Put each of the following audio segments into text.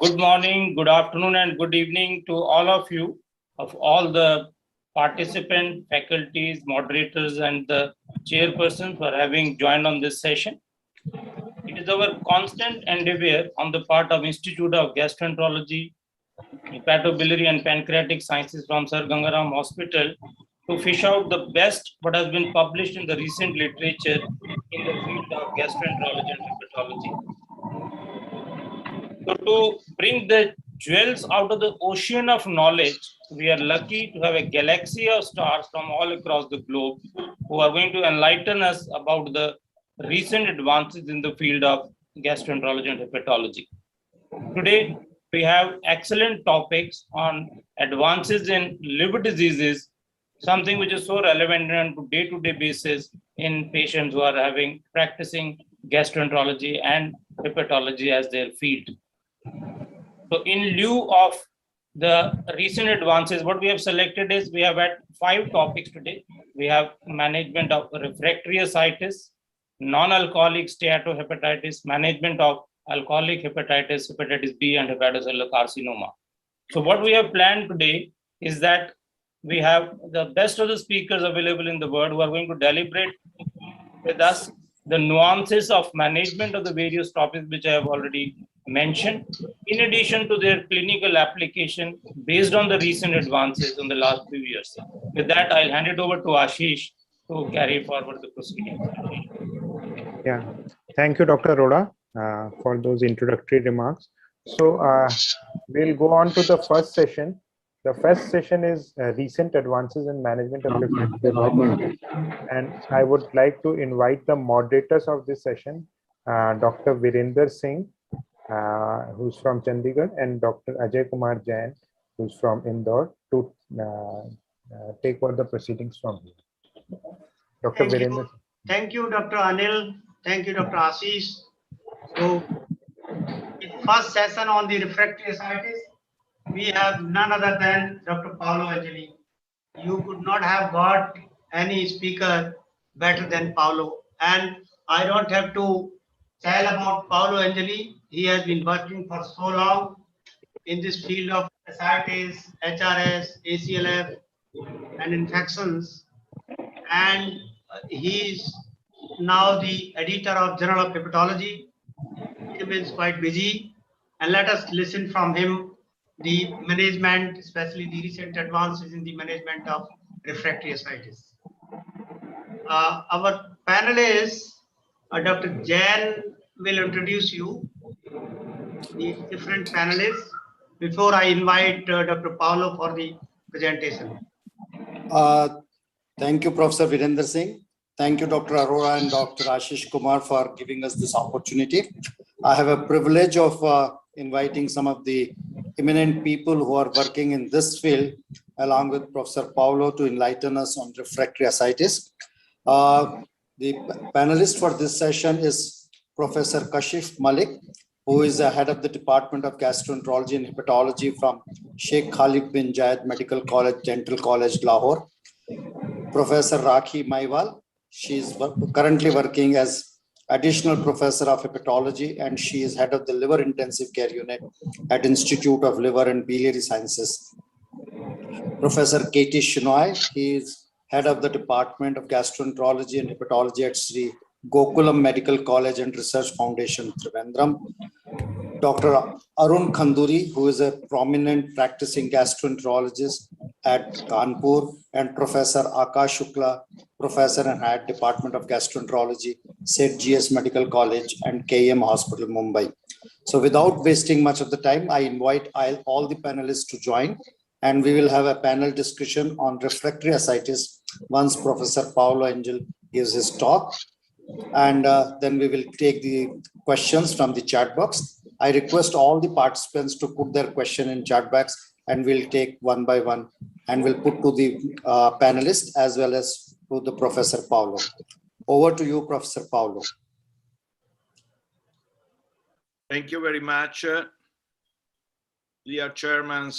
Good morning, good afternoon, and good evening to all of you, of all the participant faculties, moderators, and the chairperson for having joined on this session. It is our constant endeavor on the part of Institute of Gastroenterology, Hepatobiliary and Pancreatic Sciences from Sir Gangaram Hospital to fish out the best what has been published in the recent literature in the field of gastroenterology and hepatology. So to bring the jewels out of the ocean of knowledge, we are lucky to have a galaxy of stars from all across the globe who are going to enlighten us about the recent advances in the field of gastroenterology and hepatology. Today, we have excellent topics on advances in liver diseases, something which is so relevant on day-to-day basis in patients who are practicing gastroenterology and hepatology as their field. So in lieu of the recent advances, what we have selected is we have had 5 topics today. We have management of refractory ascites, non-alcoholic steatohepatitis, management of alcoholic hepatitis, hepatitis B, and hepatocellular carcinoma. So what we have planned today is that we have the best of the speakers available in the world who are going to deliberate with us the nuances of management of the various topics which I have already mentioned, in addition to their clinical application based on the recent advances in the last few years. With that, I'll hand it over to Ashish to carry forward the proceedings. Yeah, thank you, Dr. Arora, for those introductory remarks. So we'll go on to the first session. The first session is recent advances in management of refractory. And I would like to invite the moderators of this session, Dr. Virender Singh, who's from Chandigarh, and Dr. Ajay Kumar Jain, who's from Indore, to take over the proceedings from here. Dr. Virender. Thank you, Dr. Anil. Thank you, Dr. Ashish. So, the first session on the refractory ascites, we have none other than Dr. Paolo Angeli. You could not have got any speaker better than Paolo. And I don't have to tell about Paolo Angeli. He has been working for so long in this field of ascites, HRS, ACLF, and infections. And he is now the editor of Journal of Hepatology. He remains quite busy. And let us listen from him the management, especially the recent advances in the management of refractory ascites. Our panelists, Dr. Jain will introduce you, the different panelists, before I invite Dr. Paolo for the presentation. Thank you, Professor Virender Singh. Thank you, Dr. Arora and Dr. Ashish Kumar, for giving us this opportunity. I have a privilege of inviting some of the eminent people who are working in this field, along with Professor Paolo, to enlighten us on refractory ascites. The panelist for this session is Professor Kashif Malik, who is the head of the Department of Gastroenterology and Hepatology from Sheikh Khalid bin Zayed Medical College, Dental College, Lahore. Professor Rakhi Maiwal, she is currently working as additional professor of hepatology, and she is head of the liver intensive care unit at Institute of Liver and Biliary Sciences. Professor Katie Shinoy, he is head of the Department of Gastroenterology and Hepatology at Sri Gokulam Medical College and Research Foundation, Trivandrum. Dr. Arun Khanduri, who is a prominent practicing gastroenterologist at Kanpur, and Professor Akash Shukla, professor and head Department of Gastroenterology, St. GS Medical College and KM Hospital, Mumbai. So without wasting much of the time, I invite all the panelists to join, and we will have a panel discussion on refractory ascites once Professor Paolo Angel gives his talk. And then we will take the questions from the chat box. I request all the participants to put their question in chat box, and we'll take one by one, and we'll put to the panelists as well as to the Professor Paolo. Over to you, Professor Paolo. Thank you very much. Dear chairmen,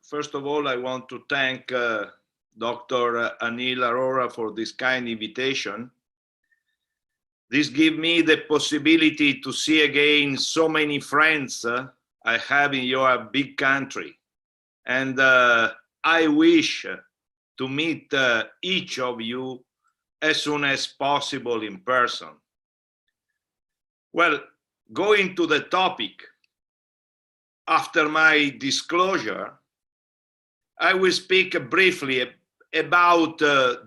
first of all, I want to thank Dr. Anil Arora for this kind invitation. This gives me the possibility to see again so many friends I have in your big country. And I wish to meet each of you as soon as possible in person. Well, going to the topic, after my disclosure, I will speak briefly about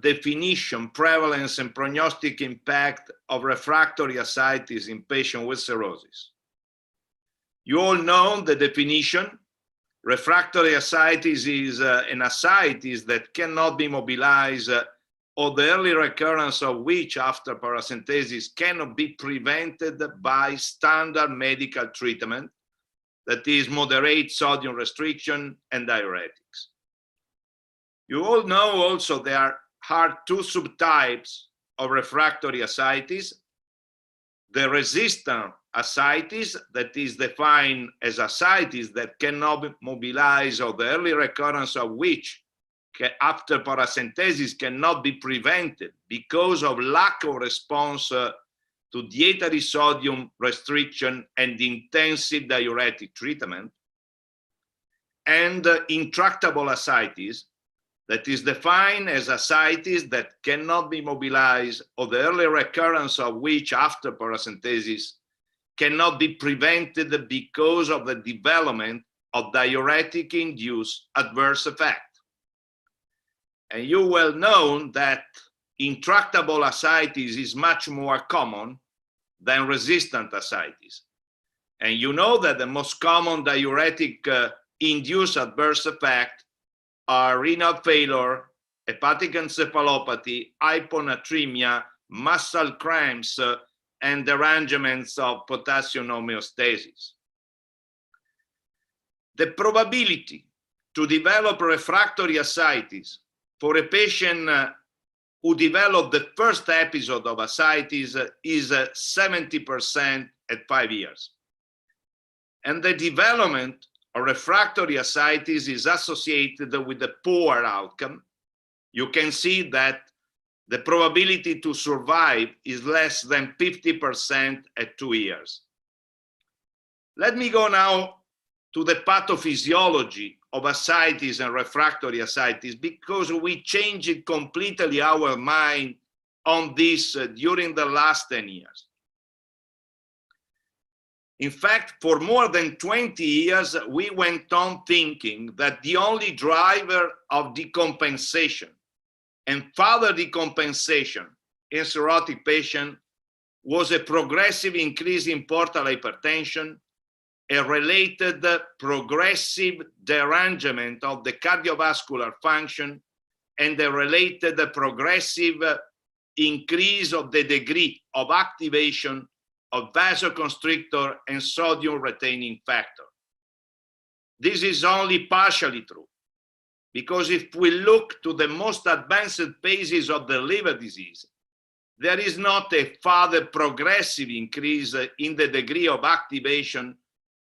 definition, prevalence, and prognostic impact of refractory ascites in patients with cirrhosis. You all know the definition. Refractory ascites is an ascites that cannot be mobilized or the early recurrence of which after paracentesis cannot be prevented by standard medical treatment, that is moderate sodium restriction and diuretics. You all know also there are two subtypes of refractory ascites. The resistant ascites, that is defined as ascites that cannot be mobilized or the early recurrence of which after paracentesis cannot be prevented because of lack of response to dietary sodium restriction and intensive diuretic treatment, and intractable ascites, that is defined as ascites that cannot be mobilized or the early recurrence of which after paracentesis cannot be prevented because of the development of diuretic-induced adverse effect. And you well know that intractable ascites is much more common than resistant ascites. And you know that the most common diuretic-induced adverse effect are renal failure, hepatic encephalopathy, hyponatremia, muscle cramps, and derangements of potassium homeostasis. The probability to develop refractory ascites for a patient who developed the first episode of ascites is 70% at 5 years. And the development of refractory ascites is associated with a poor outcome. You can see that the probability to survive is less than 50% at 2 years. Let me go now to the pathophysiology of ascites and refractory ascites, because we changed completely our mind on this during the last 10 years. In fact, for more than 20 years, we went on thinking that the only driver of decompensation and further decompensation in cirrhotic patients was a progressive increase in portal hypertension, a related progressive derangement of the cardiovascular function, and a related progressive increase of the degree of activation of vasoconstrictor and sodium retaining factor. This is only partially true, because if we look to the most advanced phases of the liver disease, there is not a further progressive increase in the degree of activation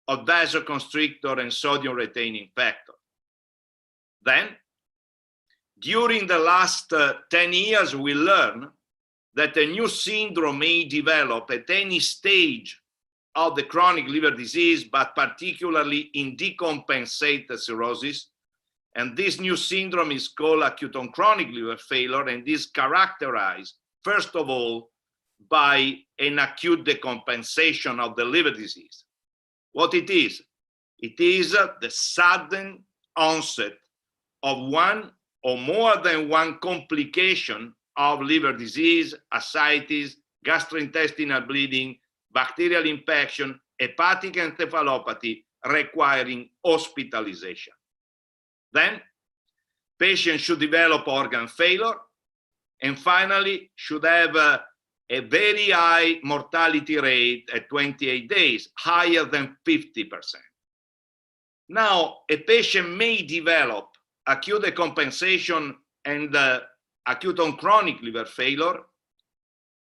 of vasoconstrictor and sodium retaining factor. Then, during the last 10 years, we learned that a new syndrome may develop at any stage of the chronic liver disease, but particularly in decompensated cirrhosis. And this new syndrome is called acute on chronic liver failure, and is characterized, first of all, by an acute decompensation of the liver disease. What it is the sudden onset of one or more than one complication of liver disease, ascites, gastrointestinal bleeding, bacterial infection, hepatic encephalopathy requiring hospitalization. Then, patients should develop organ failure, and finally should have a very high mortality rate at 28 days, higher than 50%. Now, a patient may develop acute decompensation and acute on chronic liver failure,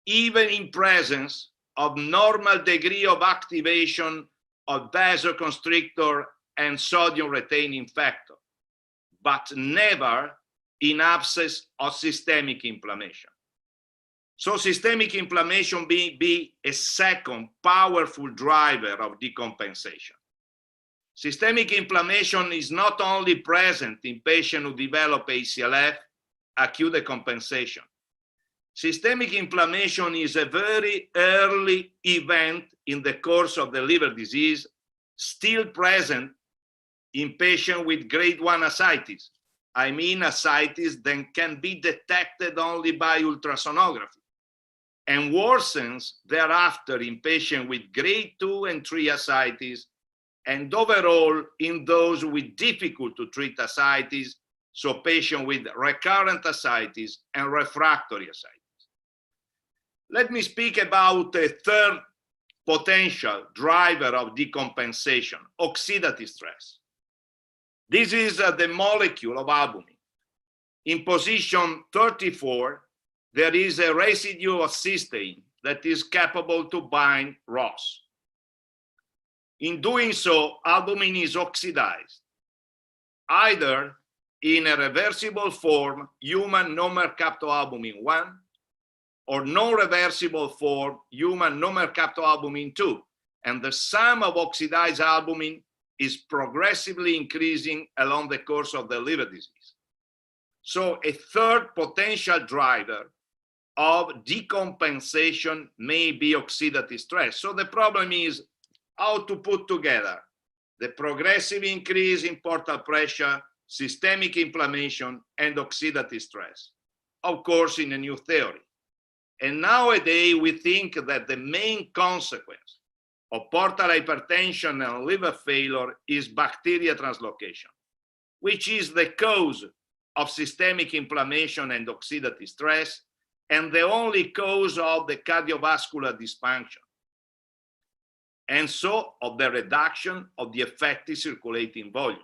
even in presence of normal degree of activation of vasoconstrictor and sodium retaining factor, but never in absence of systemic inflammation. So systemic inflammation be a second powerful driver of decompensation. Systemic inflammation is not only present in patients who develop ACLF, acute decompensation. Systemic inflammation is a very early event in the course of the liver disease, still present in patients with grade 1 ascites. I mean ascites that can be detected only by ultrasonography, and worsens thereafter in patients with grade 2 and 3 ascites, and overall in those with difficult to treat ascites, so patients with recurrent ascites and refractory ascites. Let me speak about a third potential driver of decompensation, oxidative stress. This is the molecule of albumin. In position 34, there is a residue of cysteine that is capable to bind ROS. In doing so, albumin is oxidized, either in a reversible form, human non-mercaptoalbumin 1, or non-reversible form, human non-mercaptoalbumin 2. And the sum of oxidized albumin is progressively increasing along the course of the liver disease. So a third potential driver of decompensation may be oxidative stress. So the problem is how to put together the progressive increase in portal pressure, systemic inflammation, and oxidative stress, of course, in a new theory. And nowadays, we think that the main consequence of portal hypertension and liver failure is bacteria translocation, which is the cause of systemic inflammation and oxidative stress, and the only cause of the cardiovascular dysfunction, and so of the reduction of the effective circulating volume.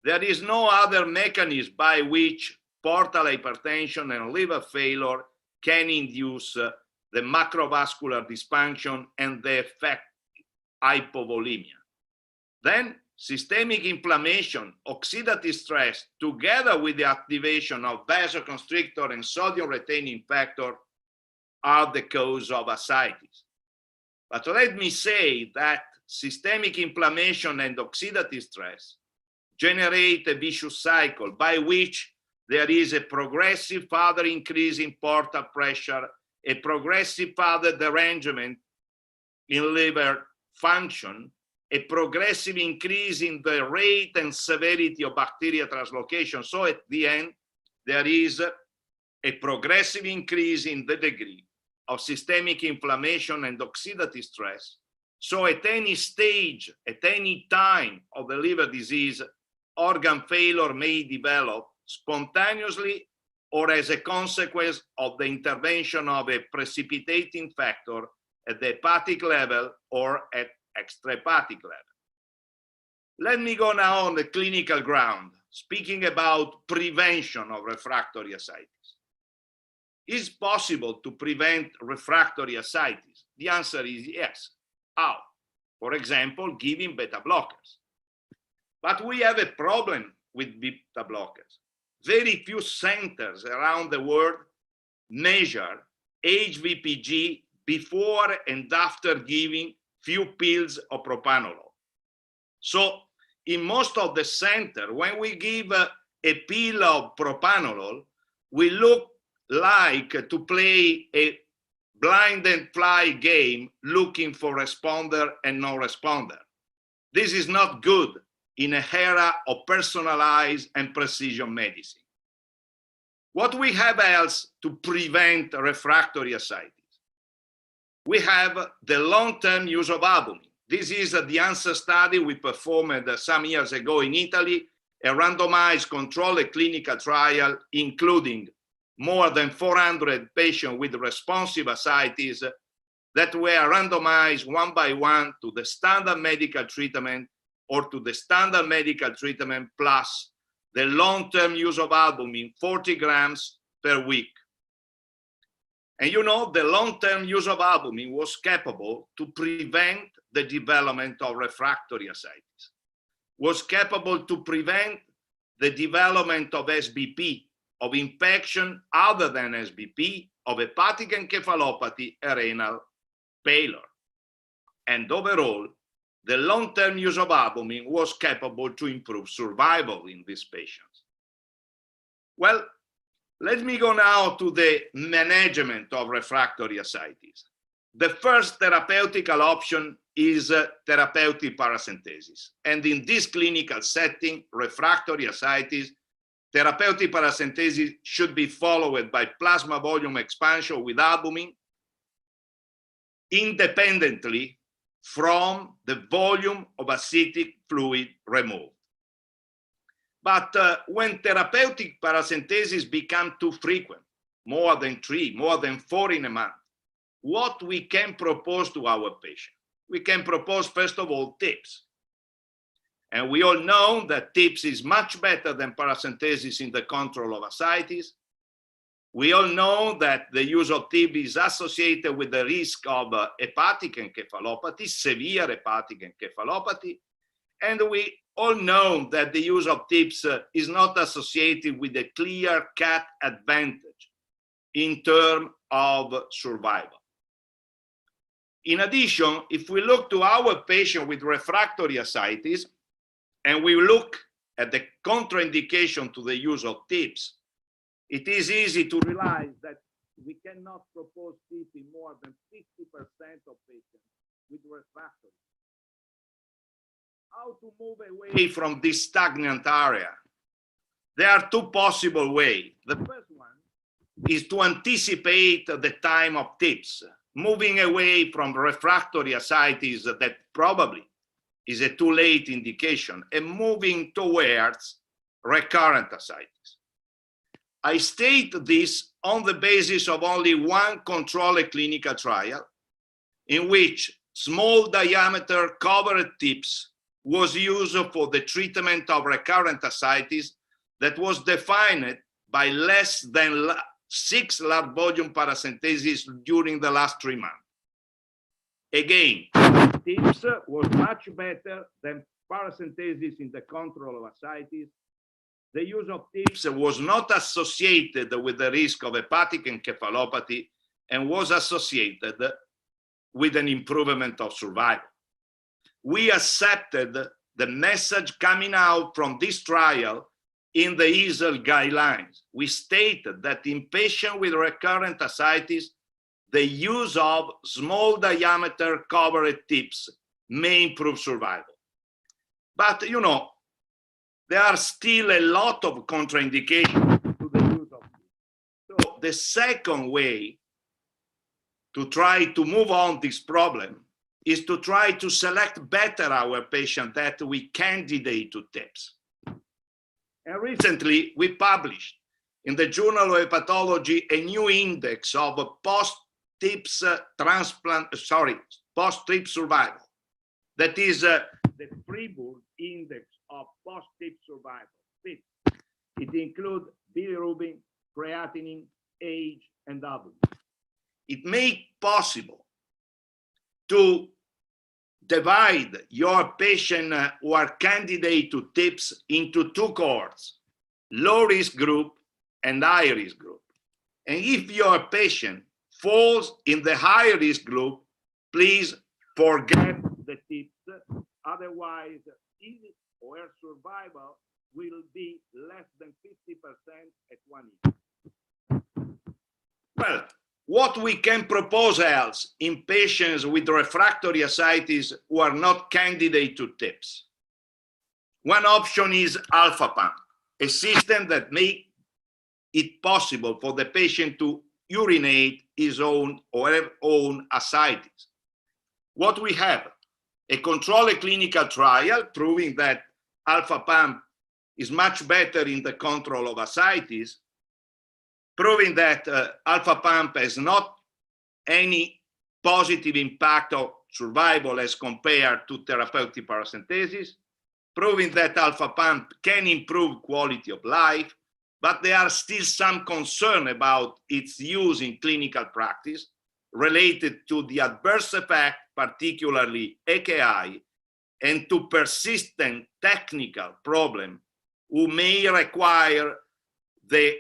There is no other mechanism by which portal hypertension and liver failure can induce the macrovascular dysfunction and the effect hypovolemia. Then systemic inflammation, oxidative stress, together with the activation of vasoconstrictor and sodium retaining factor are the cause of ascites. But let me say that systemic inflammation and oxidative stress generate a vicious cycle by which there is a progressive further increase in portal pressure, a progressive further derangement in liver function, a progressive increase in the rate and severity of bacteria translocation. So at the end, there is a progressive increase in the degree of systemic inflammation and oxidative stress. So at any stage, at any time of the liver disease, organ failure may develop spontaneously or as a consequence of the intervention of a precipitating factor at the hepatic level or at extrahepatic level. Let me go now on the clinical ground, speaking about prevention of refractory ascites. Is it possible to prevent refractory ascites? The answer is yes. How? For example, giving beta blockers. But we have a problem with beta blockers. Very few centers around the world measure HVPG before and after giving few pills of propranolol. So in most of the center, when we give a pill of propranolol, we look like to play a blind and fly game looking for responder and non-responder. This is not good in an era of personalized and precision medicine. What we have else to prevent refractory ascites? We have the long-term use of albumin. This is the ANSWER study we performed some years ago in Italy, a randomized controlled clinical trial, including more than 400 patients with responsive ascites that were randomized one by one to the standard medical treatment or to the standard medical treatment plus the long-term use of albumin, 40 grams per week. And you know, the long-term use of albumin was capable to prevent the development of refractory ascites, was capable to prevent the development of SBP, of infection other than SBP, of hepatic encephalopathy and renal failure. And overall, the long-term use of albumin was capable to improve survival in these patients. Well, let me go now to the management of refractory ascites. The first therapeutical option is therapeutic paracentesis. And in this clinical setting, refractory ascites, therapeutic paracentesis should be followed by plasma volume expansion with albumin independently from the volume of ascitic fluid removed. But when therapeutic paracentesis become too frequent, more than 3, more than 4 in a month, what we can propose to our patient? We can propose, first of all, TIPS. And we all know that TIPS is much better than paracentesis in the control of ascites. We all know that the use of TIPS is associated with the risk of hepatic encephalopathy, severe hepatic encephalopathy. And we all know that the use of TIPS is not associated with a clear-cut advantage in terms of survival. In addition, if we look to our patient with refractory ascites, and we look at the contraindication to the use of TIPS, it is easy to realize that we cannot propose TIPS in more than 50% of patients with refractory. How to move away from this stagnant area? There are 2 possible ways. The first one is to anticipate the time of TIPS, moving away from refractory ascites that probably is a too late indication and moving towards recurrent ascites. I state this on the basis of only one controlled clinical trial in which small diameter covered TIPS was used for the treatment of recurrent ascites that was defined by less than 6 large volume paracentesis during the last 3 months. Again, TIPS was much better than paracentesis in the control of ascites. The use of TIPS was not associated with the risk of hepatic encephalopathy and was associated with an improvement of survival. We accepted the message coming out from this trial in the EASL guidelines. We stated that in patients with recurrent ascites, the use of small diameter covered TIPS may improve survival. But you know, there are still a lot of contraindications to the use of TIPS. So the second way to try to move on this problem is to try to select better our patient that we candidate to TIPS. And recently we published in the Journal of Hepatology a new index of post-TIPS post-TIPS survival. That is the Freiburg index of post-TIPS survival. It includes bilirubin, creatinine, age, and albumin. It makes possible to divide your patient who are candidate to TIPS into 2 cohorts, low-risk group and high-risk group. And if your patient falls in the high-risk group, please forget the TIPS. Otherwise, his or her survival will be less than 50% at 1 year. Well, what we can propose else in patients with refractory ascites who are not candidate to TIPS? One option is alpha pump, a system that makes it possible for the patient to urinate his own or her own ascites. What we have? A controlled clinical trial proving that alpha pump is much better in the control of ascites, proving that alpha pump has not any positive impact of survival as compared to therapeutic paracentesis, proving that alpha pump can improve quality of life, but there are still some concern about its use in clinical practice related to the adverse effect, particularly AKI, and to persistent technical problem who may require the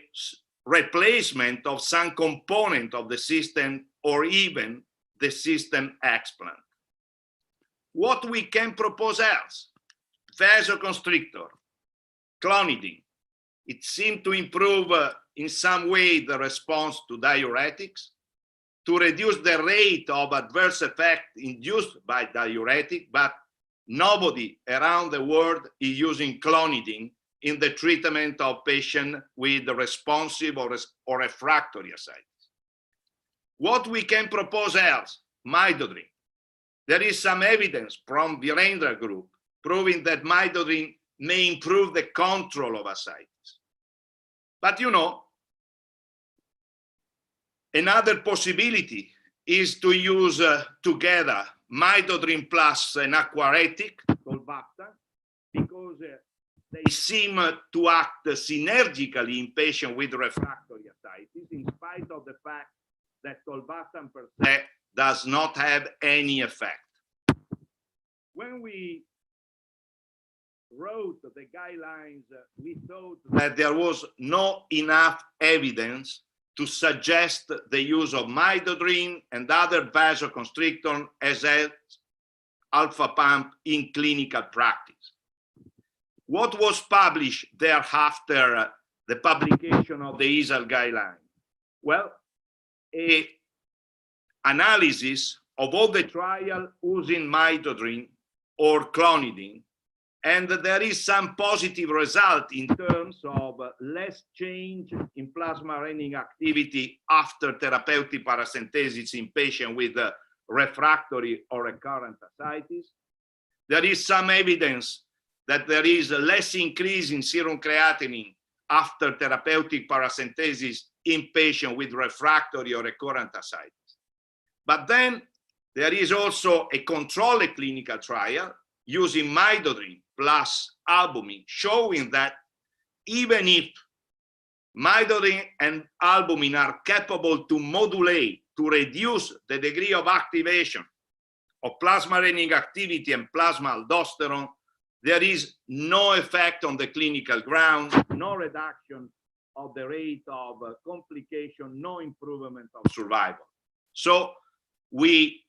replacement of some component of the system or even the system explant. what we can propose else? Vasoconstrictor, clonidine. It seemed to improve in some way the response to diuretics, to reduce the rate of adverse effect induced by diuretic, but nobody around the world is using clonidine in the treatment of patients with responsive or refractory ascites. What we can propose else? Midodrine. There is some evidence from Virendra group proving that midodrine may improve the control of ascites. But you know, another possibility is to use together midodrine plus an aquaretic, tolvaptan, because they seem to act synergically in patients with refractory ascites, in spite of the fact that tolvaptan per se does not have any effect. When we wrote the guidelines, we thought that there was not enough evidence to suggest the use of midodrine and other vasoconstrictors as alpha pump in clinical practice. What was published thereafter the publication of the EASL guideline? Well, an analysis of all the trials using midodrine or clonidine, and there is some positive result in terms of less change in plasma renin activity after therapeutic paracentesis in patients with refractory or recurrent ascites. There is some evidence that there is a less increase in serum creatinine after therapeutic paracentesis in patients with refractory or recurrent ascites. But then there is also a controlled clinical trial using midodrine plus albumin, showing that even if midodrine and albumin are capable to modulate, to reduce the degree of activation of plasma renin activity and plasma aldosterone, there is no effect on the clinical ground, no reduction of the rate of complication, no improvement of survival. So we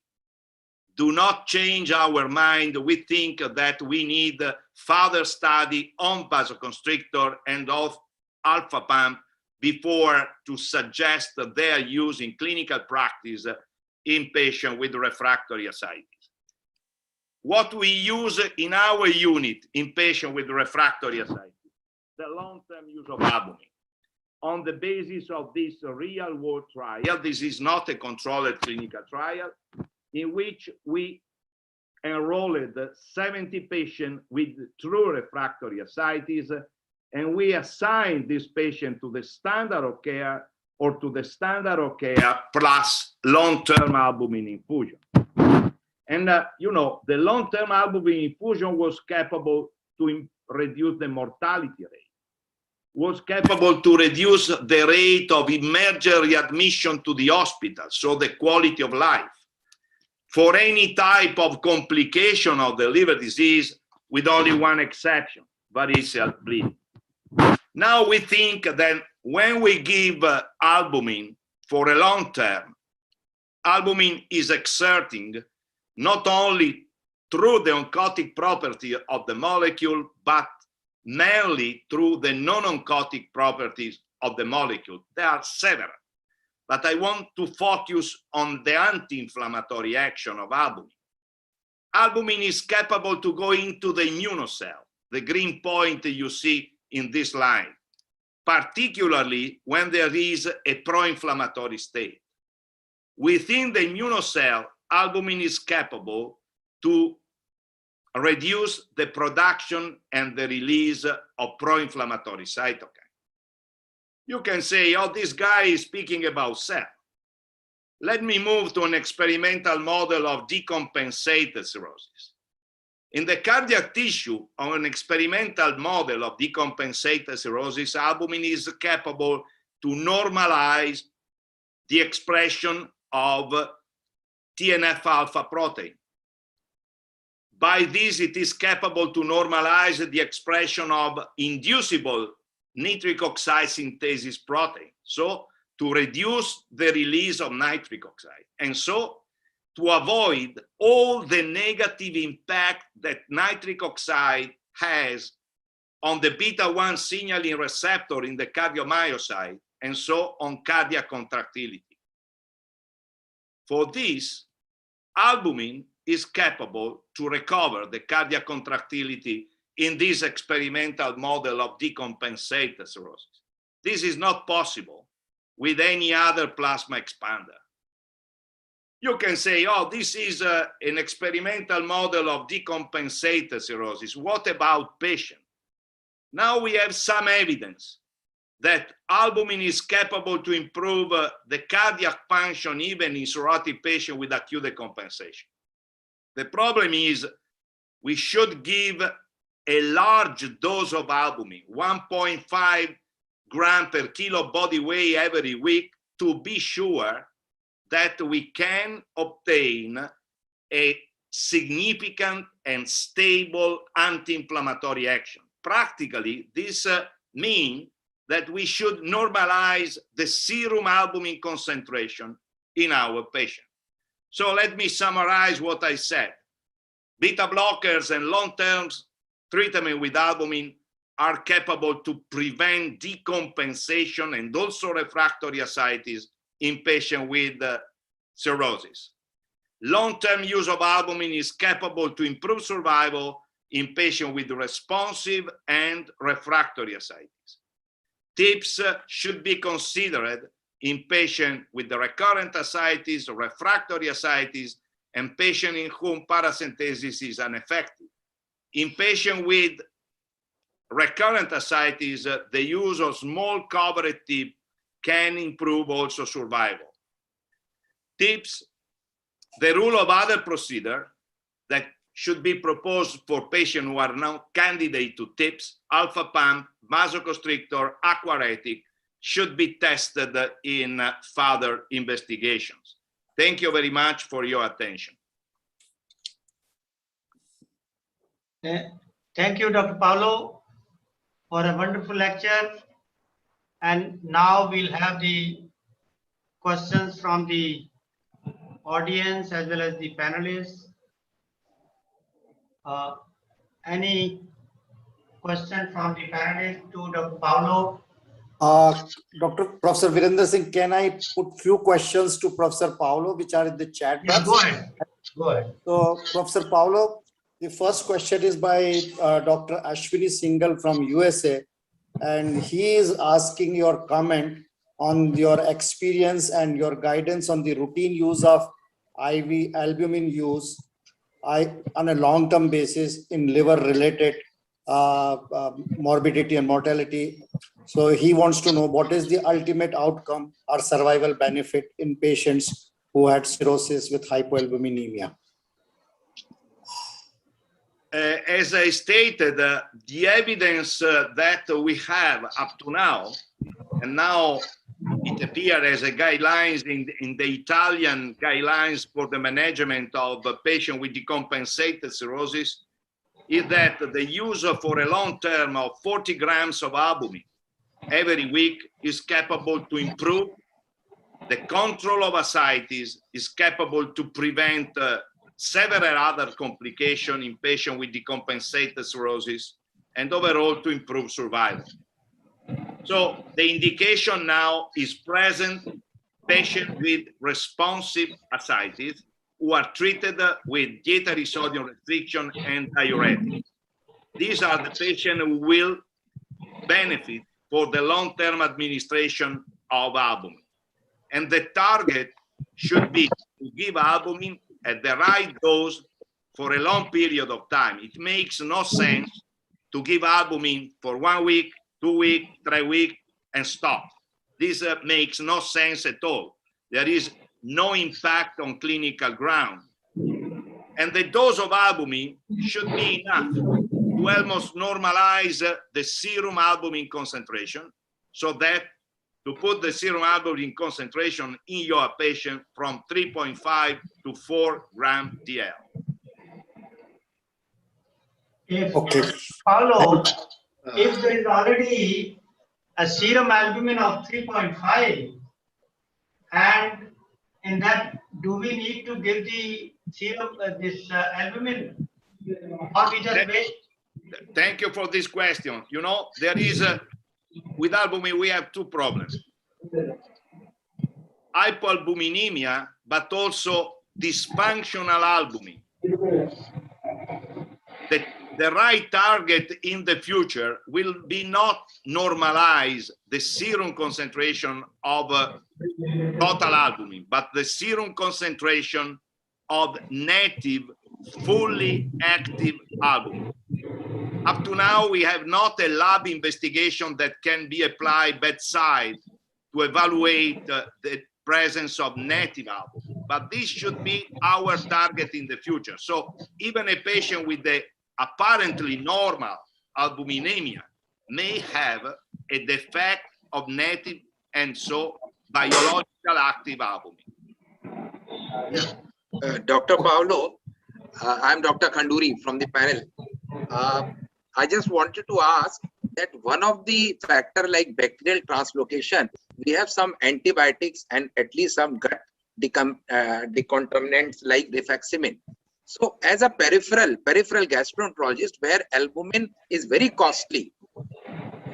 do not change our mind. We think that we need further study on vasoconstrictor and of alpha pump before to suggest their use in clinical practice in patients with refractory ascites. What we use in our unit in patients with refractory ascites, the long-term use of albumin. On the basis of this real-world trial, this is not a controlled clinical trial, in which we enrolled 70 patients with true refractory ascites, and we assigned this patient to the standard of care or to the standard of care plus long-term albumin infusion. And you know, the long-term albumin infusion was capable to reduce the mortality rate, was capable to reduce the rate of emergent readmission to the hospital, so the quality of life, for any type of complication of the liver disease, with only one exception, variceal bleeding. Now we think that when we give albumin for a long term, albumin is exerting not only through the oncotic property of the molecule, but mainly through the non-oncotic properties of the molecule. There are several, but I want to focus on the anti-inflammatory action of albumin. Albumin is capable to go into the immunocell, the green point you see in this line, particularly when there is a pro-inflammatory state. Within the immunocell, albumin is capable to reduce the production and the release of pro-inflammatory cytokine. You can say, oh, this guy is speaking about cell. Let me move to an experimental model of decompensated cirrhosis. In the cardiac tissue, on an experimental model of decompensated cirrhosis, albumin is capable to normalize the expression of TNF-alpha protein. By this, it is capable to normalize the expression of inducible nitric oxide synthesis protein, so to reduce the release of nitric oxide. And so to avoid all the negative impact that nitric oxide has on the beta-1 signaling receptor in the cardiomyocyte, and so on cardiac contractility. For this, albumin is capable to recover the cardiac contractility in this experimental model of decompensated cirrhosis. This is not possible with any other plasma expander. You can say, oh, this is an experimental model of decompensated cirrhosis. What about patient? Now we have some evidence that albumin is capable to improve the cardiac function even in cirrhotic patients with acute decompensation. The problem is we should give a large dose of albumin, 1.5 gram per kilo body weight every week, to be sure that we can obtain a significant and stable anti-inflammatory action. Practically, this means that we should normalize the serum albumin concentration in our patient. So let me summarize what I said. Beta blockers and long-term treatment with albumin are capable to prevent decompensation and also refractory ascites in patients with cirrhosis. Long-term use of albumin is capable to improve survival in patients with responsive and refractory ascites. Tips should be considered in patients with the recurrent ascites, refractory ascites, and patients in whom paracentesis is ineffective. In patients with recurrent ascites, the use of small covered tip can improve also survival. Tips: the rule of other procedure that should be proposed for patients who are now candidate to tips, alpha pump, vasoconstrictor, aquaretic, should be tested in further investigations. Thank you very much for your attention. Thank you, Dr. Paolo, for a wonderful lecture. And now we'll have the questions from the audience as well as the panelists. Any question from the panelists to Dr. Paolo? Professor Virendra Singh, can I put few questions to Professor Paolo, which are in the chat box? Yes, go ahead. Go ahead. So, Professor Paolo, the first question is by Dr. Ashwini Singhal from USA, and he is asking your comment on your experience and your guidance on the routine use of IV albumin use on a long-term basis in liver-related morbidity and mortality. So he wants to know what is the ultimate outcome or survival benefit in patients who had cirrhosis with hypoalbuminemia. As I stated, the evidence that we have up to now, and now it appears as a guidelines in the Italian guidelines for the management of patients with decompensated cirrhosis, is that the use for a long term of 40 grams of albumin every week is capable to improve the control of ascites, is capable to prevent several other complications in patients with decompensated cirrhosis, and overall to improve survival. So the indication now is present patients with responsive ascites who are treated with dietary sodium restriction and diuretics. These are the patients who will benefit for the long-term administration of albumin. And the target should be to give albumin at the right dose for a long period of time. It makes no sense to give albumin for 1 week, 2 weeks, 3 weeks, and stop. This makes no sense at all. There is no impact on clinical ground. And the dose of albumin should be enough to almost normalize the serum albumin concentration, so that to put the serum albumin concentration in your patient from 3.5 to 4 gram DL. Okay. Paolo, if there is already a serum albumin of 3.5 and in that do we need to give the serum, albumin, or we just wait? Thank you for this question. You know, there is with albumin, we have two problems. Hypoalbuminemia, but also dysfunctional albumin. The right target in the future will be not normalize the serum concentration of total albumin, but the serum concentration of native, fully active albumin. Up to now, we have not a lab investigation that can be applied bedside to evaluate the presence of native albumin, but this should be our target in the future. So even a patient with the apparently normal albuminemia may have a defect of native and so biological active albumin. Dr. Paolo, I'm Dr. Khanduri from the panel. I just wanted to ask that one of the factor like bacterial translocation, we have some antibiotics and at least some gut decontaminants like rifaximin. So as a peripheral gastroenterologist where albumin is very costly,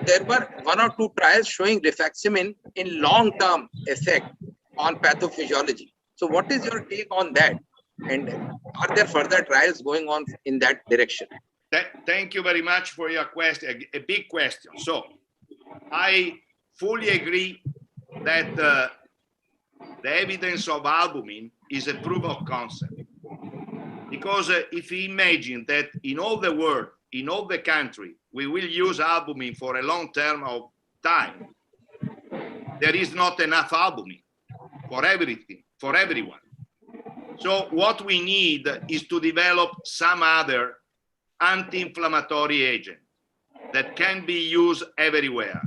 there were 1 or 2 trials showing rifaximin in long-term effect on pathophysiology. So what is your take on that? And are there further trials going on in that direction? Thank you very much for your question, a big question. So I fully agree that the evidence of albumin is a proof of concept. Because if you imagine that in all the world, in all the country, we will use albumin for a long term of time, there is not enough albumin for everything, for everyone. So what we need is to develop some other anti-inflammatory agent that can be used everywhere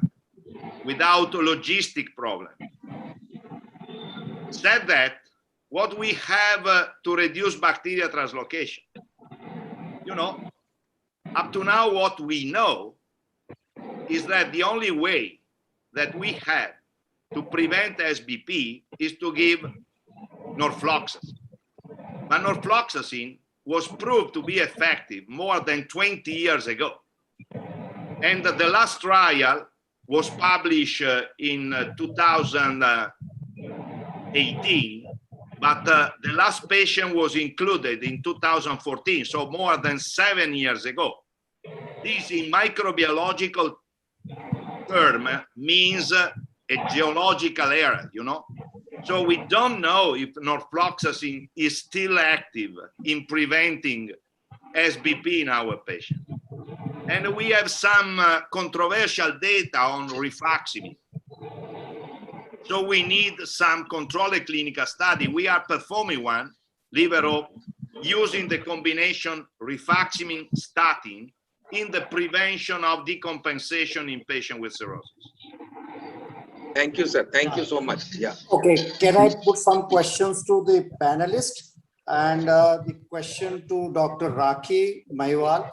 without a logistic problem. Said that, what we have to reduce bacteria translocation, you know, up to now what we know is that the only way that we have to prevent SBP is to give norfloxacin. But norfloxacin was proved to be effective more than 20 years ago. And the last trial was published in 2018, but the last patient was included in 2014, so more than 7 years ago. This in microbiological term means a geological era, you know? So we don't know if norfloxacin is still active in preventing SBP in our patient. And we have some controversial data on rifaximin. So we need some controlled clinical study. We are performing one, Libero, using the combination rifaximin statin in the prevention of decompensation in patients with cirrhosis. Thank you, sir. Thank you so much. Yeah. Okay, can I put some questions to the panelists? And the question to Dr. Rakhi Maiwal,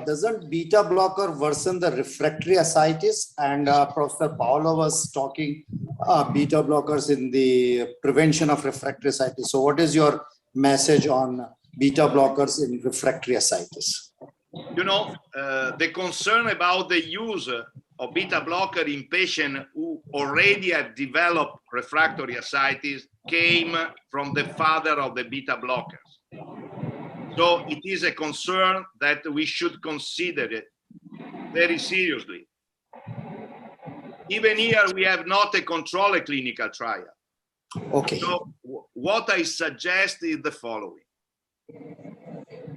doesn't beta blocker worsen the refractory ascites? And Professor Paolo was talking beta blockers in the prevention of refractory ascites. So what is your message on beta blockers in refractory ascites? You know, the concern about the use of beta blocker in patients who already have developed refractory ascites came from the father of the beta blockers. So it is a concern that we should consider it very seriously. Even here, we have not a controlled clinical trial. Okay. So what I suggest is the following.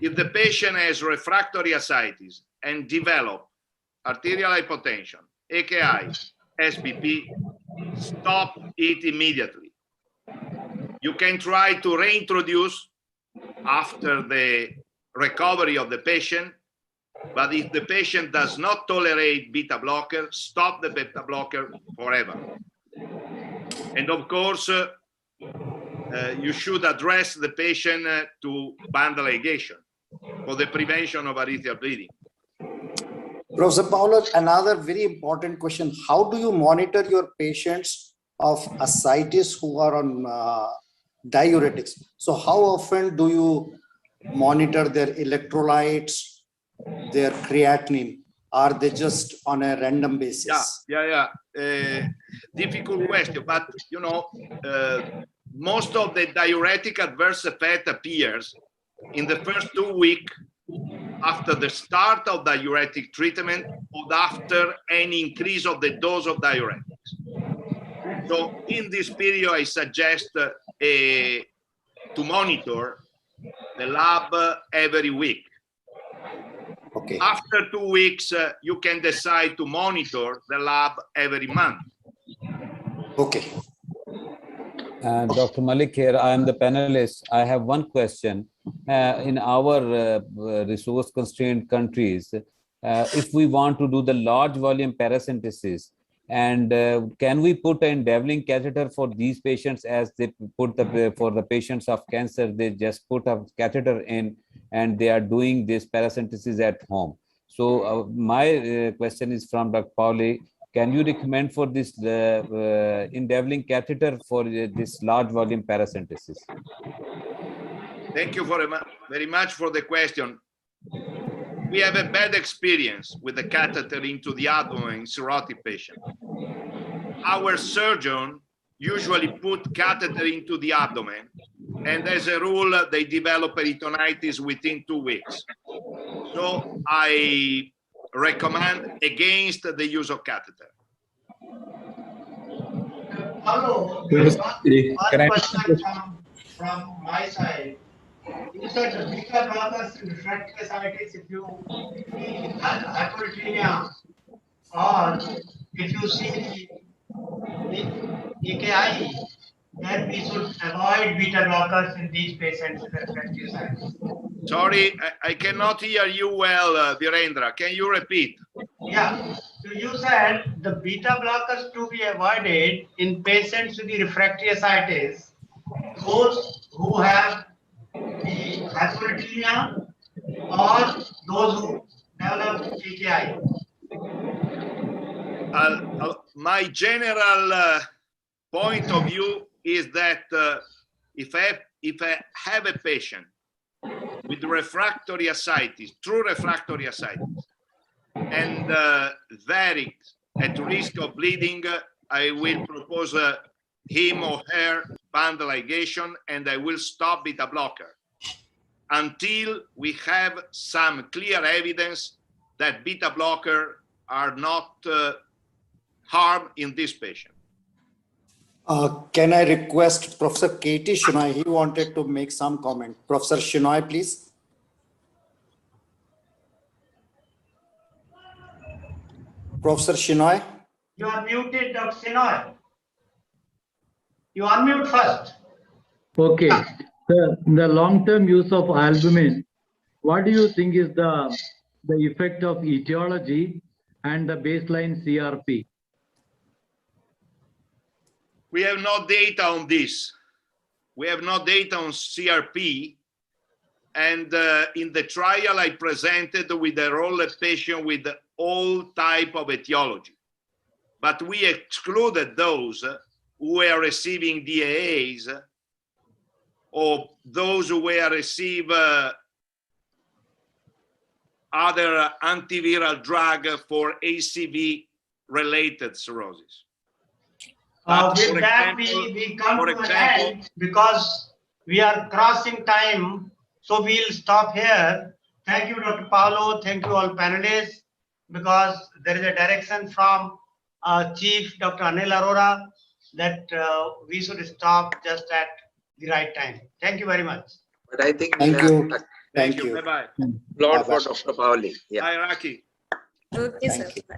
If the patient has refractory ascites and develop arterial hypotension, AKI, SBP, stop it immediately. You can try to reintroduce after the recovery of the patient, but if the patient does not tolerate beta blocker, stop the beta blocker forever. And of course, you should address the patient to bundle ligation for the prevention of arterial bleeding. Professor Paolo, another very important question. How do you monitor your patients of ascites who are on diuretics. So how often do you monitor their electrolytes, their creatinine? Are they just on a random basis? Yeah. Difficult question, but most of the diuretic adverse effect appears in the first 2 weeks after the start of diuretic treatment or after any increase of the dose of diuretics. So in this period, I suggest to monitor the lab every week. Okay. After 2 weeks, you can decide to monitor the lab every month. Okay. Dr. Malik here, I am the panelist. I have one question. In our resource-constrained countries, if we want to do the large volume paracentesis, and can we put an Devlin catheter for these patients as they put for the patients of cancer, they just put a catheter in and they are doing this paracentesis at home. So my question is from Dr. Pauli. Can you recommend for this Devlin catheter for this large volume paracentesis? Thank you very much for the question. We have a bad experience with the catheter into the abdomen in cirrhotic patients. Our surgeon usually put catheter into the abdomen, and as a rule, they develop peritonitis within 2 weeks. So I recommend against the use of catheter. Hello, Yes, one question from my side. You said the beta blockers in refractory ascites, if you see hypoalbuminemia or if you see the AKI, then we should avoid beta blockers in these patients with refractory ascites. Sorry, I cannot hear you well, Virendra. Can you repeat? Yeah, so you said the beta blockers to be avoided in patients with the refractory ascites, those who have the hypoalbuminemia or those who develop AKI. My general point of view is that if I have a patient with refractory ascites, true refractory ascites, and very at risk of bleeding, I will propose him or her band ligation, and I will stop beta blocker until we have some clear evidence that beta blocker are not harm in this patient. Can I request Professor Katie Shenoy? He wanted to make some comment. Professor Shenoy, please. Professor Shenoy? You are muted, Dr. Shenoy. You unmute first. Okay. The long-term use of albumin, what do you think is the effect of etiology and the baseline CRP? We have no data on this. We have no data on CRP. And in the trial, I presented with a enrolled patient with all type of etiology. But we excluded those who were receiving DAAs or those who were receiving other antiviral drug for ACV-related cirrhosis. With that, we come to an end because we are crossing time. So we'll stop here. Thank you, Dr. Paolo. Thank you all panelists, because there is a direction from Chief Dr. Anil Arora that we should stop just at the right time. Thank you very much. But I think Thank you. Thank you. Bye-bye. Applaud for Dr. Paoli. Yeah. Bye, Raki. Okay, Thank sir. you. Bye.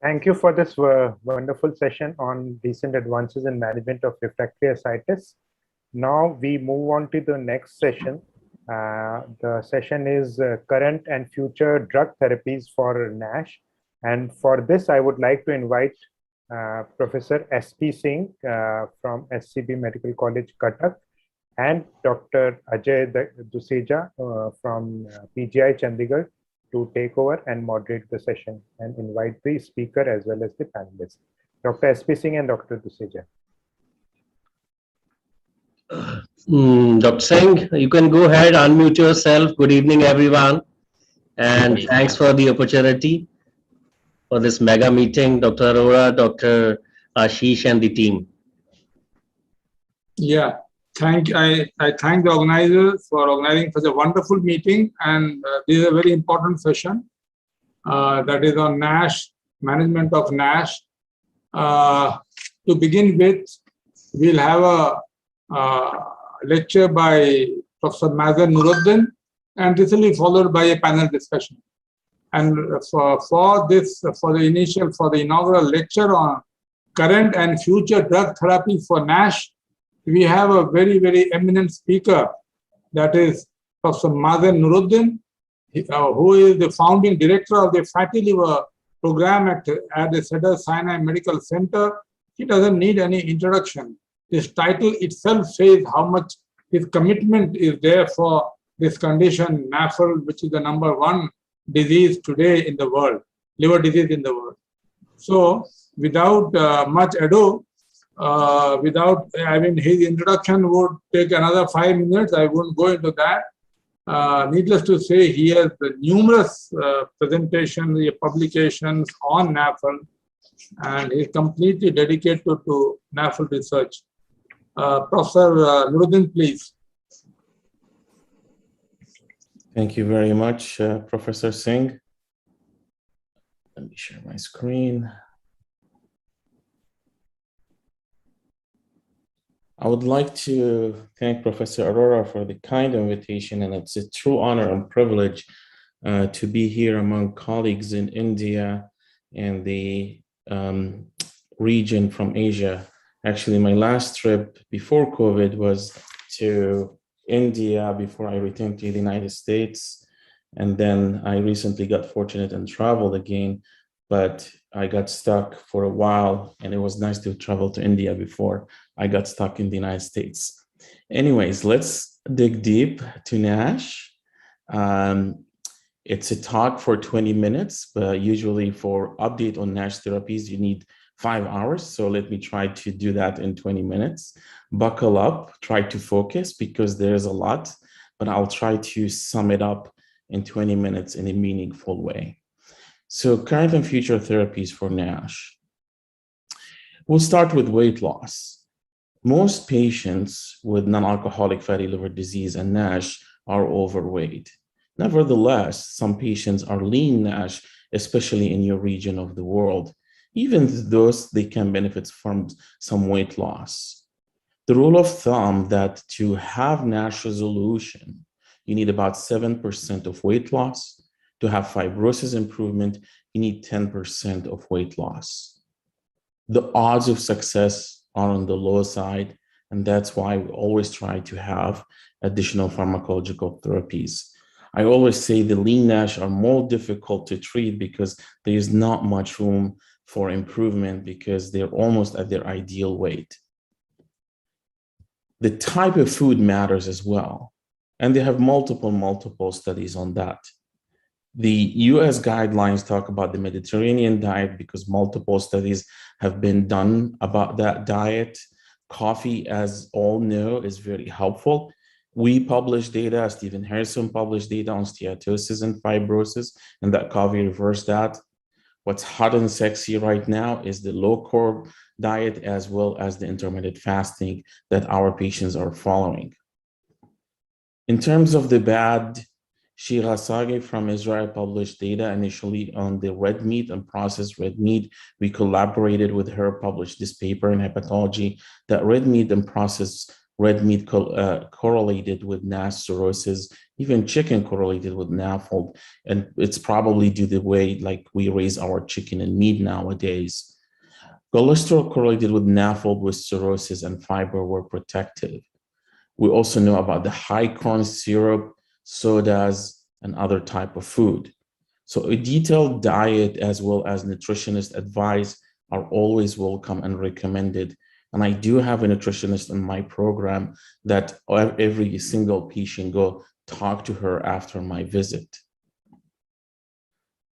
Thank you for this wonderful session on recent advances in management of refractory ascites. Now we move on to the next session. The session is current and future drug therapies for Nash. And for this, I would like to invite Professor S.P. Singh from SCB Medical College, Cuttack, and Dr. Ajay Duseja from PGI Chandigarh to take over and moderate the session and invite the speaker as well as the panelists, Dr. S.P. Singh and Dr. Duseja. Dr. Singh, you can go ahead, unmute yourself. Good evening, everyone. And thanks for the opportunity for this mega meeting, Dr. Arora, Dr. Ashish, and the team. Yeah, I thank the organizers for organizing such a wonderful meeting. And this is a very important session that is on Nash, management of Nash. To begin with, we'll have a lecture by Professor Mazen Nuruddin, and this will be followed by a panel discussion. And for the inaugural lecture on current and future drug therapy for Nash, we have a very, very eminent speaker, that is Professor Mazen Nuruddin, who is the founding director of the fatty liver program at the Cedar Sinai Medical Center. He doesn't need any introduction. This title itself says how much his commitment is there for this condition, NAFL, which is the #1 disease today in the world, liver disease in the world. So without much ado, his introduction would take another 5 minutes. I won't go into that. Needless to say, he has numerous presentations, publications on NAFL, and he's completely dedicated to NAFL research. Professor Nuruddin, please. Thank you very much, Professor Singh. Let me share my screen. I would like to thank Professor Arora for the kind invitation, and it's a true honor and privilege to be here among colleagues in India and the region from Asia. Actually, my last trip before COVID was to India before I returned to the United States. And then I recently got fortunate and traveled again, but I got stuck for a while, and it was nice to travel to India before I got stuck in the United States. Anyways, let's dig deep to Nash. It's a talk for 20 minutes, but usually for update on Nash therapies, you need 5 hours. So let me try to do that in 20 minutes. Buckle up, try to focus because there's a lot, but I'll try to sum it up in 20 minutes in a meaningful way. So current and future therapies for Nash. We'll start with weight loss. Most patients with non-alcoholic fatty liver disease and Nash are overweight. Nevertheless, some patients are lean Nash, especially in your region of the world. Even those, they can benefit from some weight loss. The rule of thumb that to have Nash resolution, you need about 7% of weight loss. To have fibrosis improvement, you need 10% of weight loss. The odds of success are on the low side, and that's why we always try to have additional pharmacological therapies. I always say the lean Nash are more difficult to treat because there is not much room for improvement because they're almost at their ideal weight. The type of food matters as well, and they have multiple studies on that. The US guidelines talk about the Mediterranean diet because multiple studies have been done about that diet. Coffee, as all know, is very helpful. We published data, Stephen Harrison published data on steatosis and fibrosis, and that coffee reversed that. What's hot and sexy right now is the low-carb diet as well as the intermittent fasting that our patients are following. In terms of the bad, Shira Sagi from Israel published data initially on the red meat and processed red meat. We collaborated with her, published this paper in Hepatology that red meat and processed red meat correlated with Nash cirrhosis, even chicken correlated with NAFLD. And it's probably due to the way like we raise our chicken and meat nowadays. Cholesterol correlated with NAFLD with cirrhosis and fiber were protective. We also know about the high corn syrup, sodas, and other type of food. So a detailed diet as well as nutritionist advice are always welcome and recommended. And I do have a nutritionist in my program that every single patient go talk to her after my visit.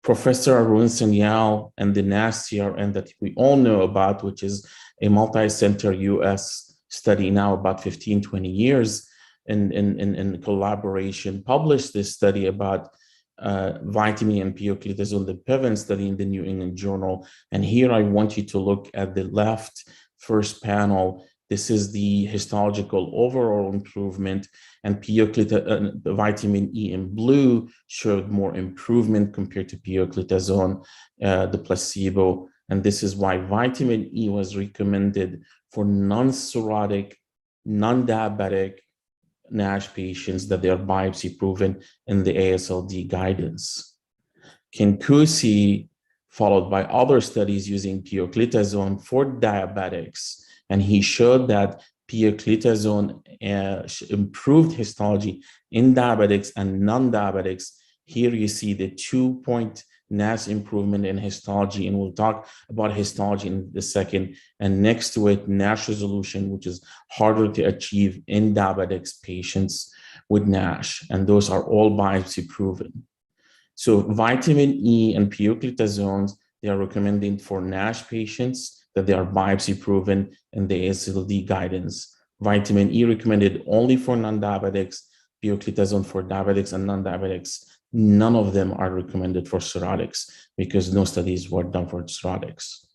Professor Arun Sanyal and the Nash CRN that we all know about, which is a multi-center US study now about 15, 20 years in collaboration, published this study about vitamin and pioglitazone, the PEVEN study in the New England Journal. And here I want you to look at the left first panel. This is the histological overall improvement, and vitamin E in blue showed more improvement compared to pioglitazone, the placebo. And this is why vitamin E was recommended for non-cirrhotic, non-diabetic NASH patients that they are biopsy proven in the AASLD guidance. Kinkusi, followed by other studies using pioglitazone for diabetics, and he showed that pioglitazone improved histology in diabetics and non-diabetics. Here you see the 2-point NAS improvement in histology, and we'll talk about histology in a second. And next to it, NASH resolution, which is harder to achieve in diabetics patients with NASH, and those are all biopsy proven. So vitamin E and pioglitazones, they are recommended for NASH patients that they are biopsy proven in the AASLD guidance. Vitamin E recommended only for non-diabetics, pioglitazone for diabetics and non-diabetics. None of them are recommended for cirrhotics because no studies were done for cirrhotics.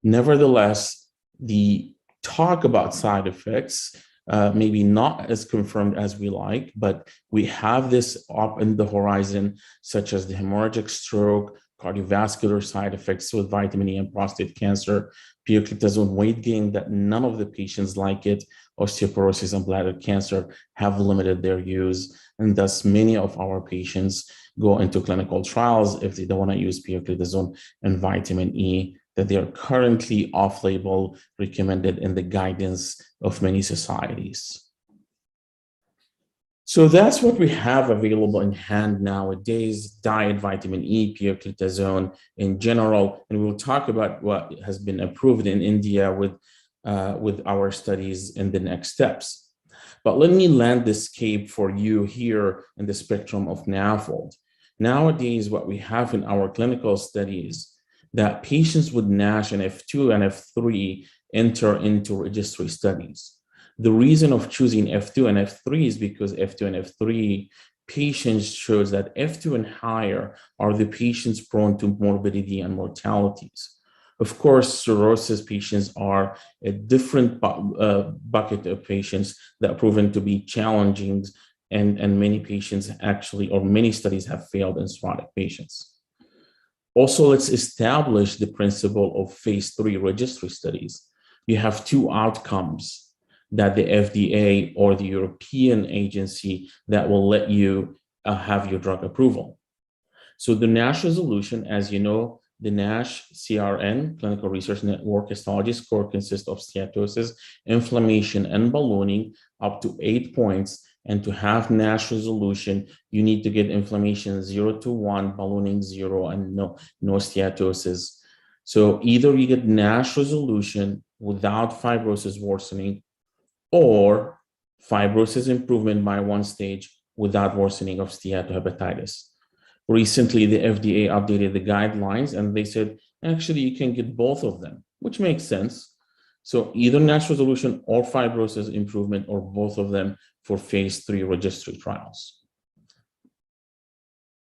Nevertheless, the talk about side effects, maybe not as confirmed as we like, but we have this up in the horizon, such as the hemorrhagic stroke, cardiovascular side effects with vitamin E and prostate cancer, pioglitazone weight gain that none of the patients like it, osteoporosis and bladder cancer have limited their use. And thus many of our patients go into clinical trials if they don't want to use pioglitazone and vitamin E, that they are currently off-label recommended in the guidance of many societies. So that's what we have available in hand nowadays: diet, vitamin E, pioglitazone in general, and we'll talk about what has been approved in India with our studies in the next steps. But let me landscape for you here in the spectrum of NAFLD. Nowadays, what we have in our clinical studies, that patients with NASH and F2 and F3 enter into registry studies. The reason of choosing F2 and F3 is because F2 and F3 patients shows that F2 and higher are the patients prone to morbidity and mortalities. Of course, cirrhosis patients are a different bucket of patients that are proven to be challenging, and many patients actually, or many studies have failed in cirrhotic patients. Also, let's establish the principle of phase 3 registry studies. You have two outcomes that the FDA or the European agency that will let you have your drug approval. So the NASH resolution, as you know, the NASH CRN, Clinical Research Network Histology score, consists of steatosis, inflammation, and ballooning up to 8 points. And to have NASH resolution, you need to get inflammation 0 to 1, ballooning 0, and no steatosis. So either you get NASH resolution without fibrosis worsening, or fibrosis improvement by one stage without worsening of steatohepatitis. Recently, the FDA updated the guidelines and they said, actually, you can get both of them, which makes sense. So either NASH resolution or fibrosis improvement, or both of them for phase 3 registry trials.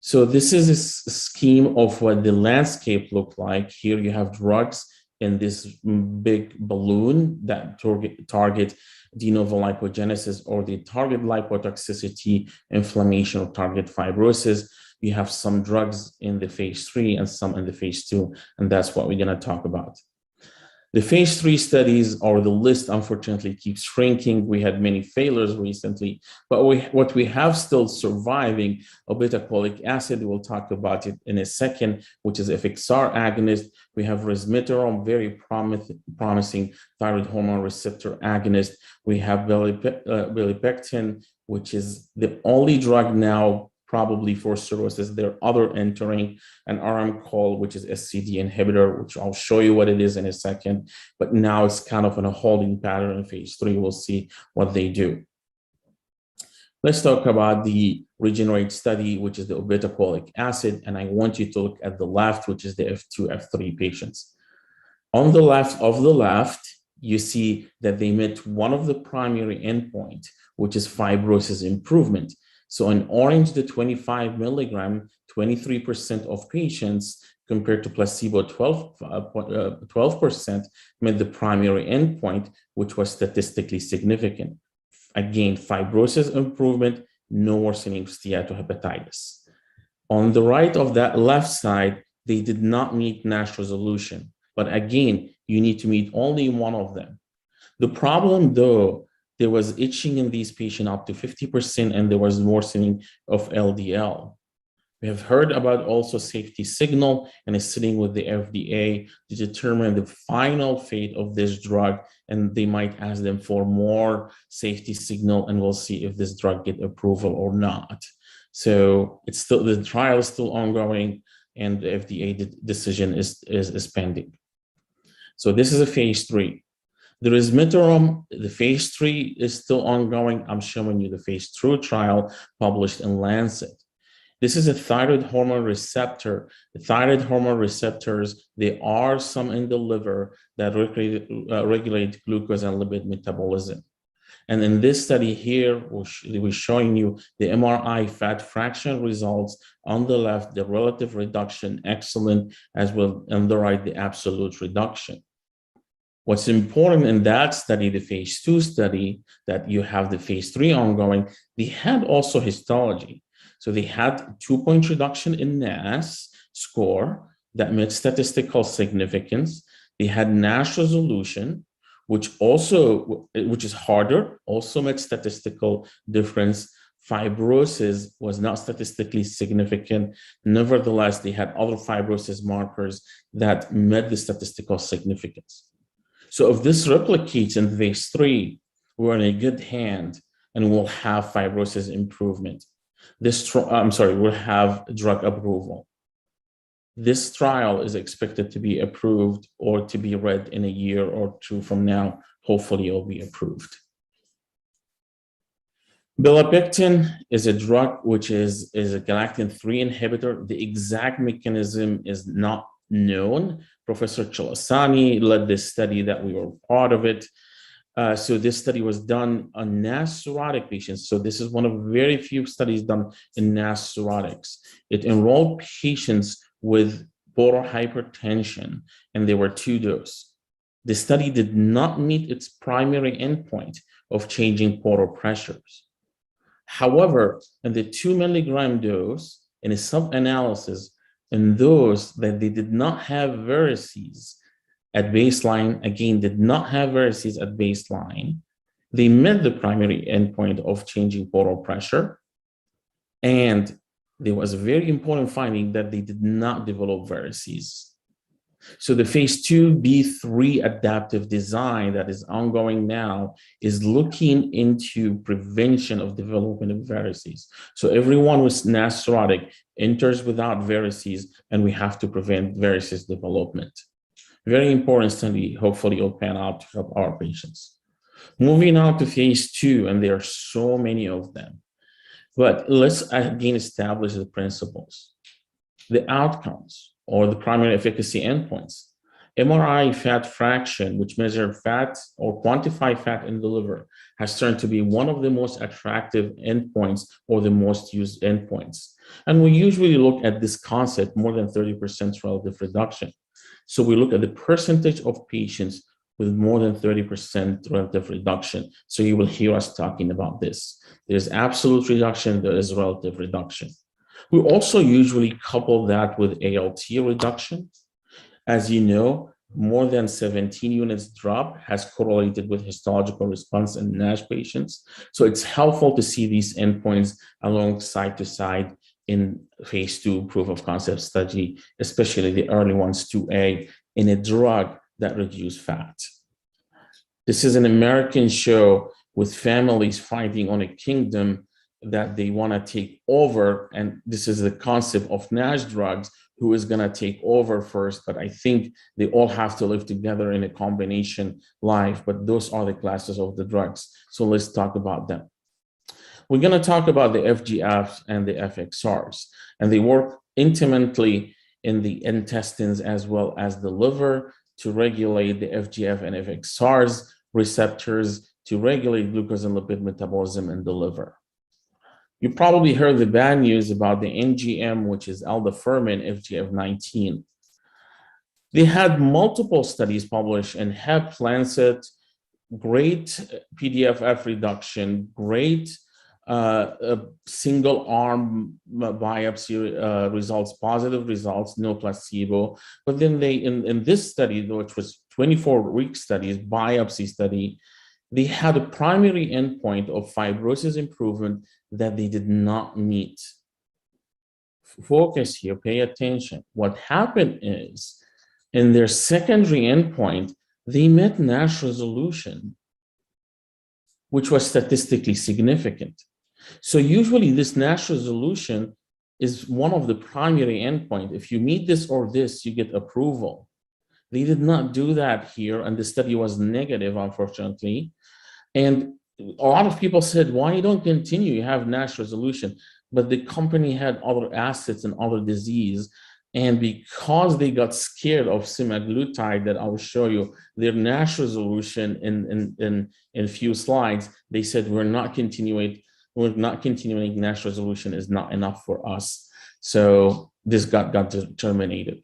So this is a scheme of what the landscape looked like. Here you have drugs in this big balloon that target de novo lipogenesis, or the target lipotoxicity, inflammation, or target fibrosis. You have some drugs in the phase 3 and some in the phase 2, and that's what we're going to talk about. The phase 3 studies, or the list, unfortunately keeps shrinking. We had many failures recently, but what we have still surviving, obeticholic acid, we'll talk about it in a second, which is a FXR agonist. We have resmetirom, very promising thyroid hormone receptor agonist. We have belipectin, which is the only drug now probably for cirrhosis. There are other entering, an RM-call, which is Ecc inhibitor, which I'll show you what it is in a second. But now it's kind of in a holding pattern in phase 3. We'll see what they do. Let's talk about the Regenerate study, which is the obeticholic acid. And I want you to look at the left, which is the F2, F3 patients. On the left, you see that they met one of the primary endpoints, which is fibrosis improvement. So in orange, the 25 milligram, 23% of patients compared to placebo, 12% met the primary endpoint, which was statistically significant. Again, fibrosis improvement, no worsening of steatohepatitis. On the right of that left side, they did not meet Nash resolution. But again, you need to meet only one of them. The problem, though, there was itching in these patients up to 50%, and there was worsening of LDL. We have heard about also safety signal and is sitting with the FDA to determine the final fate of this drug, and they might ask them for more safety signal, and we'll see if this drug get approval or not. So it's still, the trial is still ongoing, and the FDA decision is pending. So this is a phase 3. There is Mitarom. The phase 3 is still ongoing. I'm showing you the phase 2 trial published in Lancet. This is a thyroid hormone receptor. The thyroid hormone receptors, there are some in the liver that regulate glucose and lipid metabolism. And in this study here, we're showing you the MRI fat fraction results. On the left, the relative reduction, excellent, as well on the right, the absolute reduction. What's important in that study, the phase 2 study, that you have the phase 3 ongoing, they had also histology. So they had 2-point reduction in Nash score that met statistical significance. They had Nash resolution, which is harder, also met statistical difference. Fibrosis was not statistically significant. Nevertheless, they had other fibrosis markers that met the statistical significance. So if this replicates in phase 3, we're in a good hand and we'll have fibrosis improvement. We'll have drug approval. This trial is expected to be approved or to be read in a year or two from now. Hopefully it'll be approved. Belapectin is a drug which is a galactin-3 inhibitor. The exact mechanism is not known. Professor Chalasani led this study that we were part of it. So this study was done on Nash cirrhotic patients. So this is one of very few studies done in Nash cirrhotics. It enrolled patients with portal hypertension, and there were 2 doses. The study did not meet its primary endpoint of changing portal pressures. However, in the 2 milligram dose, in a sub-analysis, in those that they did not have varices at baseline, again, did not have varices at baseline, they met the primary endpoint of changing portal pressure. And there was a very important finding that they did not develop varices. So the phase 2b/3 adaptive design that is ongoing now is looking into prevention of development of varices. So everyone with Nash cirrhotic enters without varices, and we have to prevent varices development. Very important study. Hopefully it'll pan out to help our patients. Moving on to phase 2, and there are so many of them. But let's again establish the principles. The outcomes, or the primary efficacy endpoints. MRI fat fraction, which measures fat or quantify fat in the liver, has turned to be one of the most attractive endpoints or the most used endpoints. And we usually look at this concept, more than 30% relative reduction. So we look at the percentage of patients with more than 30% relative reduction. So you will hear us talking about this. There's absolute reduction, there is relative reduction. We also usually couple that with ALT reduction. As you know, more than 17 units drop has correlated with histological response in NASH patients. So it's helpful to see these endpoints along side to side in phase 2 proof of concept study, especially the early ones, 2A, in a drug that reduce fat. This is an American show with families fighting on a kingdom that they want to take over. And this is the concept of NASH drugs, who is going to take over first. But I think they all have to live together in a combination life. But those are the classes of the drugs. So let's talk about them. We're going to talk about the FGFs and the FXRs, and they work intimately in the intestines as well as the liver to regulate the FGF and FXRs receptors to regulate glucose and lipid metabolism in the liver. You probably heard the bad news about the NGM, which is aldafermin FGF19. They had multiple studies published in HEP, Lancet, great PDFF reduction, great single arm biopsy results, positive results, no placebo. But then they, in this study, which was 24-week studies, biopsy study, they had a primary endpoint of fibrosis improvement that they did not meet. Focus here, pay attention. What happened is, in their secondary endpoint, they met Nash resolution, which was statistically significant. So usually this Nash resolution is one of the primary endpoint. If you meet this or this, you get approval. They did not do that here, and the study was negative, unfortunately. And a lot of people said, why you don't continue? You have Nash resolution. But the company had other assets and other disease. And because they got scared of semaglutide that I will show you, their Nash resolution in a few slides, they said, we're not continuing, Nash resolution is not enough for us. So this got terminated.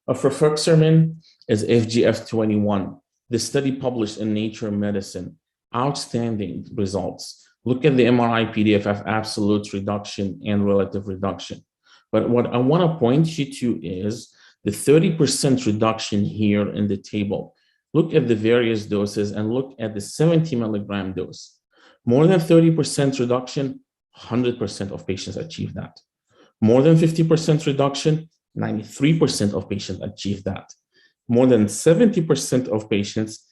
Refractory is FGF21. The study published in Nature Medicine, outstanding results. Look at the MRI PDFF absolute reduction and relative reduction. But what I want to point you to is the 30% reduction here in the table. Look at the various doses and look at the 70 milligram dose. More than 30% reduction, 100% of patients achieve that. More than 50% reduction, 93% of patients achieve that. More than 70% of patients,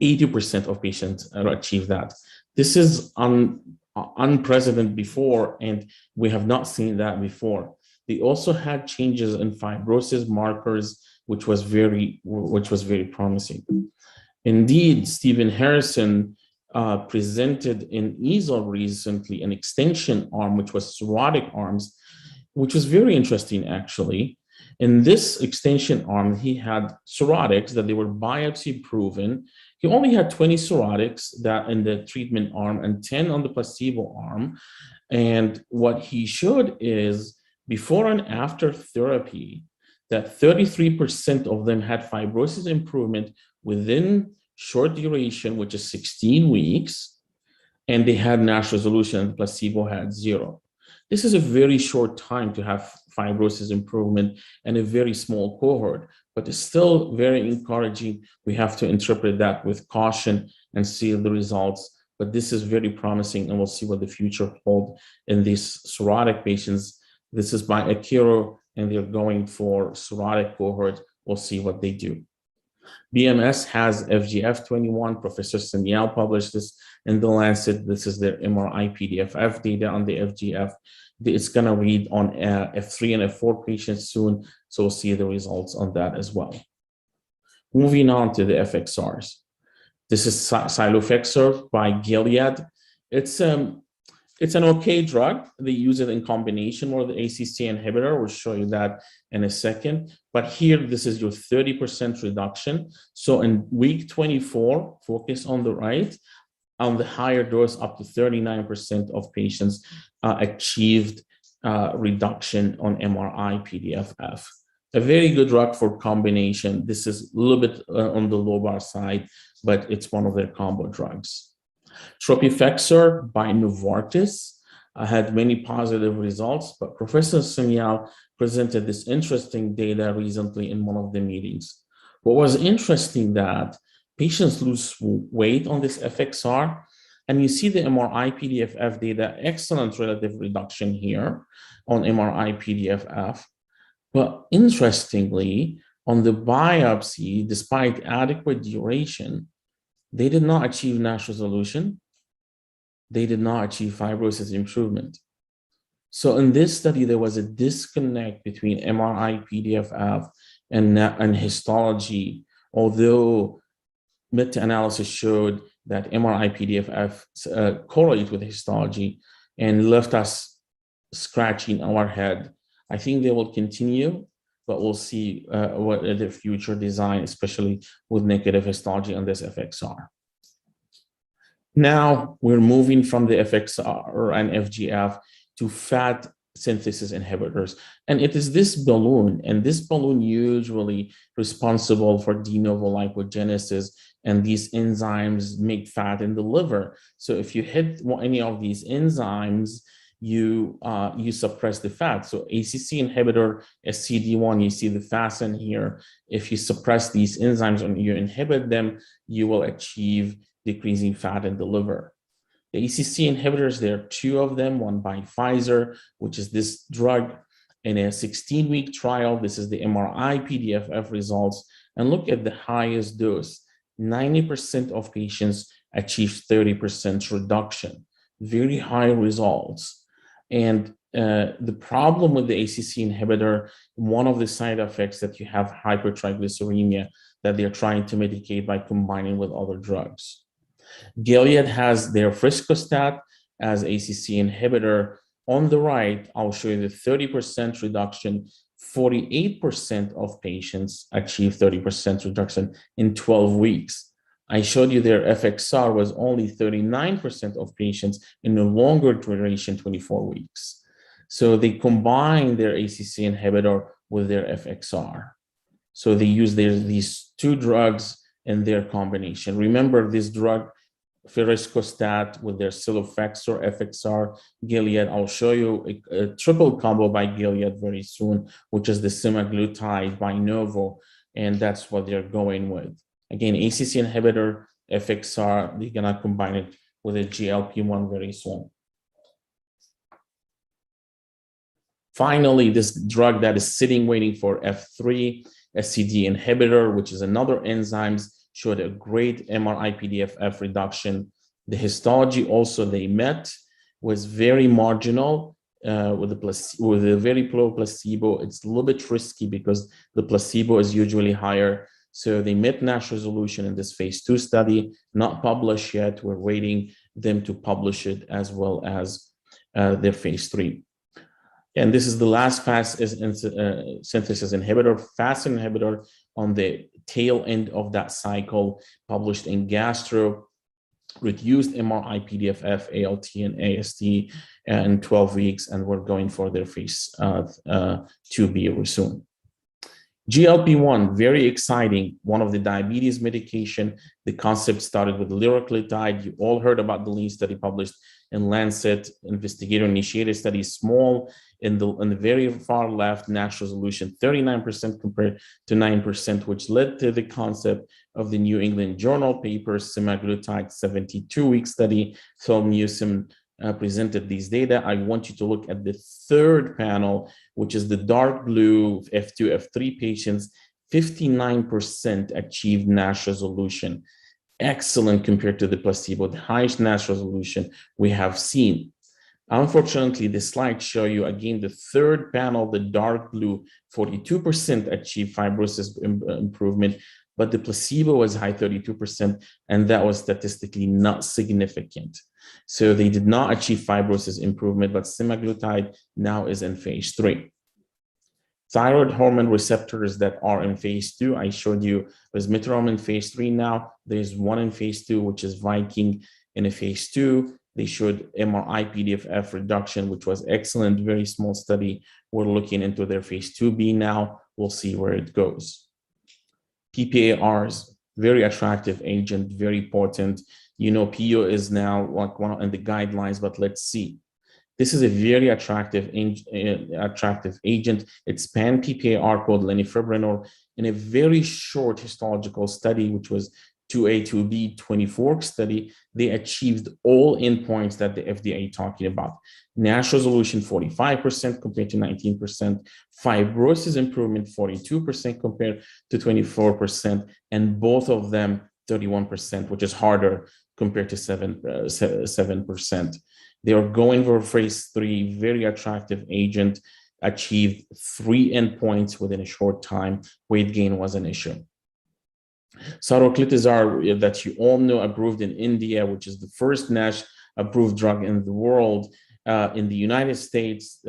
80% of patients achieve that. This is unprecedented before, and we have not seen that before. They also had changes in fibrosis markers, which was very promising. Indeed, Stephen Harrison presented in EASL recently an extension arm, which was cirrhotic arms, which was very interesting, actually. In this extension arm, he had cirrhotics that they were biopsy proven. He only had 20 cirrhotics that in the treatment arm and 10 on the placebo arm. And what he showed is before and after therapy, that 33% of them had fibrosis improvement within short duration, which is 16 weeks, and they had Nash resolution, and the placebo had 0. This is a very short time to have fibrosis improvement and a very small cohort, but it's still very encouraging. We have to interpret that with caution and see the results, but this is very promising, and we'll see what the future holds in these cirrhotic patients. This is by Akiro, and they're going for cirrhotic cohort. We'll see what they do. BMS has FGF21. Professor Sanyal published this in the Lancet. This is their MRI PDFF data on the FGF. It's going to read on F3 and F4 patients soon, so we'll see the results on that as well. Moving on to the FXRs. This is Silofexor by Gilead. It's an okay drug. They use it in combination with the ACC inhibitor. We'll show you that in a second. But here, this is your 30% reduction. So in week 24, focus on the right, on the higher dose, up to 39% of patients achieved reduction on MRI PDFF. A very good drug for combination. This is a little bit on the lobar side, but it's one of their combo drugs. Tropifexor by Novartis had many positive results, but Professor Sanyal presented this interesting data recently in one of the meetings. What was interesting that patients lose weight on this FXR, and you see the MRI PDFF data, excellent relative reduction here on MRI PDFF. But interestingly, on the biopsy, despite adequate duration, they did not achieve Nash resolution. They did not achieve fibrosis improvement. So in this study, there was a disconnect between MRI PDFF and histology, although meta-analysis showed that MRI-PDFF correlate with histology and left us scratching our head. I think they will continue, but we'll see what the future design, especially with negative histology on this FXR. Now we're moving from the FXR and FGF to fat synthesis inhibitors. And it is this balloon, and this balloon usually responsible for de novo lipogenesis, and these enzymes make fat in the liver. So if you hit any of these enzymes, you suppress the fat. So ACC inhibitor, SCD1, you see the FASN here. If you suppress these enzymes and you inhibit them, you will achieve decreasing fat in the liver. The ACC inhibitors, there are two of them, one by Pfizer, which is this drug in a 16-week trial. This is the MRI-PDFF results. And look at the highest dose. 90% of patients achieve 30% reduction. Very high results. And the problem with the ACC inhibitor, one of the side effects that you have hypertriglyceridemia that they're trying to mitigate by combining with other drugs. Gilead has their Friscostat as ACC inhibitor. On the right, I'll show you the 30% reduction. 48% of patients achieve 30% reduction in 12 weeks. I showed you their FXR was only 39% of patients in a longer duration, 24 weeks. So they combine their ACC inhibitor with their FXR. So they use these two drugs in their combination. Remember this drug, Friscostat with their Cilofexor, FXR, Gilead. I'll show you a triple combo by Gilead very soon, which is the semaglutide by Novo, and that's what they're going with. Again, ACC inhibitor, FXR, they're gonna combine it with a GLP-1 very soon. Finally, this drug that is sitting waiting for F3, SCD inhibitor, which is another enzymes, showed a great MRI-PDFF reduction. The histology also they met was very marginal with a very low placebo. It's a little bit risky because the placebo is usually higher. So they met Nash resolution in this phase 2 study, not published yet. We're waiting them to publish it as well as their phase 3. And this is the last fast synthesis inhibitor, fast inhibitor on the tail end of that cycle, published in Gastro, reduced MRI-PDFF, ALT, and AST in 12 weeks, and we're going for their phase 2B soon. GLP-1, very exciting, one of the diabetes medication. The concept started with liraglutide. You all heard about the lean study published in Lancet, investigator-initiated study, small, in the very far left, Nash resolution 39% compared to 9%, which led to the concept of the New England Journal paper, semaglutide 72-week study. Phil Newsom presented these data. I want you to look at the third panel, which is the dark blue F2, F3 patients. 59% achieved Nash resolution. Excellent compared to the placebo, the highest Nash resolution we have seen. Unfortunately, the slides show you again the third panel, the dark blue, 42% achieved fibrosis improvement, but the placebo was high 32%, and that was statistically not significant. So they did not achieve fibrosis improvement, but semaglutide now is in phase 3. Thyroid hormone receptors that are in phase 2, I showed you resmetirom in phase 3 now. There's one in phase 2, which is Viking in a phase 2. They showed MRI-PDFF reduction, which was excellent, very small study. We're looking into their phase 2B now. We'll see where it goes. PPARs, very attractive agent, very important. You know, PO is now like one in the guidelines, but let's see. This is a very attractive agent. It's pan-PPAR called lanifibranor in a very short histological study, which was 2A, 2B, 24 study. They achieved all endpoints that the FDA talking about. Nash resolution 45% compared to 19%, fibrosis improvement 42% compared to 24%, and both of them 31%, which is harder compared to 7%. They are going for phase 3, very attractive agent, achieved 3 endpoints within a short time. Weight gain was an issue. Saroglitazar, that you all know, approved in India, which is the first NASH approved drug in the world. In the United States,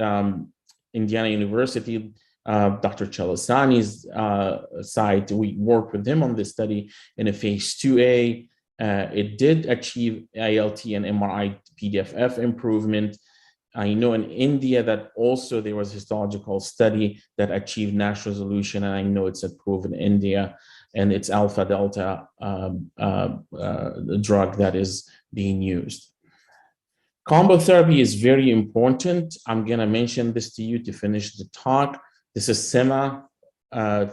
Indiana University, Dr. Chalasani's site, we worked with him on this study in a phase 2A. It did achieve ALT and MRI PDFF improvement. I know in India that also there was a histological study that achieved NASH resolution, and I know it's approved in India, and it's alpha delta drug that is being used. Combo therapy is very important. I'm going to mention this to you to finish the talk. This is SEMA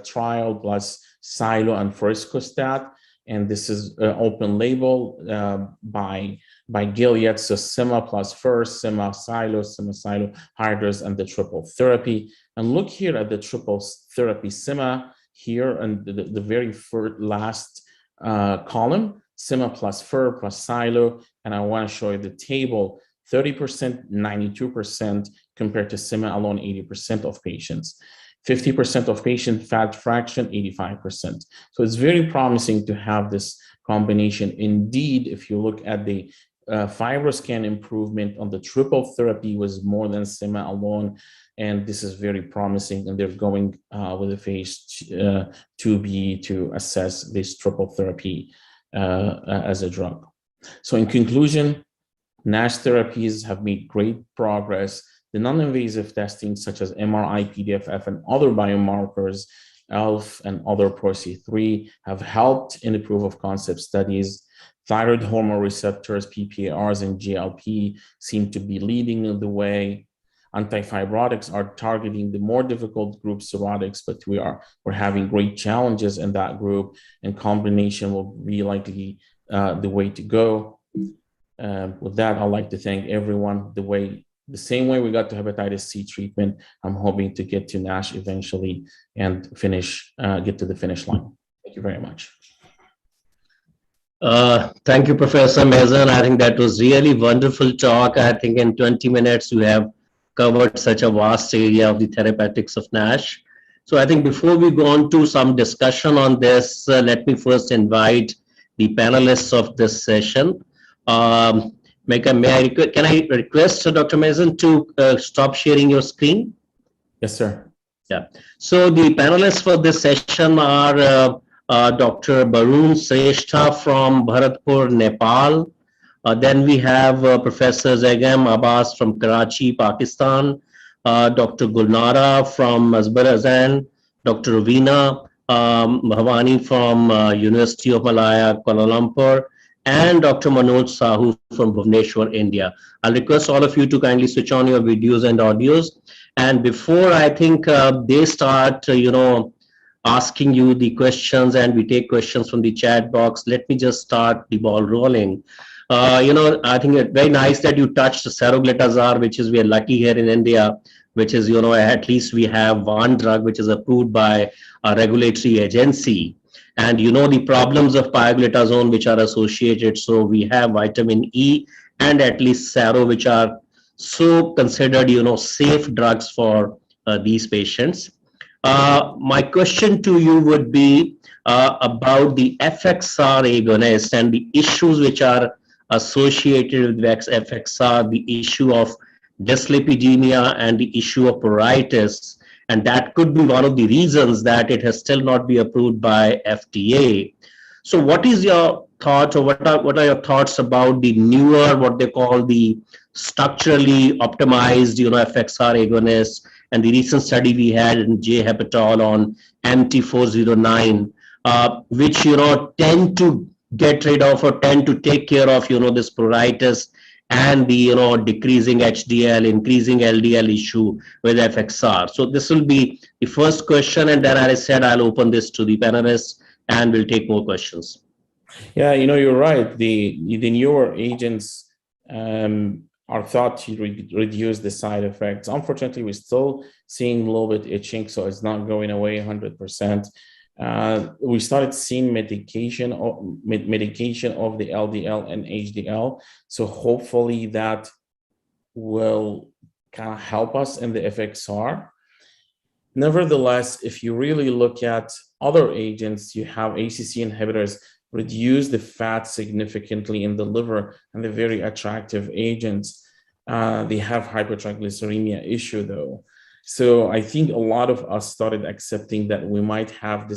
trial plus Silo and Frescostat, and this is open label by Gilead. So SEMA plus first, SEMA Silo hydros, and the triple therapy. And look here at the triple therapy SEMA here, and the very first last column, SEMA plus FER plus Silo, and I want to show you the table. 30%, 92% compared to SEMA alone, 80% of patients. 50% of patient fat fraction, 85%. So it's very promising to have this combination. Indeed, if you look at the FibroScan improvement on the triple therapy was more than SEMA alone, and this is very promising, and they're going with a phase 2B to assess this triple therapy as a drug. So in conclusion, NASH therapies have made great progress. The non-invasive testing such as MRI, PDFF, and other biomarkers, ELF and other PRO-C3 have helped in the proof of concept studies. Thyroid hormone receptors, PPARs, and GLP seem to be leading the way. Antifibrotics are targeting the more difficult group cirrhotics, but we're having great challenges in that group, and combination will be likely the way to go. With that, I'd like to thank everyone. The same way we got to hepatitis C treatment, I'm hoping to get to NASH eventually and get to the finish line. Thank you very much. Thank you, Professor Mason. I think that was really wonderful talk. I think in 20 minutes you have covered such a vast area of the therapeutics of NASH. So I think before we go on to some discussion on this, let me first invite the panelists of this session. Can I request Dr. Mason to stop sharing your screen? Yes, sir. Yeah. So the panelists for this session are Dr. Barun Srestha from Bharatpur, Nepal. Then we have Professor Zegam Abbas from Karachi, Pakistan. Dr. Gulnara from Azerbaijan. Dr. Ravina Bhavani from University of Malaya, Kuala Lumpur, and Dr. Manoj Sahu from Bhubaneswar, India. I'll request all of you to kindly switch on your videos and audios. And before I think they start, asking you the questions, and we take questions from the chat box, let me just start the ball rolling. I think it's very nice that you touched Saroglitazar, which is, we are lucky here in India, which is, at least we have one drug which is approved by a regulatory agency. And the problems of pioglitazone which are associated. So we have vitamin E and at least Saro, which are so considered, safe drugs for these patients. My question to you would be about the FXR agonist and the issues which are associated with FXR, the issue of dyslipidemia and the issue of pruritus. And that could be one of the reasons that it has still not been approved by FDA. So what is your thought, or what are your thoughts about the newer, what they call the structurally optimized, FXR agonists, and the recent study we had in J. Hepatol on MT409, which, tend to get rid of or tend to take care of, this pruritus and the, decreasing HDL, increasing LDL issue with FXR. So this will be the first question. And then, as I said, I'll open this to the panelists and we'll take more questions. Yeah, you're right. The newer agents are thought to reduce the side effects. Unfortunately, we're still seeing a little bit itching, so it's not going away 100%. We started seeing medication of the LDL and HDL, so hopefully that will kind of help us in the FXR. Nevertheless, if you really look at other agents, you have ACC inhibitors reduce the fat significantly in the liver, and they're very attractive agents. They have hypertriglyceridemia issue though. So I think a lot of us started accepting that we might have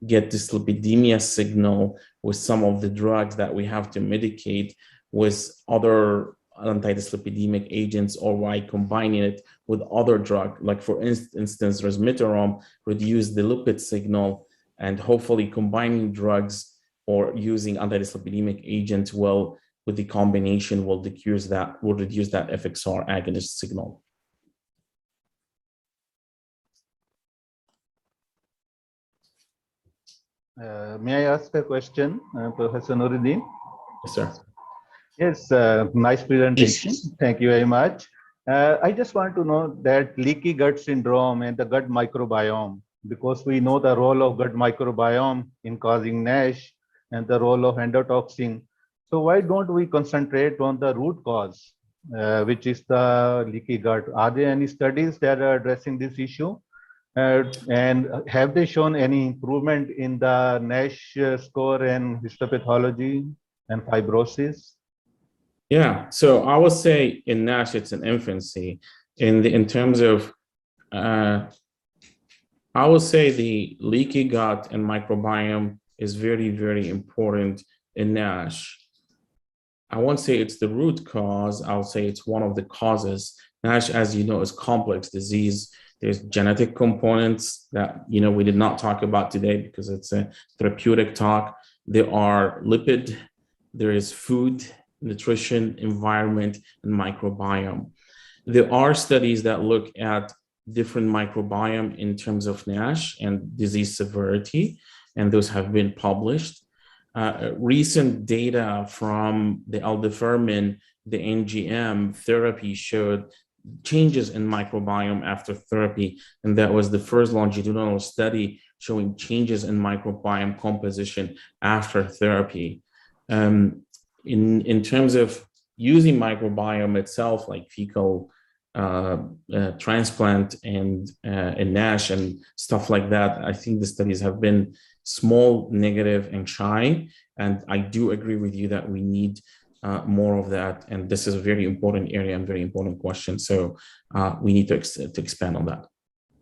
get this lipidemia signal with some of the drugs that we have to medicate with other anti-dyslipidemic agents, or by combining it with other drugs, like for instance, resmetirom reduce the lipid signal, and hopefully combining drugs or using anti-dyslipidemic agents will, with the combination, will reduce that FXR agonist signal. May I ask a question, Professor Nuruddin? Yes, sir. Yes, nice presentation. Yes. Thank you very much. I just want to know that leaky gut syndrome and the gut microbiome, because we know the role of gut microbiome in causing NASH and the role of endotoxin. So why don't we concentrate on the root cause, which is the leaky gut? Are there any studies that are addressing this issue? And have they shown any improvement in the NASH score and histopathology and fibrosis? Yeah, so I would say in NASH, it's an infancy. In terms of, I would say the leaky gut and microbiome is very, very important in NASH. I won't say it's the root cause. I'll say it's one of the causes. NASH, as you know, is complex disease. There's genetic components that, you know, we did not talk about today because it's a therapeutic talk. There are lipid, there is food, nutrition, environment, and microbiome. There are studies that look at different microbiome in terms of NASH and disease severity, and those have been published. Recent data from the aldafermin, the NGM therapy showed changes in microbiome after therapy, and that was the first longitudinal study showing changes in microbiome composition after therapy. In terms of using microbiome itself, like fecal transplant and NASH and stuff like that, I think the studies have been small, negative, and shy. And I do agree with you that we need more of that. And this is a very important area and very important question. So we need to expand on that.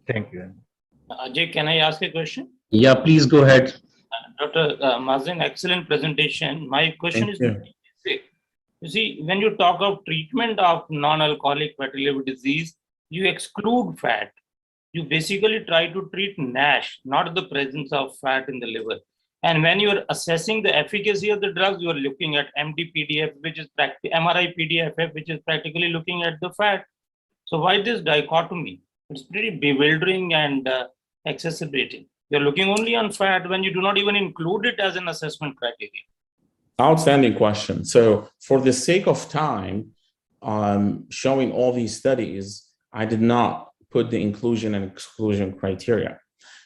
Thank you. Ajay, can I ask a question? Yeah, please go ahead. Dr. Mazin, excellent presentation. My question is, you see, when you talk of treatment of non-alcoholic fatty liver disease, you exclude fat. You basically try to treat NASH, not the presence of fat in the liver. And when you're assessing the efficacy of the drugs, you are looking at MD-PDF, which is MRI-PDFF, which is practically looking at the fat. So why this dichotomy? It's pretty bewildering and exacerbating. You're looking only on fat when you do not even include it as an assessment criteria. Outstanding question. So for the sake of time, showing all these studies, I did not put the inclusion and exclusion criteria.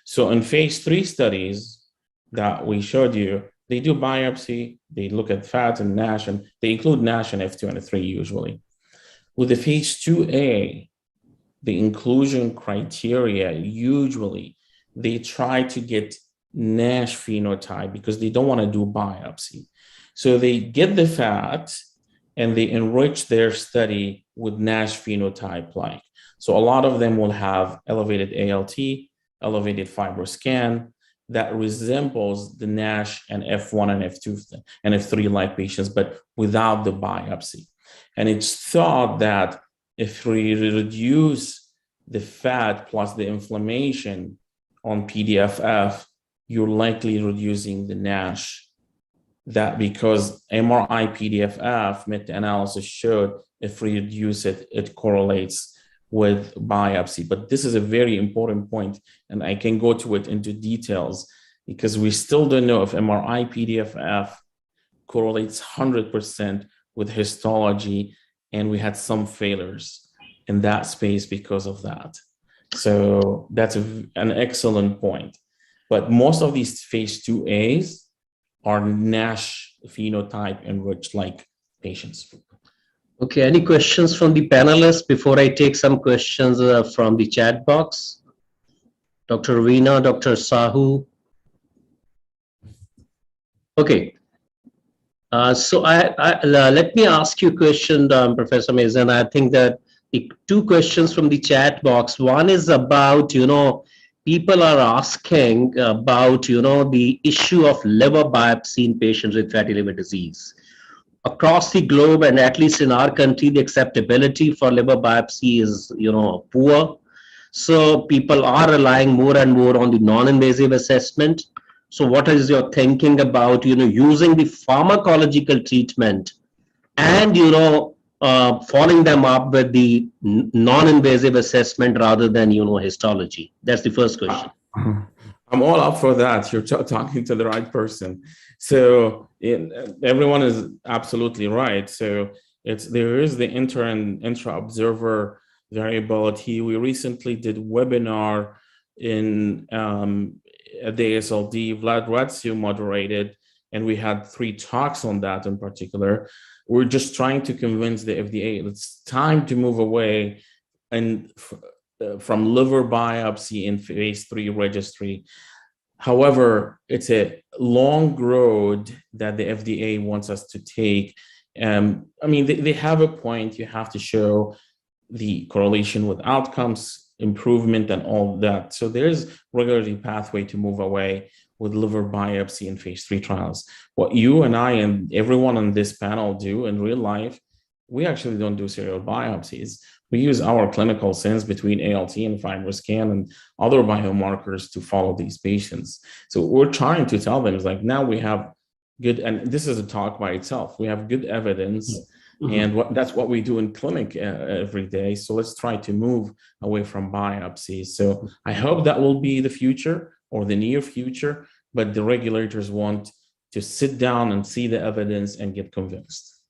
So in phase 3 studies that we showed you, they do biopsy, they look at fat and NASH, and they include NASH and F2 and F3 usually. With the phase 2A, the inclusion criteria, usually they try to get NASH phenotype because they don't want to do biopsy. So they get the fat and they enrich their study with NASH phenotype like. So a lot of them will have elevated ALT, elevated FibroScan that resembles the NASH and F1 and F2 and F3 like patients, but without the biopsy. And it's thought that if we reduce the fat plus the inflammation on PDFF, you're likely reducing the NASH. That because MRI PDFF meta-analysis showed if we reduce it, it correlates with biopsy. But this is a very important point, and I can go to it into details because we still don't know if MRI PDFF correlates 100% with histology, and we had some failures in that space because of that. So that's an excellent point. But most of these phase 2As are NASH phenotype enriched like patients. Okay, any questions from the panelists before I take some questions from the chat box? Dr. Veena, Dr. Sahu. Okay. So let me ask you a question, Professor Mason. I think that the two questions from the chat box. One is about, people are asking about, the issue of liver biopsy in patients with fatty liver disease. Across the globe, and at least in our country, the acceptability for liver biopsy is, poor. So people are relying more and more on the non-invasive assessment. So what is your thinking about, using the pharmacological treatment and, following them up with the non-invasive assessment rather than, histology? That's the first question. I'm all up for that. You're talking to the right person. So everyone is absolutely right. So there is the inter and intra-observer variability. We recently did webinar in at the ASLD, Vlad Ratsu moderated, and we had 3 talks on that in particular. We're just trying to convince the FDA it's time to move away and from liver biopsy in phase 3 registry. However, it's a long road that the FDA wants us to take. I mean, they have a point. You have to show the correlation with outcomes, improvement, and all that. So there's regulatory pathway to move away with liver biopsy in phase 3 trials. What you and I and everyone on this panel do in real life, we actually don't do serial biopsies. We use our clinical sense between ALT and FibroScan and other biomarkers to follow these patients. So we're trying to tell them, it's like, now we have good, and this is a talk by itself, we have good evidence. And that's what we do in clinic every day. So let's try to move away from biopsies. So I hope that will be the future or the near future, but the regulators want to sit down and see the evidence and get convinced.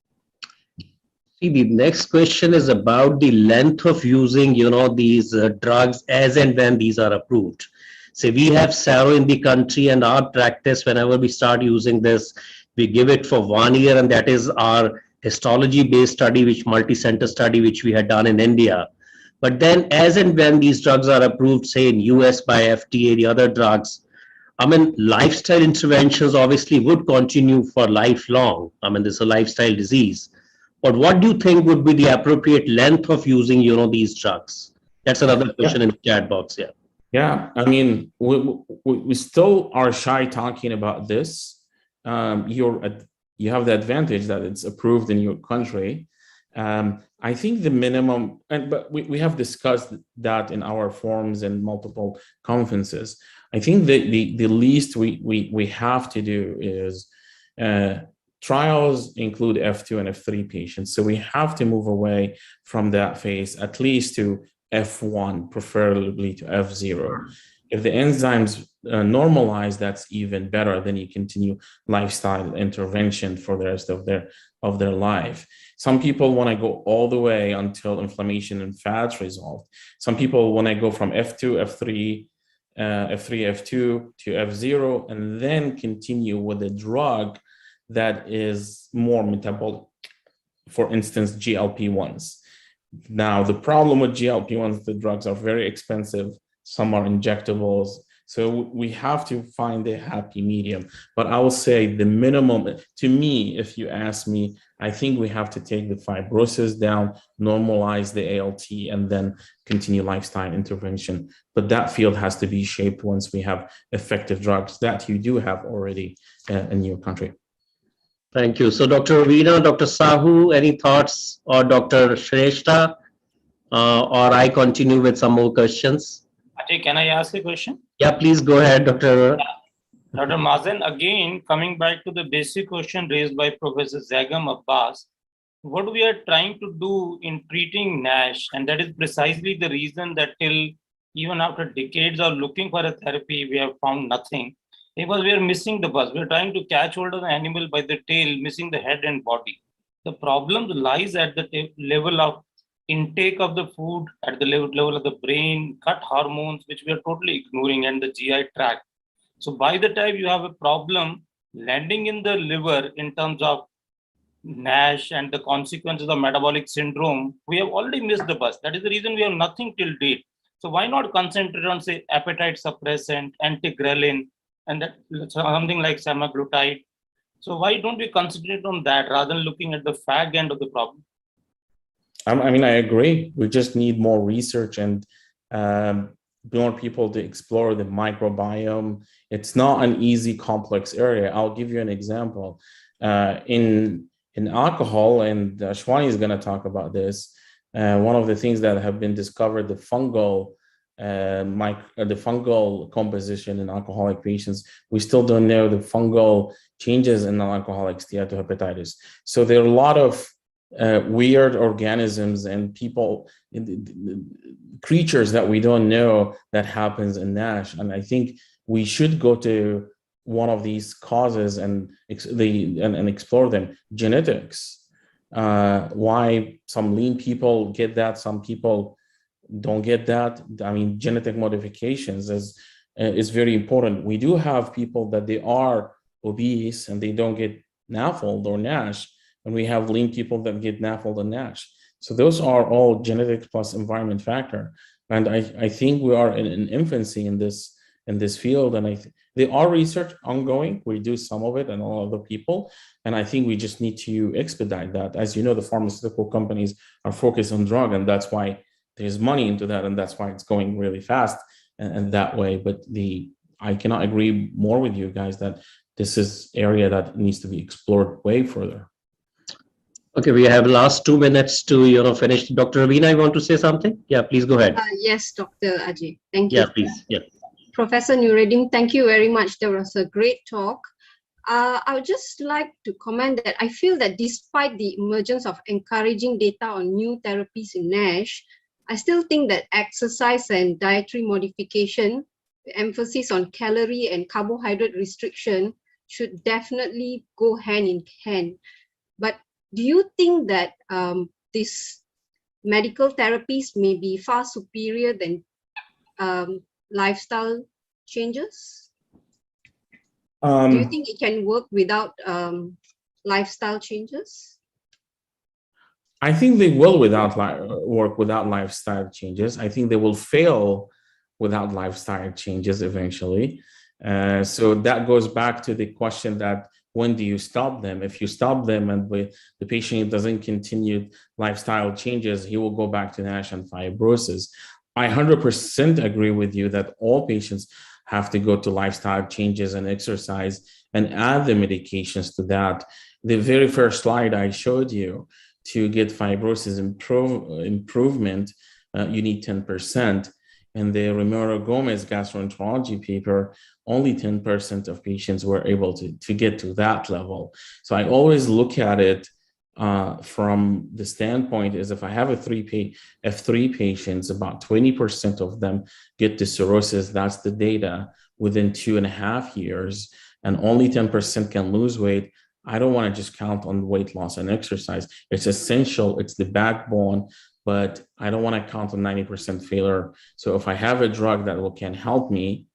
See, the next question is about the length of using, these drugs as and when these are approved. So we have Saro in the country, and our practice, whenever we start using this, we give it for 1 year, and that is our histology-based study, which multi-center study, which we had done in India. But then as and when these drugs are approved, say in US by FDA, the other drugs, I mean, lifestyle interventions obviously would continue for lifelong. I mean, this is a lifestyle disease. But what do you think would be the appropriate length of using, these drugs? That's another question in the chat box here. Yeah, I mean, we still are shy talking about this. You have the advantage that it's approved in your country. I think the minimum, but we have discussed that in our forums and multiple conferences. I think the least we have to do is trials include F2 and F3 patients. So we have to move away from that phase, at least to F1, preferably to F0. If the enzymes normalize, that's even better. Then you continue lifestyle intervention for the rest of their life. Some people want to go all the way until inflammation and fats resolve. Some people want to go from F2, F3, F2 to F0, and then continue with a drug that is more metabolic. For instance, GLP-1s. Now, the problem with GLP-1s, the drugs are very expensive. Some are injectables. So we have to find a happy medium. But I will say the minimum, to me, if you ask me, I think we have to take the fibrosis down, normalize the ALT, and then continue lifestyle intervention. But that field has to be shaped once we have effective drugs that you do have already in your country. Thank you. So Dr. Veena, Dr. Sahu, any thoughts, or Dr. Shrestha, or I continue with some more questions? Ajay, can I ask a question? Yeah, please go ahead, Dr. Dr. Mazen, again, coming back to the basic question raised by Professor Zagam Abbas, what we are trying to do in treating NASH, and that is precisely the reason that till even after decades of looking for a therapy, we have found nothing, because we are missing the bus. We are trying to catch hold of the animal by the tail, missing the head and body. The problem lies at the level of intake of the food, at the level of the brain, gut hormones, which we are totally ignoring, and the GI tract. So by the time you have a problem landing in the liver in terms of NASH and the consequences of metabolic syndrome, we have already missed the bus. That is the reason we have nothing till date. So why not concentrate on, say, appetite suppressant, antigrelin, and that something like semaglutide? So why don't we concentrate on that rather than looking at the fag end of the problem? I mean, I agree. We just need more research and more people to explore the microbiome. It's not an easy, complex area. I'll give you an example. In alcohol, and Shwani is going to talk about this. One of the things that have been discovered, the fungal composition in alcoholic patients, we still don't know the fungal changes in non-alcoholic steatohepatitis. So there are a lot of weird organisms and creatures that we don't know that happens in NASH. And I think we should go to one of these causes and explore them. Genetics, why some lean people get that, some people don't get that. I mean, genetic modifications is very important. We do have people that they are obese and they don't get NAFLD or NASH, and we have lean people that get NAFLD and NASH. So those are all genetics plus environment factor. And I think we are in an infancy in this field, and there are research ongoing. We do some of it and all other people, and I think we just need to expedite that. As you know, the pharmaceutical companies are focused on drug, and that's why there's money into that, and that's why it's going really fast and that way. But I cannot agree more with you guys that this is area that needs to be explored way further. Okay, we have last 2 minutes to finish. Dr. Ravina, you want to say something? Yeah, please go ahead. Yes, Dr. Ajay. Thank you. Yeah, please. Yeah. Professor Nuruddin, thank you very much. That was a great talk. I would just like to comment that I feel that despite the emergence of encouraging data on new therapies in NASH, I still think that exercise and dietary modification, emphasis on calorie and carbohydrate restriction should definitely go hand in hand. But do you think that these medical therapies may be far superior than lifestyle changes? Do you think it can work without lifestyle changes? I think they will work without lifestyle changes. I think they will fail without lifestyle changes eventually. So that goes back to the question that when do you stop them? If you stop them and the patient doesn't continue lifestyle changes, he will go back to NASH and fibrosis. I 100% agree with you that all patients have to go to lifestyle changes and exercise and add the medications to that. The very first slide I showed you, to get fibrosis improvement, you need 10%. In the Romero-Gomez gastroenterology paper, only 10% of patients were able to get to that level. So I always look at it from the standpoint is if I have F3 patients, about 20% of them get to cirrhosis. That's the data within 2.5 years, and only 10% can lose weight. I don't want to just count on weight loss and exercise. It's essential. It's the backbone, but I don't want to count on 90% failure. So if I have a drug that can help me,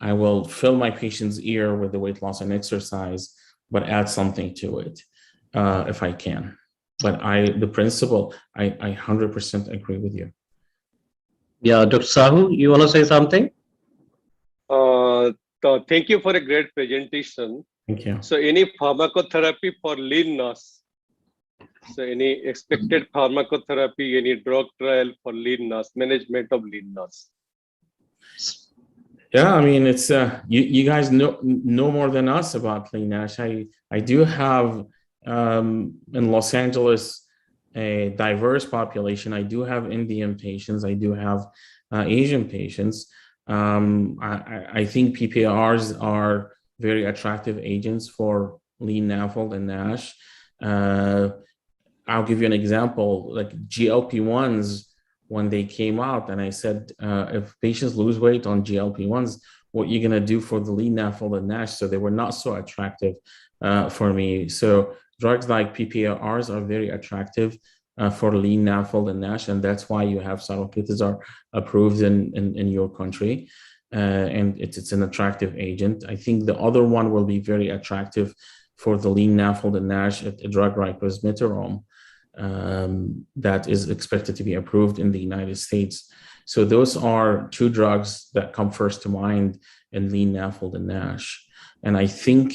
I will fill my patient's ear with the weight loss and exercise, but add something to it if I can. But the principle, I 100% agree with you. Yeah, Dr. Sahu, you want to say something? Thank you for a great presentation. Thank you. So any pharmacotherapy for lean NASH? So any expected pharmacotherapy, any drug trial for lean NASH, management of lean NASH? Yeah, I mean, it's you guys know more than us about lean NASH. I do have in Los Angeles a diverse population. I do have Indian patients. I do have Asian patients. I think PPARs are very attractive agents for lean NAFLD and NASH. I'll give you an example, like GLP-1s, when they came out, and I said, if patients lose weight on GLP-1s, what you're gonna do for the lean NAFLD and NASH? So they were not so attractive for me. So drugs like PPARs are very attractive for lean NAFLD and NASH, and that's why you have saroglitazar approved in your country. And it's an attractive agent. I think the other one will be very attractive for the lean NAFLD and NASH, a drug like resmetirom that is expected to be approved in the United States. So those are two drugs that come first to mind in lean NAFLD and NASH. And I think,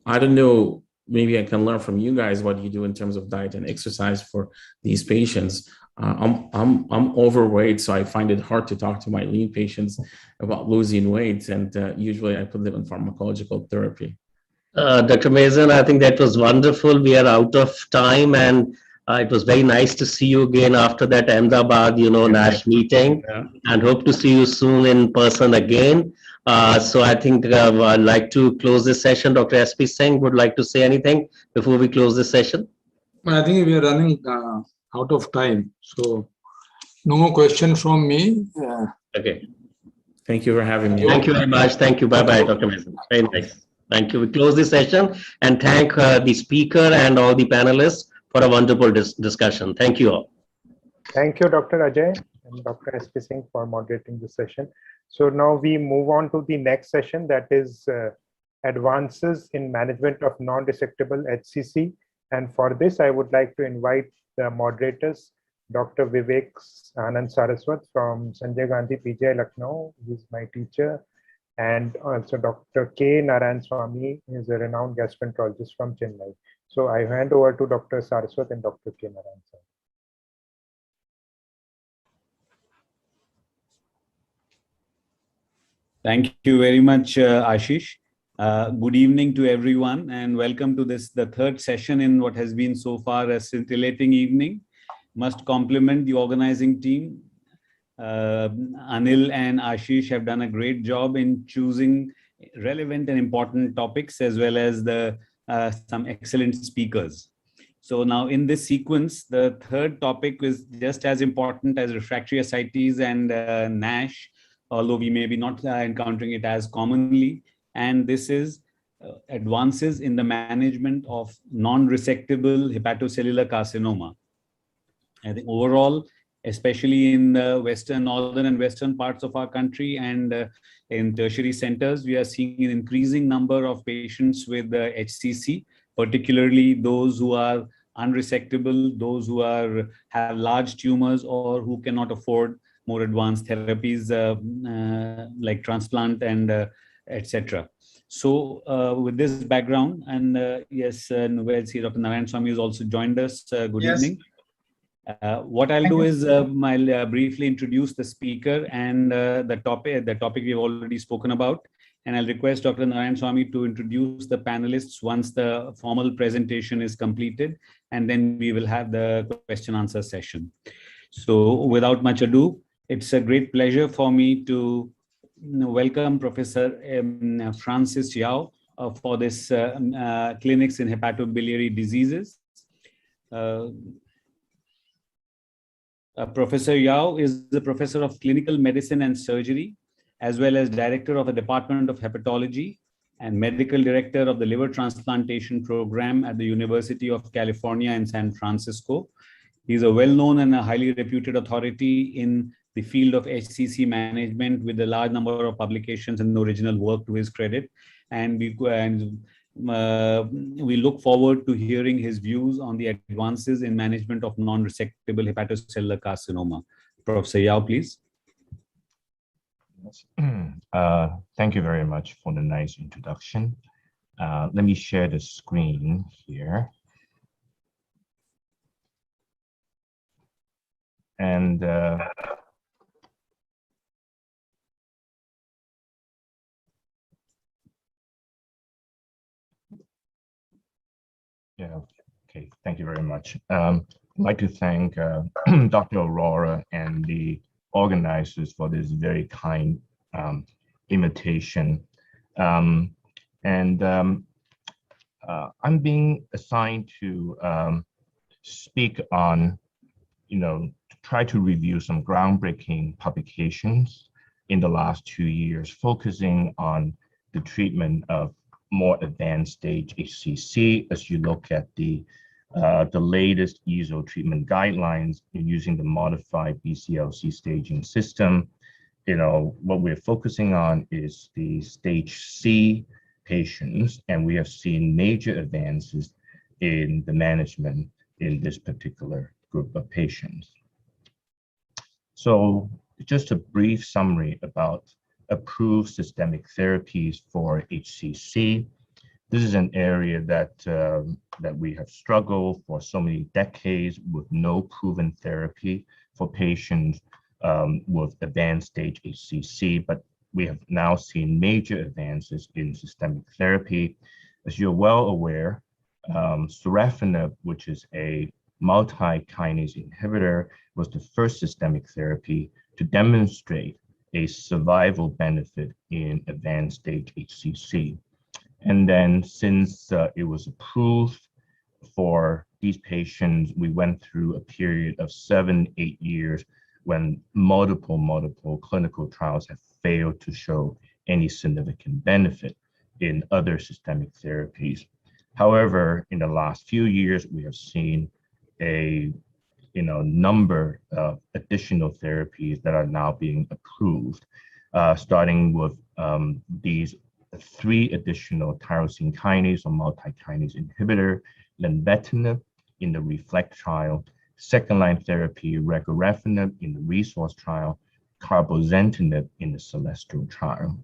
I don't know, maybe I can learn from you guys what you do in terms of diet and exercise for these patients. I'm overweight, so I find it hard to talk to my lean patients about losing weight, and usually I put them in pharmacological therapy. Dr. Mason, I think that was wonderful. We are out of time, and it was very nice to see you again after that Ahmedabad, NASH meeting, and hope to see you soon in person again. So I think I'd like to close this session. Dr. S.P. Singh would like to say anything before we close this session? I think we are running out of time, so no more questions from me. Okay. Thank you for having me. Thank you very much. Thank you. Bye-bye, Dr. Mason. Very nice. Thank you. We close this session and thank the speaker and all the panelists for a wonderful discussion. Thank you all. Thank you, Dr. Ajay and Dr. S.P. Singh for moderating this session. So now we move on to the next session, that is advances in management of non-resectable HCC. And for this, I would like to invite the moderators, Dr. Vivek Anand Saraswat from Sanjay Gandhi PGI Lucknow, who is my teacher, and also Dr. K. Narayan Swamy is a renowned gastroenterologist from Chennai. So I hand over to Dr. Saraswat and Dr. K. Narayan Swamy. Thank you very much, Ashish. Good evening to everyone, and welcome to the third session in what has been so far a scintillating evening. Must compliment the organizing team. Anil and Ashish have done a great job in choosing relevant and important topics, as well as some excellent speakers. So now in this sequence, the third topic is just as important as refractory ascites and NASH, although we may be not encountering it as commonly. And this is advances in the management of non-resectable hepatocellular carcinoma. I think overall, especially in the northern and western parts of our country and in tertiary centers, we are seeing an increasing number of patients with HCC, particularly those who are unresectable, those who have large tumors or who cannot afford more advanced therapies like transplant and etc. So with this background, and yes, Dr. Narayan Swamy has also joined us. Good evening. What I'll do is I'll briefly introduce the speaker and the topic we've already spoken about, and I'll request Dr. Narayan Swamy to introduce the panelists once the formal presentation is completed, and then we will have the question answer session. So without much ado, it's a great pleasure for me to welcome Professor Francis Yao for this clinics in hepatobiliary diseases. Professor Yao is the professor of clinical medicine and surgery, as well as director of the Department of Hepatology and medical director of the liver transplantation program at the University of California in San Francisco. He is a well-known and a highly reputed authority in the field of HCC management, with a large number of publications and original work to his credit. And we look forward to hearing his views on the advances in management of non-resectable hepatocellular carcinoma. Professor Yao, please. Thank you very much for the nice introduction. Let me share the screen here. And yeah, okay, thank you very much. I'd like to thank Dr. Aurora and the organizers for this very kind invitation. I'm being assigned to speak on, to try to review some groundbreaking publications in the last 2 years, focusing on the treatment of more advanced stage HCC as you look at the latest EASL treatment guidelines using the modified BCLC staging system. What we're focusing on is the stage C patients, and we have seen major advances in the management in this particular group of patients. So just a brief summary about approved systemic therapies for HCC. This is an area that that we have struggled for so many decades with no proven therapy for patients with advanced stage HCC, but we have now seen major advances in systemic therapy. As you're well aware, sorafenib, which is a multi-kinase inhibitor, was the first systemic therapy to demonstrate a survival benefit in advanced stage HCC. And then since it was approved for these patients, we went through a period of 7-8 years when multiple clinical trials have failed to show any significant benefit in other systemic therapies. However, in the last few years, we have seen a number of additional therapies that are now being approved, starting with these 3 additional tyrosine kinase or multi-kinase inhibitor, lenvatinib in the REFLECT trial, second-line therapy regorafenib in the RESOURCE trial, cabozantinib in the CELESTIAL trial.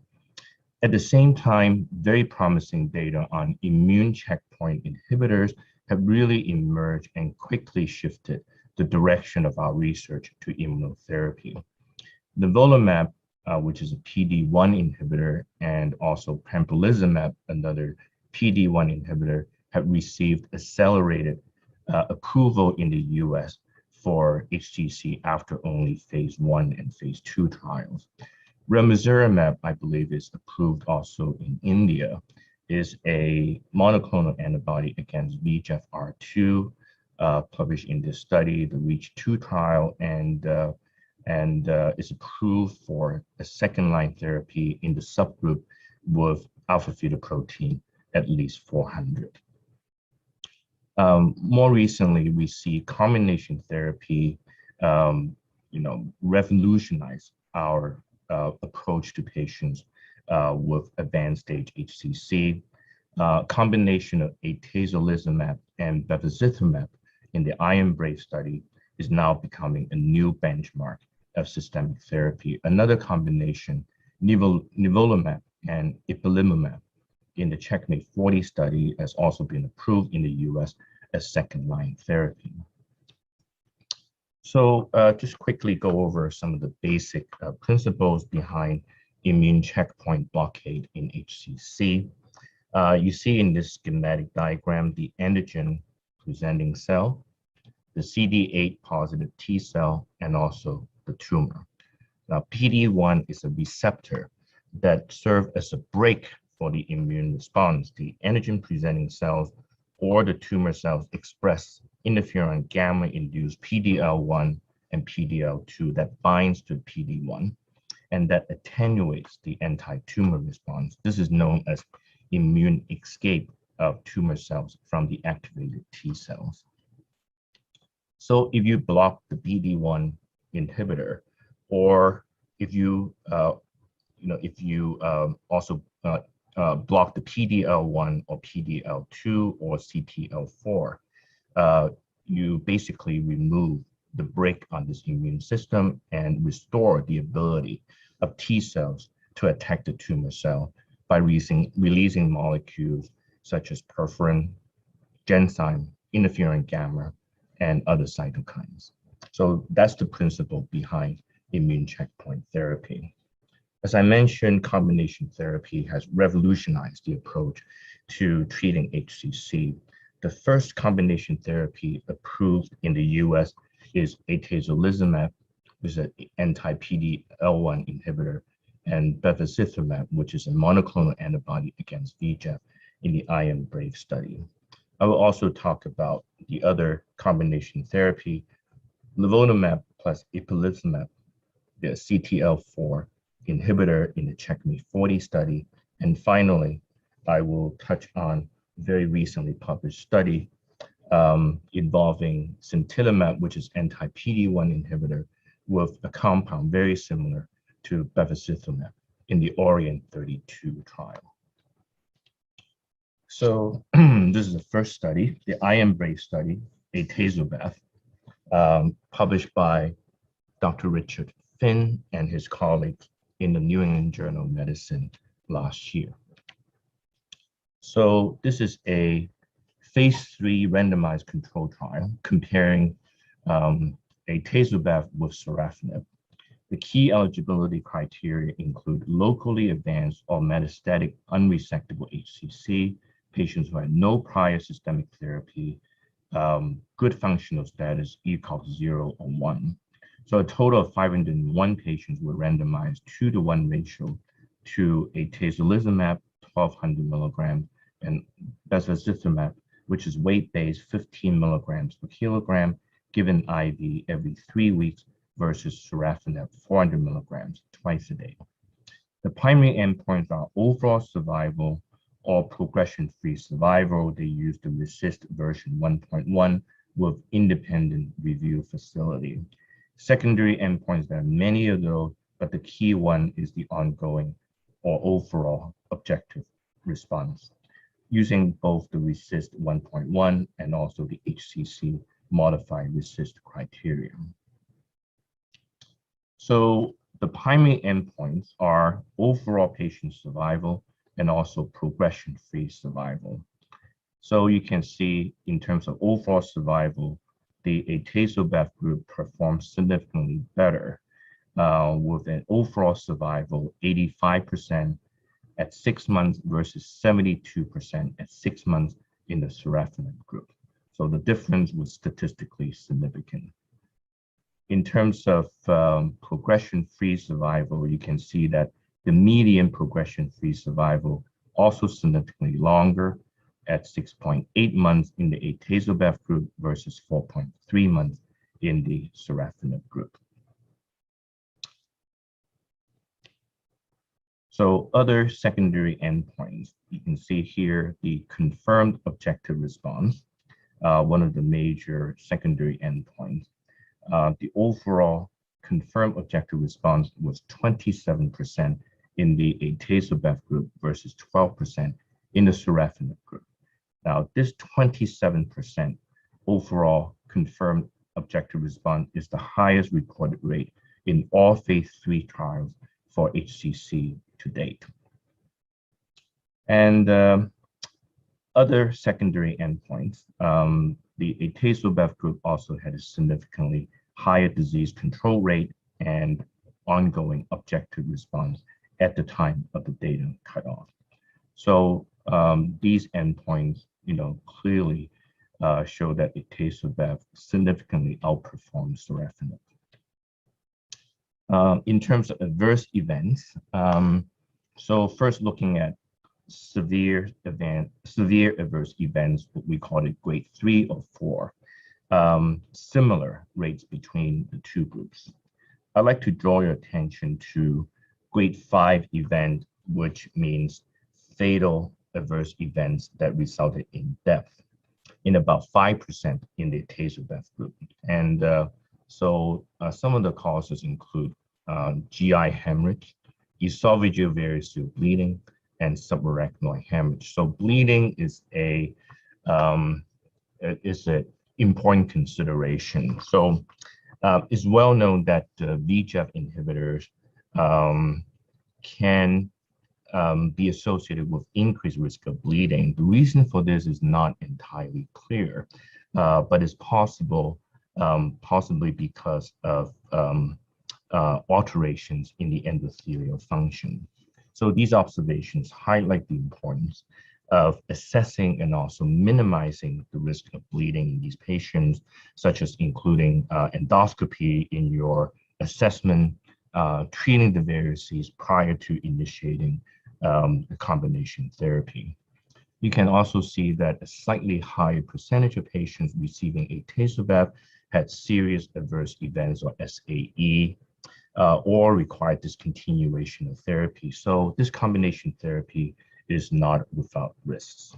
At the same time, very promising data on immune checkpoint inhibitors have really emerged and quickly shifted the direction of our research to immunotherapy. Nivolumab, which is a PD-1 inhibitor, and also pembrolizumab, another PD-1 inhibitor, have received accelerated approval in the US for HCC after only phase 1 and phase 2 trials. Ramucirumab, I believe, is approved also in India, is a monoclonal antibody against VEGFR2, published in this study, the REACH2 trial, and is approved for a second-line therapy in the subgroup with alpha-fetoprotein at least 400. More recently, we see combination therapy, revolutionize our approach to patients with advanced stage HCC. Combination of atezolizumab and bevacizumab in the IMbrave study is now becoming a new benchmark of systemic therapy. Another combination, nivolumab and ipilimumab in the CheckMate 40 study, has also been approved in the US as second-line therapy. So just quickly go over some of the basic principles behind immune checkpoint blockade in HCC. You see in this schematic diagram the antigen presenting cell, the CD8 positive T cell, and also the tumor. Now, PD-1 is a receptor that serves as a brake for the immune response. The antigen presenting cells or the tumor cells express interferon gamma-induced PDL1 and PDL2 that binds to PD-1 and that attenuates the anti-tumor response. This is known as immune escape of tumor cells from the activated T cells. So if you block the PD-1 inhibitor, or if you also block the PDL1 or PDL2 or CTL4, you basically remove the brake on this immune system and restore the ability of T cells to attack the tumor cell by releasing molecules such as perforin, genzyme, interferon gamma, and other cytokines. So that's the principle behind immune checkpoint therapy. As I mentioned, combination therapy has revolutionized the approach to treating HCC. The first combination therapy approved in the US is atezolizumab, which is an anti-PD-L1 inhibitor, and bevacizumab, which is a monoclonal antibody against VEGF in the IMbrave study. I will also talk about the other combination therapy, nivolumab plus ipilimumab, the CTL4 inhibitor in the CheckMate 40 study. And finally, I will touch on very recently published study involving sintilimab, which is anti-PD-1 inhibitor, with a compound very similar to bevacizumab in the Orient 32 trial. So this is the first study, the IMbrave study, atezolizumab, published by Dr. Richard Finn and his colleagues in the New England Journal of Medicine last year. So this is a phase 3 randomized control trial comparing atezolizumab with sorafenib. The key eligibility criteria include locally advanced or metastatic unresectable HCC, patients who had no prior systemic therapy, good functional status, ECOG 0 or 1. So a total of 501 patients were randomized 2-to-1 ratio to atezolizumab 1200 milligrams and bevacizumab, which is weight-based 15 milligrams per kilogram, given IV every 3 weeks versus sorafenib 400 milligrams twice a day. The primary endpoints are overall survival or progression-free survival. They use the RECIST version 1.1 with independent review facility. Secondary endpoints, there are many of those, but the key one is the ongoing or overall objective response, using both the RECIST 1.1 and also the HCC modified RECIST criteria. So the primary endpoints are overall patient survival and also progression-free survival. So you can see in terms of overall survival, the atezolizumab group performed significantly better with an overall survival 85% at 6 months versus 72% at 6 months in the sorafenib group. So the difference was statistically significant. In terms of progression-free survival, you can see that the median progression-free survival also significantly longer at 6.8 months in the atezolizumab group versus 4.3 months in the sorafenib group. So other secondary endpoints, you can see here the confirmed objective response, one of the major secondary endpoints. The overall confirmed objective response was 27% in the atezolizumab group versus 12% in the sorafenib group. Now, this 27% overall confirmed objective response is the highest reported rate in all phase 3 trials for HCC to date. And other secondary endpoints, the atezolizumab group also had a significantly higher disease control rate and ongoing objective response at the time of the data cutoff. So these endpoints, clearly show that atezolizumab significantly outperforms sorafenib. In terms of adverse events, so first looking at severe adverse events, we call it grade 3 or 4, similar rates between the two groups. I'd like to draw your attention to grade 5 event, which means fatal adverse events that resulted in death in about 5% in the atezolizumab group. And so some of the causes include GI hemorrhage, esophageal variceal bleeding, and subarachnoid hemorrhage. So bleeding is an important consideration. So it's well known that VEGF inhibitors can be associated with increased risk of bleeding. The reason for this is not entirely clear, but it's possible, possibly because of alterations in the endothelial function. So these observations highlight the importance of assessing and also minimizing the risk of bleeding in these patients, such as including endoscopy in your assessment, treating the varices prior to initiating the combination therapy. You can also see that a slightly higher percentage of patients receiving atezolizumab had serious adverse events or SAE, or required discontinuation of therapy. So this combination therapy is not without risks.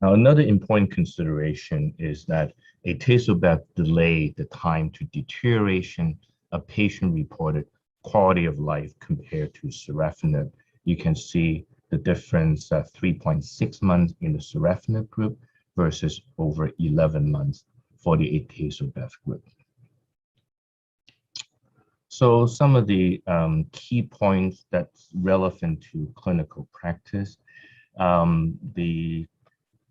Now, another important consideration is that atezolizumab delayed the time to deterioration of patient-reported quality of life compared to sorafenib. You can see the difference, 3.6 months in the sorafenib group versus over 11 months for the atezolizumab group. So some of the key points that's relevant to clinical practice, the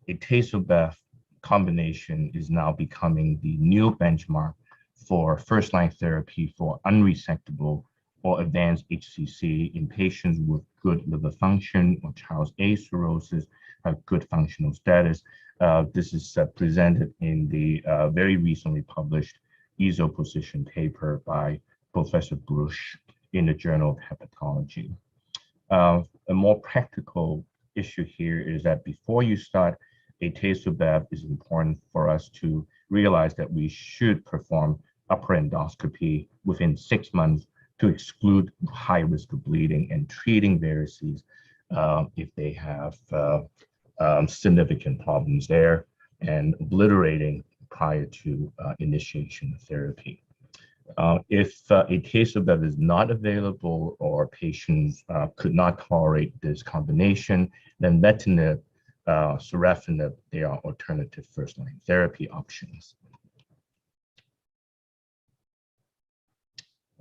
Atezo-Bev combination is now becoming the new benchmark for first-line therapy for unresectable or advanced HCC in patients with good liver function or Charles A cirrhosis, have good functional status. This is presented in the very recently published ESO position paper by Professor Bruch in the Journal of Hepatology. A more practical issue here is that before you start Atezo-Bev, it's important for us to realize that we should perform upper endoscopy within 6 months to exclude high risk of bleeding and treating varices if they have significant problems there, and obliterating prior to initiation of therapy. If Atezo-Bev is not available or patients could not tolerate this combination, then Letinib, Sorafenib, they are alternative first-line therapy options.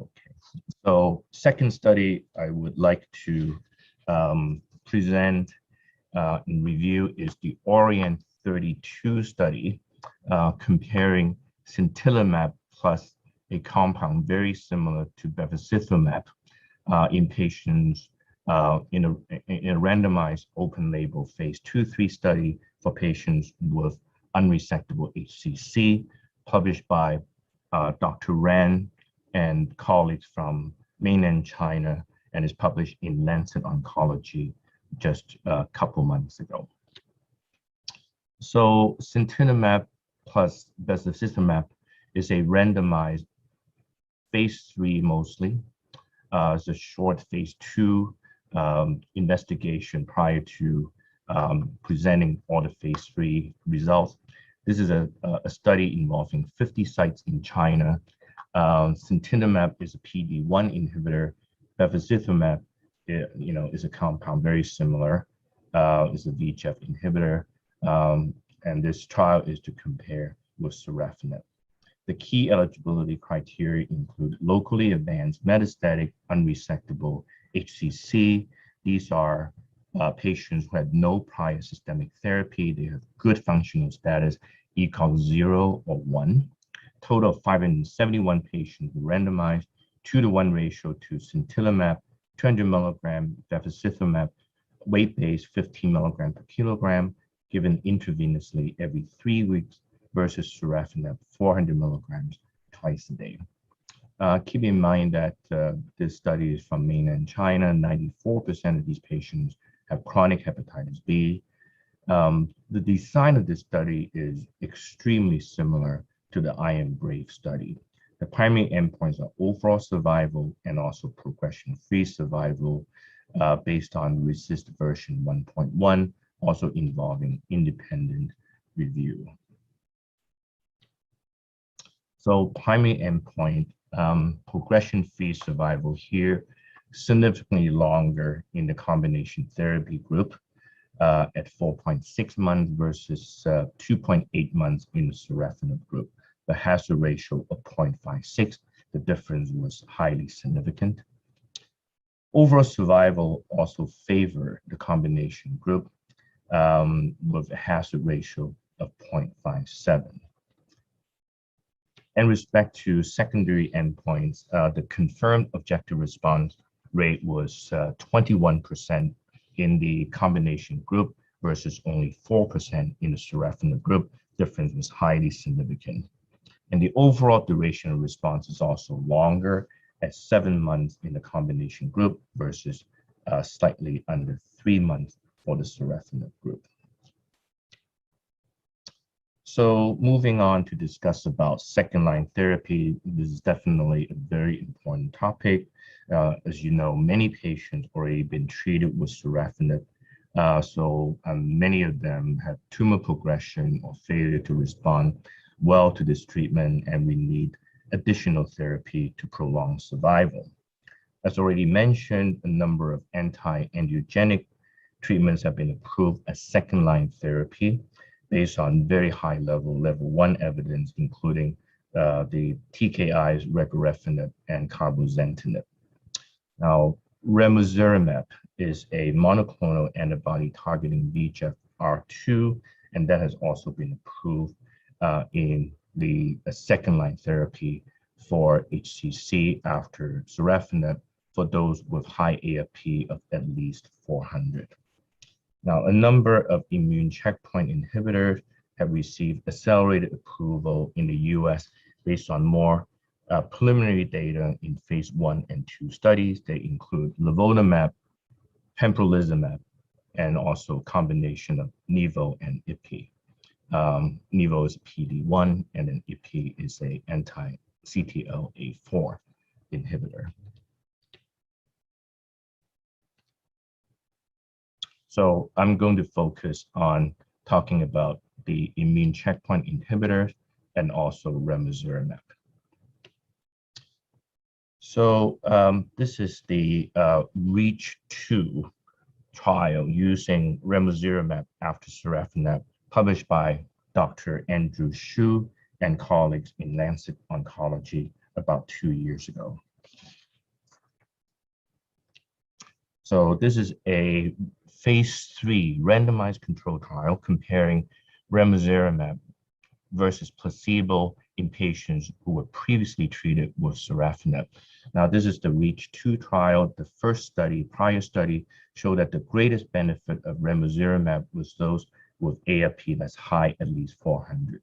Okay, so second study I would like to present in review is the Orient 32 study comparing sintilimab plus a compound very similar to bevacizumab in patients in a randomized open label phase 2-3 study for patients with unresectable HCC, published by Dr. Ran and colleagues from mainland China, and is published in Lancet Oncology just a couple months ago. So sintilimab plus bevacizumab is a randomized phase 3 mostly. It's a short phase 2 investigation prior to presenting all the phase 3 results. This is a study involving 50 sites in China. Sintilimab is a PD-1 inhibitor. Bevacizumab, is a compound very similar. Is a VEGF inhibitor, and this trial is to compare with sorafenib. The key eligibility criteria include locally advanced metastatic unresectable HCC. These are patients who had no prior systemic therapy. They have good functional status, ECOG 0 or 1. Total of 571 patients were randomized 2-to-1 ratio to sintilimab, 200 milligram bevacizumab, weight-based 15 milligram per kilogram, given intravenously every 3 weeks, versus sorafenib 400 milligrams twice a day. Keep in mind that this study is from mainland China. 94% of these patients have chronic hepatitis B. The design of this study is extremely similar to the IM-BRAVE study. The primary endpoints are overall survival and also progression-free survival based on RECIST version 1.1, also involving independent review. So primary endpoint, progression-free survival here, significantly longer in the combination therapy group at 4.6 months versus 2.8 months in the sorafenib group. The hazard ratio of 0.56, the difference was highly significant. Overall survival also favored the combination group with a hazard ratio of 0.57. In respect to secondary endpoints, the confirmed objective response rate was 21% in the combination group versus only 4% in the sorafenib group. Difference was highly significant. And the overall duration of response is also longer at 7 months in the combination group versus slightly under 3 months for the sorafenib group. So moving on to discuss about second-line therapy, this is definitely a very important topic. As you know, many patients already been treated with sorafenib. So many of them have tumor progression or failure to respond well to this treatment, and we need additional therapy to prolong survival. As already mentioned, a number of anti-angiogenic treatments have been approved as second-line therapy based on very high level 1 evidence, including the TKIs, regorafenib and cabozantinib. Now, ramucirumab is a monoclonal antibody targeting VEGFR2, and that has also been approved in the second-line therapy for HCC after sorafenib for those with high AFP of at least 400. Now, a number of immune checkpoint inhibitors have received accelerated approval in the US based on more preliminary data in phase 1 and 2 studies. They include levodopa, pembrolizumab, and also combination of nivo and ipi. Nivo is PD-1, and then ipi is a anti-CTLA-4 inhibitor. So I'm going to focus on talking about the immune checkpoint inhibitors and also ramucirumab. So this is the REACH2 trial using ramucirumab after sorafenib, published by Dr. Andrew Xu and colleagues in Lancet Oncology about 2 years ago. So this is a phase 3 randomized control trial comparing ramucirumab versus placebo in patients who were previously treated with sorafenib. Now, this is the REACH2 trial. The first study, prior study, showed that the greatest benefit of ramucirumab was those with AFP that's high, at least 400.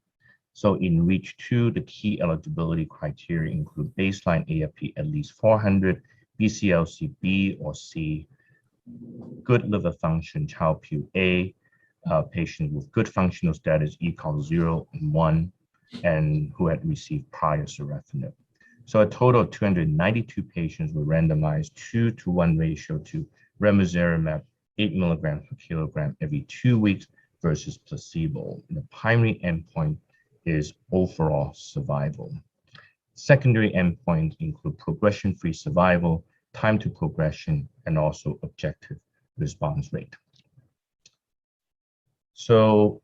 So in REACH2, the key eligibility criteria include baseline AFP at least 400, BCLC-B or C, good liver function, Child-Pugh A, patient with good functional status ECOG 0 and 1, and who had received prior sorafenib. So a total of 292 patients were randomized 2-to-1 ratio to ramucirumab 8 milligrams per kilogram every 2 weeks versus placebo. And the primary endpoint is overall survival. Secondary endpoints include progression-free survival, time to progression, and also objective response rate. So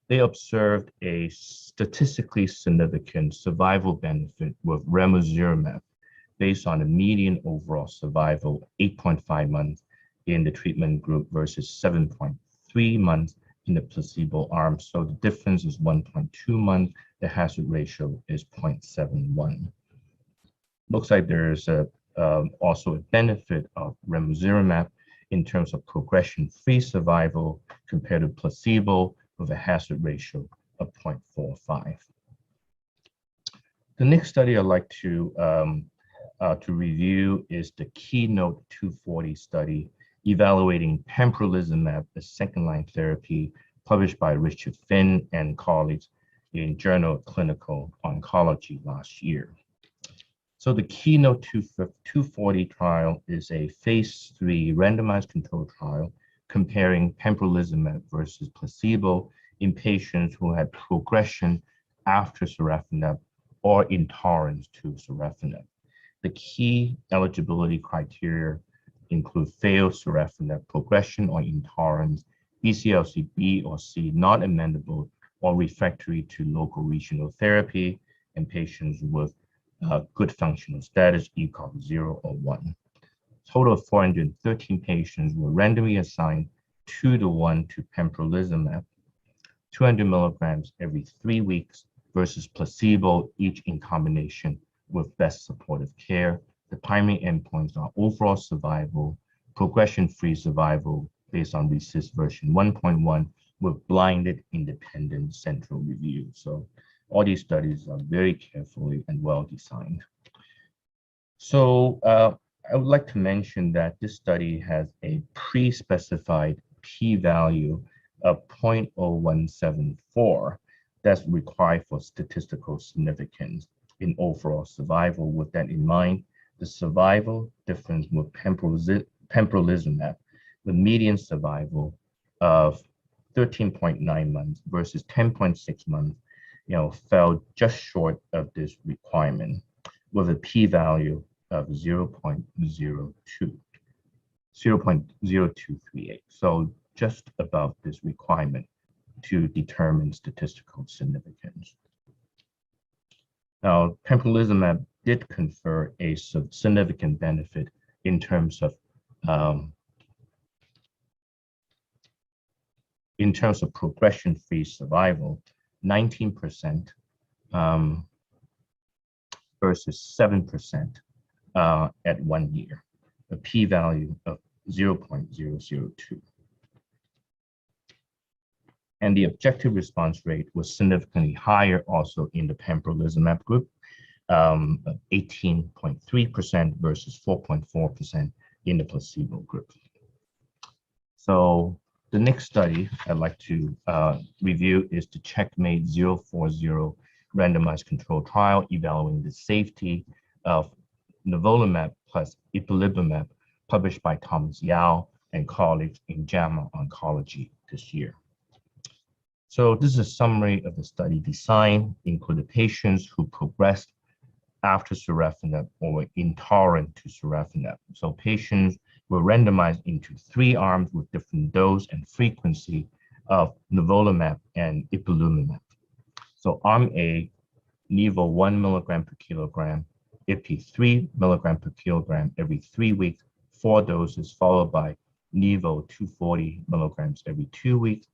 they observed a statistically significant survival benefit with ramucirumab based on a median overall survival 8.5 months in the treatment group versus 7.3 months in the placebo arm. So the difference is 1.2 months. The hazard ratio is 0.71. Looks like there's also a benefit of ramucirumab in terms of progression-free survival compared to placebo with a hazard ratio of 0.45. The next study I'd like to review is the Keynote 240 study evaluating pembrolizumab as second-line therapy, published by Richard Finn and colleagues in Journal of Clinical Oncology last year. So the Keynote 240 trial is a phase 3 randomized controlled trial comparing pembrolizumab versus placebo in patients who had progression after sorafenib or intolerance to sorafenib. The key eligibility criteria include failed sorafenib, progression or intolerance, BCLC-B or C not amendable or refractory to local regional therapy, and patients with good functional status, ECOG 0 or 1. Total of 413 patients were randomly assigned 2-to-1 to pembrolizumab, 200 milligrams every 3 weeks versus placebo, each in combination with best supportive care. The primary endpoints are overall survival, progression-free survival based on RECIST version 1.1 with blinded independent central review. So all these studies are very carefully and well designed. So I would like to mention that this study has a pre-specified p-value of 0.0174 that's required for statistical significance in overall survival. With that in mind, the survival difference with pembrolizumab, the median survival of 13.9 months versus 10.6 months, fell just short of this requirement with a p-value of 0.0238. So just above this requirement to determine statistical significance. Now, pembrolizumab did confer a significant benefit in terms of progression-free survival, 19% versus 7% at 1 year, a p-value of 0.002. And the objective response rate was significantly higher also in the pembrolizumab group, 18.3% versus 4.4% in the placebo group. So the next study I'd like to review is the Checkmate 040 randomized controlled trial evaluating the safety of nivolumab plus ipilimumab, published by Thomas Yao and colleagues in JAMA Oncology this year. So this is a summary of the study design, including patients who progressed after sorafenib or were intolerant to sorafenib. So patients were randomized into 3 arms with different dose and frequency of nivolumab and ipilimumab. So arm A, nivo 1 milligram per kilogram, ipi 3 milligram per kilogram every 3 weeks, 4 doses, followed by nivo 240 milligrams every 2 weeks.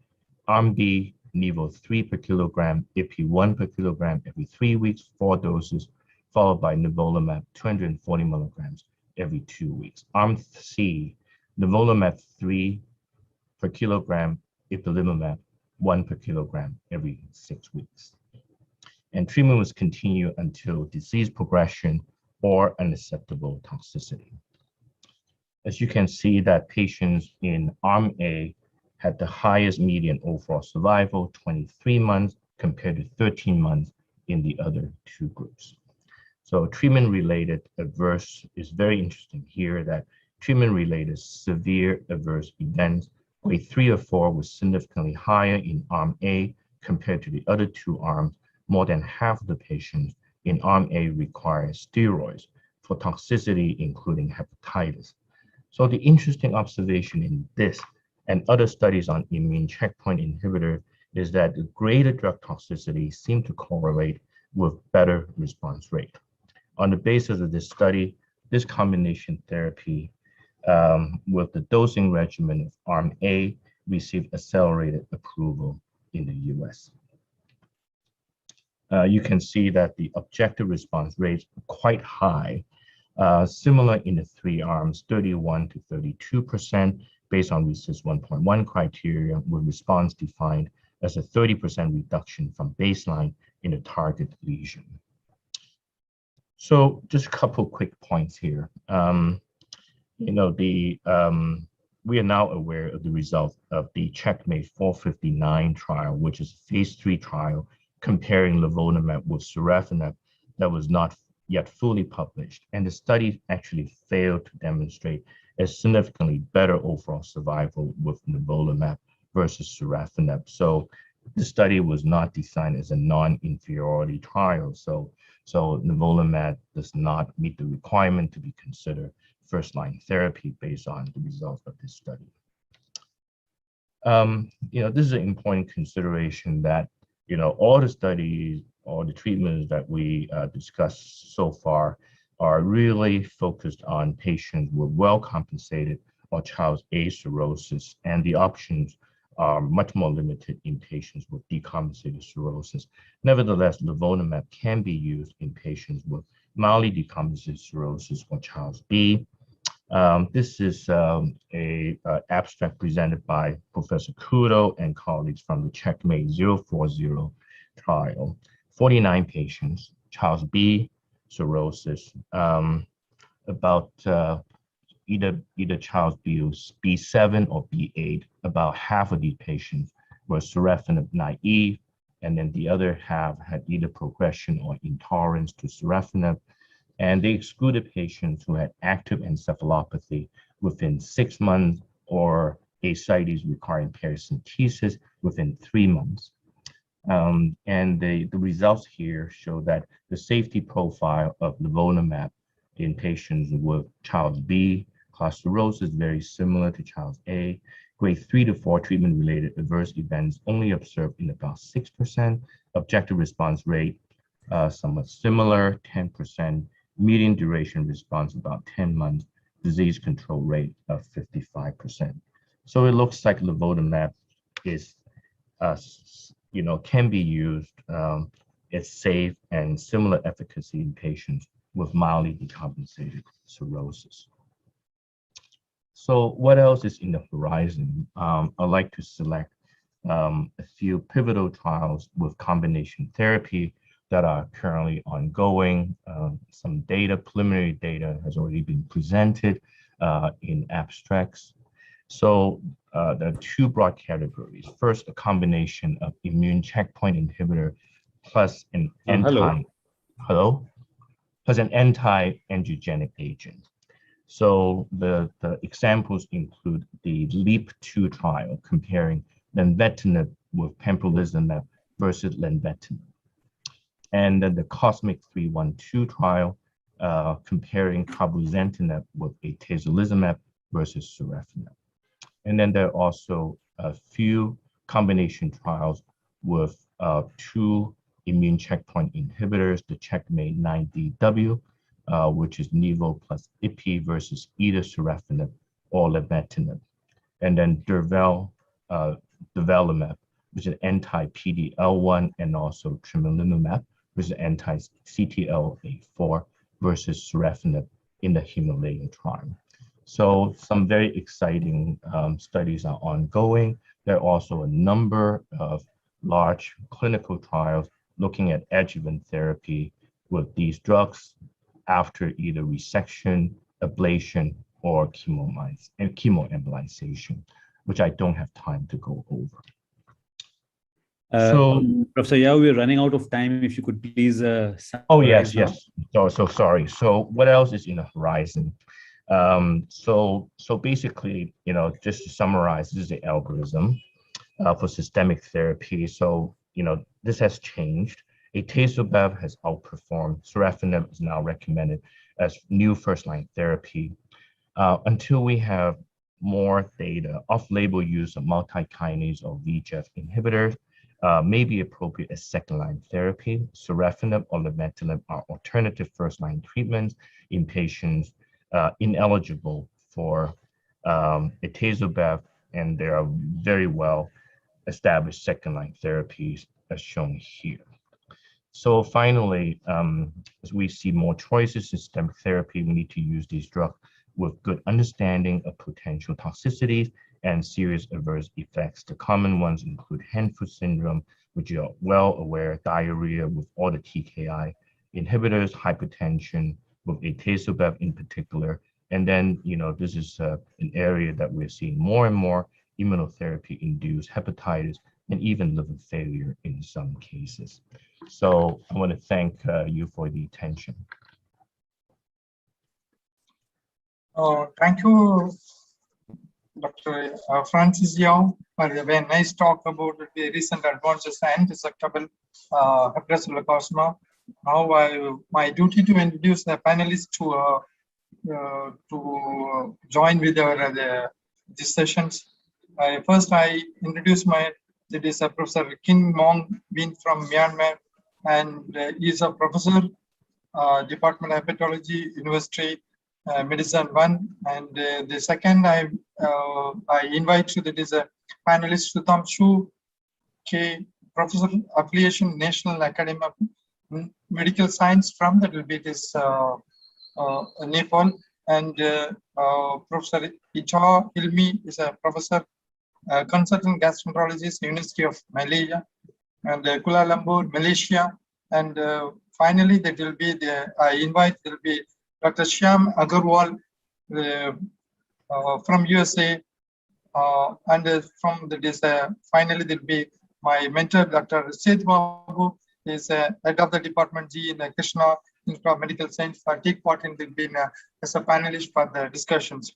Arm B, nivo 3 per kilogram, ipi 1 per kilogram every 3 weeks, 4 doses, followed by nivolumab 240 milligrams every 2 weeks. Arm C, nivolumab 3 per kilogram, ipilimumab 1 per kilogram every 6 weeks. And treatment was continued until disease progression or unacceptable toxicity. As you can see that patients in arm A had the highest median overall survival, 23 months, compared to 13 months in the other 2 groups. So treatment-related adverse is very interesting here, that treatment-related severe adverse events, grade 3 or 4 was significantly higher in arm A compared to the other 2 arms. More than half of the patients in arm A require steroids for toxicity, including hepatitis. So the interesting observation in this and other studies on immune checkpoint inhibitor is that the greater drug toxicity seem to correlate with better response rate. On the basis of this study, this combination therapy with the dosing regimen of arm A received accelerated approval in the US. You can see that the objective response rates are quite high, similar in the 3 arms, 31 to 32%, based on RECIST 1.1 criteria, with response defined as a 30% reduction from baseline in a target lesion. So just a couple quick points here. We are now aware of the results of the Checkmate 459 trial, which is a phase 3 trial comparing levodopa with sorafenib that was not yet fully published. And the study actually failed to demonstrate a significantly better overall survival with nivolumab versus sorafenib. So the study was not designed as a non-inferiority trial. So nivolumab does not meet the requirement to be considered first-line therapy based on the results of this study. This is an important consideration that, all the studies, all the treatments that we discussed so far are really focused on patients with well-compensated or Child A cirrhosis, and the options are much more limited in patients with decompensated cirrhosis. Nevertheless, levodopa can be used in patients with mildly decompensated cirrhosis or Child B. This is an abstract presented by Professor Kudo and colleagues from the Checkmate 040 trial. 49 patients, Child B cirrhosis, about either Child B7 or B8. About half of these patients were sorafenib naive, and then the other half had either progression or intolerance to sorafenib. And they excluded patients who had active encephalopathy within 6 months or ascites requiring paracentesis within 3 months. And the results here show that the safety profile of levodopa in patients with Child B class cirrhosis is very similar to Child A. Grade 3 to 4 treatment-related adverse events only observed in about 6%. Objective response rate somewhat similar, 10%, median duration response about 10 months, disease control rate of 55%. So it looks like levodopa is, can be used. It's safe and similar efficacy in patients with mildly decompensated cirrhosis. So what else is in the horizon? I'd like to select a few pivotal trials with combination therapy that are currently ongoing. Some data, preliminary data has already been presented in abstracts. So there are two broad categories. First, a combination of immune checkpoint inhibitor plus an anti-angiogenic agent. So the examples include the LEAP-2 trial comparing lenvatinib with pembrolizumab versus lenvatinib. And then the COSMIC-312 trial comparing cabozantinib with atezolizumab versus sorafenib. And then there are also a few combination trials with two immune checkpoint inhibitors, the CheckMate 9DW, which is nivo plus ipi versus either sorafenib or lenvatinib. And then durvalumab, which is anti-PD-L1, and also tremelimumab, which is anti-CTLA4 versus sorafenib in the Himalaya trial. So some very exciting studies are ongoing. There are also a number of large clinical trials looking at adjuvant therapy with these drugs after either resection, ablation, or chemoembolization, which I don't have time to go over. Professor Yao, we're running out of time. If you could please yes. So sorry. So what else is in the horizon? So basically, just to summarize, this is the algorithm for systemic therapy. So, this has changed. Atezolizumab has outperformed. Sorafenib is now recommended as new first-line therapy. Until we have more data, off-label use of multi-kinase or VEGF inhibitors may be appropriate as second-line therapy. Sorafenib or lenvatinib are alternative first-line treatments in patients ineligible for atezolizumab, and there are very well established second-line therapies as shown here. So finally, as we see more choices in systemic therapy, we need to use these drugs with good understanding of potential toxicities and serious adverse effects. The common ones include hand-foot syndrome, which you are well aware, diarrhea with all the TKI inhibitors, hypertension with atezolizumab in particular. And then, this is an area that we're seeing more and more immunotherapy-induced hepatitis and even liver failure in some cases. So I want to thank you for the attention. Thank you, Dr. Francis Yao, for a very nice talk about the recent advances in resectable hepatocellular carcinoma. Now, my duty to introduce the panelists to join with these sessions. First, I introduce it is Professor Kin Mong Bin from Myanmar, and he is a professor, Department of Hepatology, University Medicine 1. And the second, I invite you, that is a panelist, Sutam Shu K, Professor Affiliation, National Academy of Medical Science from that will be this Nepal, and Professor Icha Hilmi is a professor, consultant gastroenterologist, University of Malaysia, and Kuala Lumpur, Malaysia. And finally, that will be I invite will be Dr. Shyam Agarwal from USA, and from finally there will be my mentor, Dr. Seth Babu, is head of the department G in Krishna Institute of Medical Science, for take part in as a panelist for the discussions.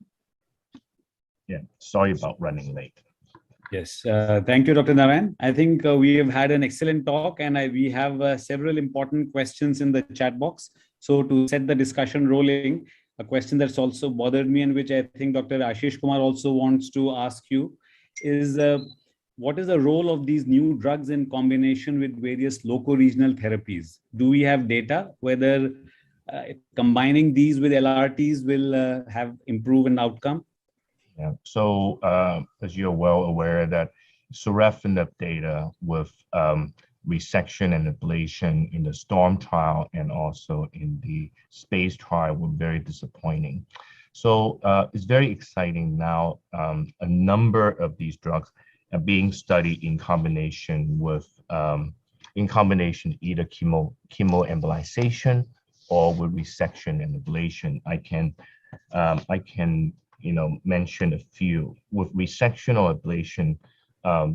Yeah, sorry about running late. Yes, thank you, Dr. Narayan. I think we have had an excellent talk, and we have several important questions in the chat box. So to set the discussion rolling, a question that's also bothered me and which I think Dr. Ashish Kumar also wants to ask you is, what is the role of these new drugs in combination with various loco-regional therapies? Do we have data whether combining these with LRTs will have improved outcome? Yeah. So as you're well aware that sorafenib data with resection and ablation in the STORM trial and also in the SPACE trial were very disappointing. So it's very exciting now. A number of these drugs are being studied in combination with either chemoembolization or with resection and ablation. I can mention a few. With resection or ablation,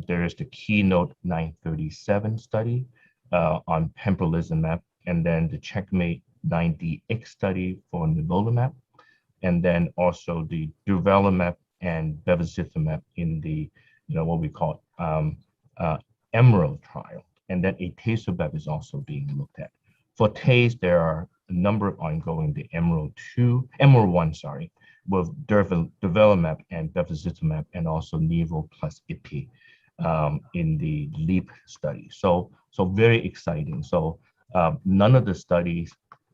there is the Keynote 937 study on pembrolizumab, and then the Checkmate 9DX study for nivolumab, and then also the durvalumab and bevacizumab in the what we call Emerald trial, and then atezolizumab is also being looked at. For TACE, there are a number ongoing, the Emerald 1, sorry, with durvalumab and bevacizumab, and also nivo plus ipi in the LEAP study. So very exciting. So none of the studies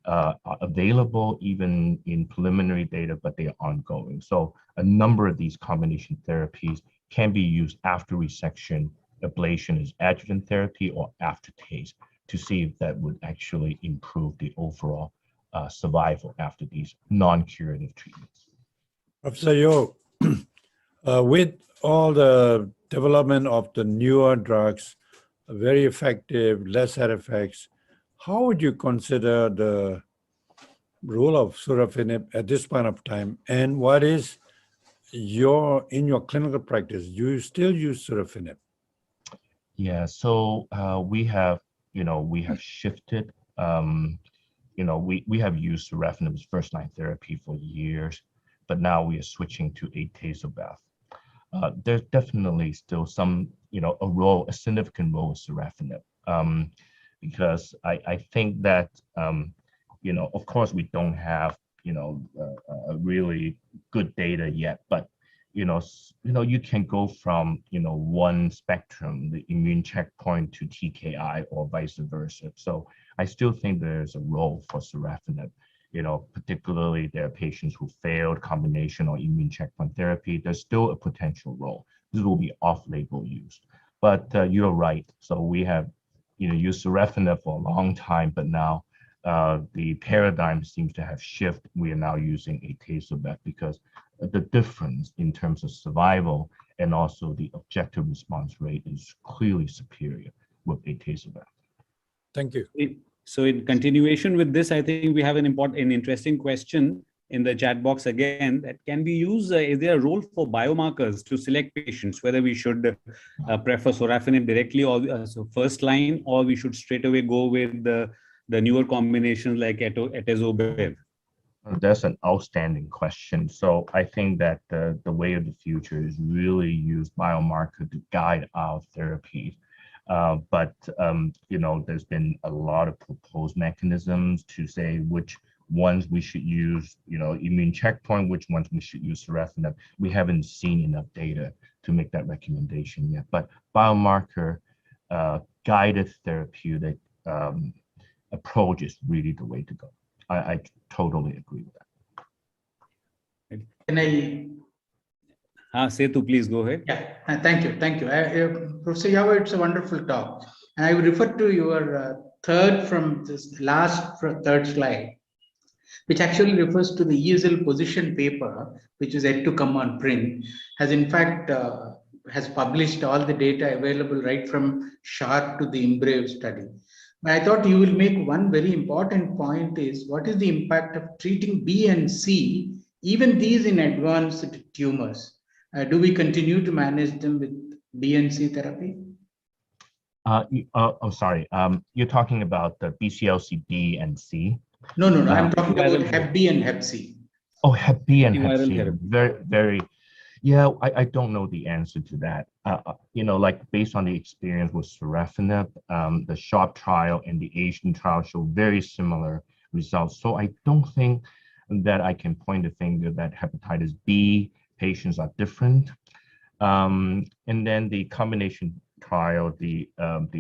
are available even in preliminary data, but they are ongoing. So a number of these combination therapies can be used after resection, ablation as adjuvant therapy, or after TACE to see if that would actually improve the overall survival after these non-curative treatments. Professor Yo, with all the development of the newer drugs, very effective, less side effects, how would you consider the role of sorafenib at this point of time? And what is in your clinical practice, do you still use sorafenib? Yeah, so we have shifted. We have used sorafenib as first-line therapy for years, but now we are switching to atezolizumab. There's definitely still some, a significant role of sorafenib, because I think that, of course we don't have, a really good data yet, but you can go from one spectrum, the immune checkpoint, to TKI or vice versa. So I still think there's a role for sorafenib. Particularly there are patients who failed combination or immune checkpoint therapy. There's still a potential role. This will be off-label use, but you're right. So we have used sorafenib for a long time, but now the paradigm seems to have shifted. We are now using atezolizumab because the difference in terms of survival and also the objective response rate is clearly superior with atezolizumab. Thank you. So in continuation with this, I think we have an interesting question in the chat box again, that can be used, is there a role for biomarkers to select patients, whether we should prefer sorafenib directly or so first line, or we should straight away go with the newer combinations like atezolizumab? That's an outstanding question. So I think that the way of the future is really use biomarker to guide our therapies. But there's been a lot of proposed mechanisms to say which ones we should use, immune checkpoint, which ones we should use sorafenib. We haven't seen enough data to make that recommendation yet. But biomarker guided therapeutic approach is really the way to go. I totally agree with that. Can I? Setu, please go ahead. Yeah, thank you. Professor Yao, it's a wonderful talk. And I would refer to your third slide, which actually refers to the ESL position paper, which is yet to come on print, has in fact has published all the data available right from SHARP to the IMBRAVE study. But I thought you will make one very important point is what is the impact of treating B and C, even these in advanced tumors? Do we continue to manage them with B and C therapy? Sorry. You're talking about the BCLC B and C? No. I'm talking about Hep B and Hep C. Oh, Hep B and Hep C. Very. Yeah, I don't know the answer to that. Like based on the experience with sorafenib, the SHARP trial and the Asian trial show very similar results. So I don't think that I can point a finger that hepatitis B patients are different. And then the combination trial, the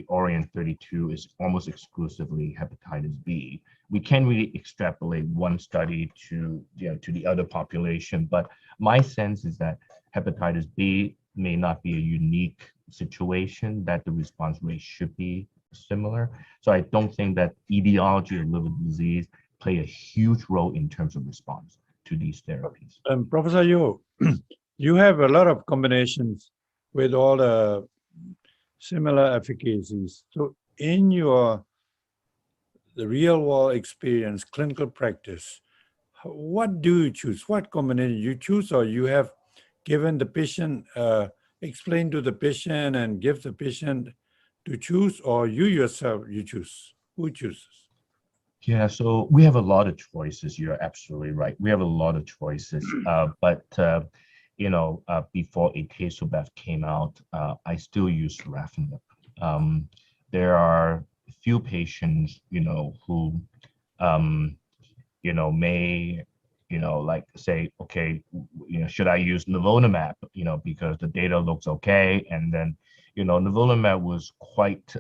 Orient 32 is almost exclusively hepatitis B. We can't really extrapolate one study to the other population, but my sense is that hepatitis B may not be a unique situation, that the response rate should be similar. So I don't think that etiology of liver disease play a huge role in terms of response to these therapies. Professor Yo, you have a lot of combinations with all the similar efficacies. So in the real world experience, clinical practice, what do you choose? What combination you choose, or you have given the patient, explain to the patient and give the patient to choose, or you yourself, you choose? Who chooses? Yeah, so we have a lot of choices. You're absolutely right. We have a lot of choices, but before Atezobev came out, I still use sorafenib. There are a few patients, who, may, like say, okay, should I use nivolumab, because the data looks okay, and then, nivolumab was quite,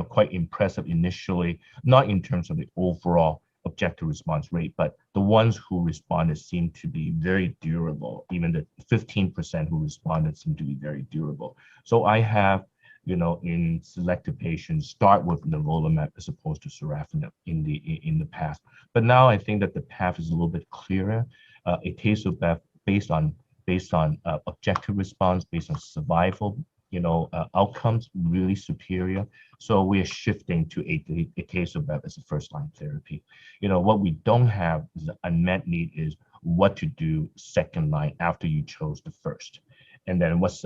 quite impressive initially, not in terms of the overall objective response rate, but the ones who responded seemed to be very durable. Even the 15% who responded seemed to be very durable. So I have, in selected patients, start with nivolumab as opposed to sorafenib in the past. But now I think that the path is a little bit clearer. Atezobev, based on objective response, based on survival, outcomes really superior. So we are shifting to Atezobev as a first-line therapy. What we don't have is the unmet need is what to do second line after you chose the first. And then what's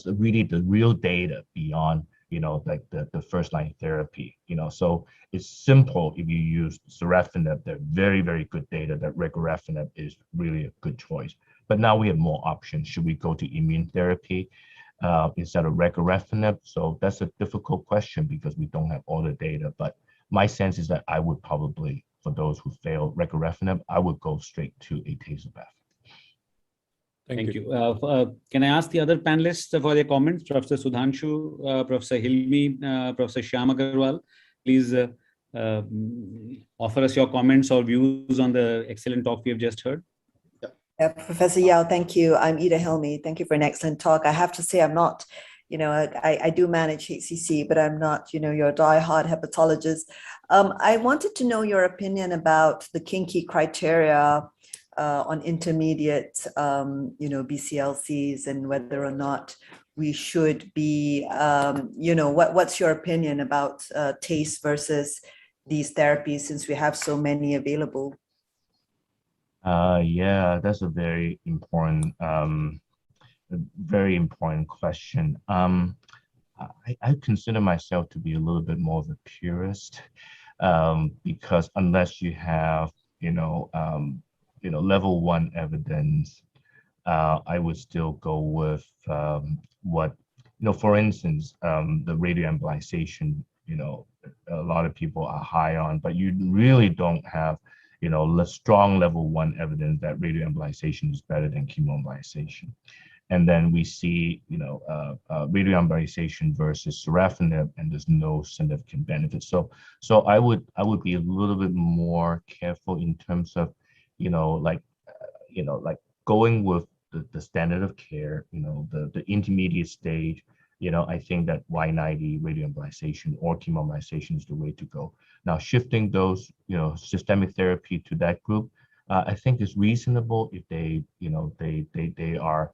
really the real data beyond, like the first-line therapy. So it's simple if you use sorafenib. They're very, very good data that regorafenib is really a good choice. But now we have more options. Should we go to immune therapy instead of regorafenib? So that's a difficult question because we don't have all the data. But my sense is that I would probably, for those who fail regorafenib, I would go straight to Atezobev. Thank you. Can I ask the other panelists for their comments? Professor Sudhanshu, Professor Hilmi, Professor Shyam Agarwal, please offer us your comments or views on the excellent talk we have just heard. Professor Yao, thank you. I'm Ida Hilmi. Thank you for an excellent talk. I have to say I'm not, I do manage HCC, but I'm not, your diehard hepatologist. I wanted to know your opinion about the kinky criteria on intermediate, BCLCs, and whether or not we should be, what's your opinion about TACE versus these therapies, since we have so many available? Yeah, that's a very important question. I consider myself to be a little bit more of a purist, because unless you have, level 1 evidence, I would still go with what, for instance, the radioembolization, a lot of people are high on, but you really don't have, strong level 1 evidence that radioembolization is better than chemoembolization. And then we see, radioembolization versus sorafenib, and there's no significant benefit. So I would be a little bit more careful in terms of, like going with the standard of care, the intermediate stage. I think that Y90 radioembolization or chemoembolization is the way to go. Now, shifting those, systemic therapy to that group, I think is reasonable if they, they are,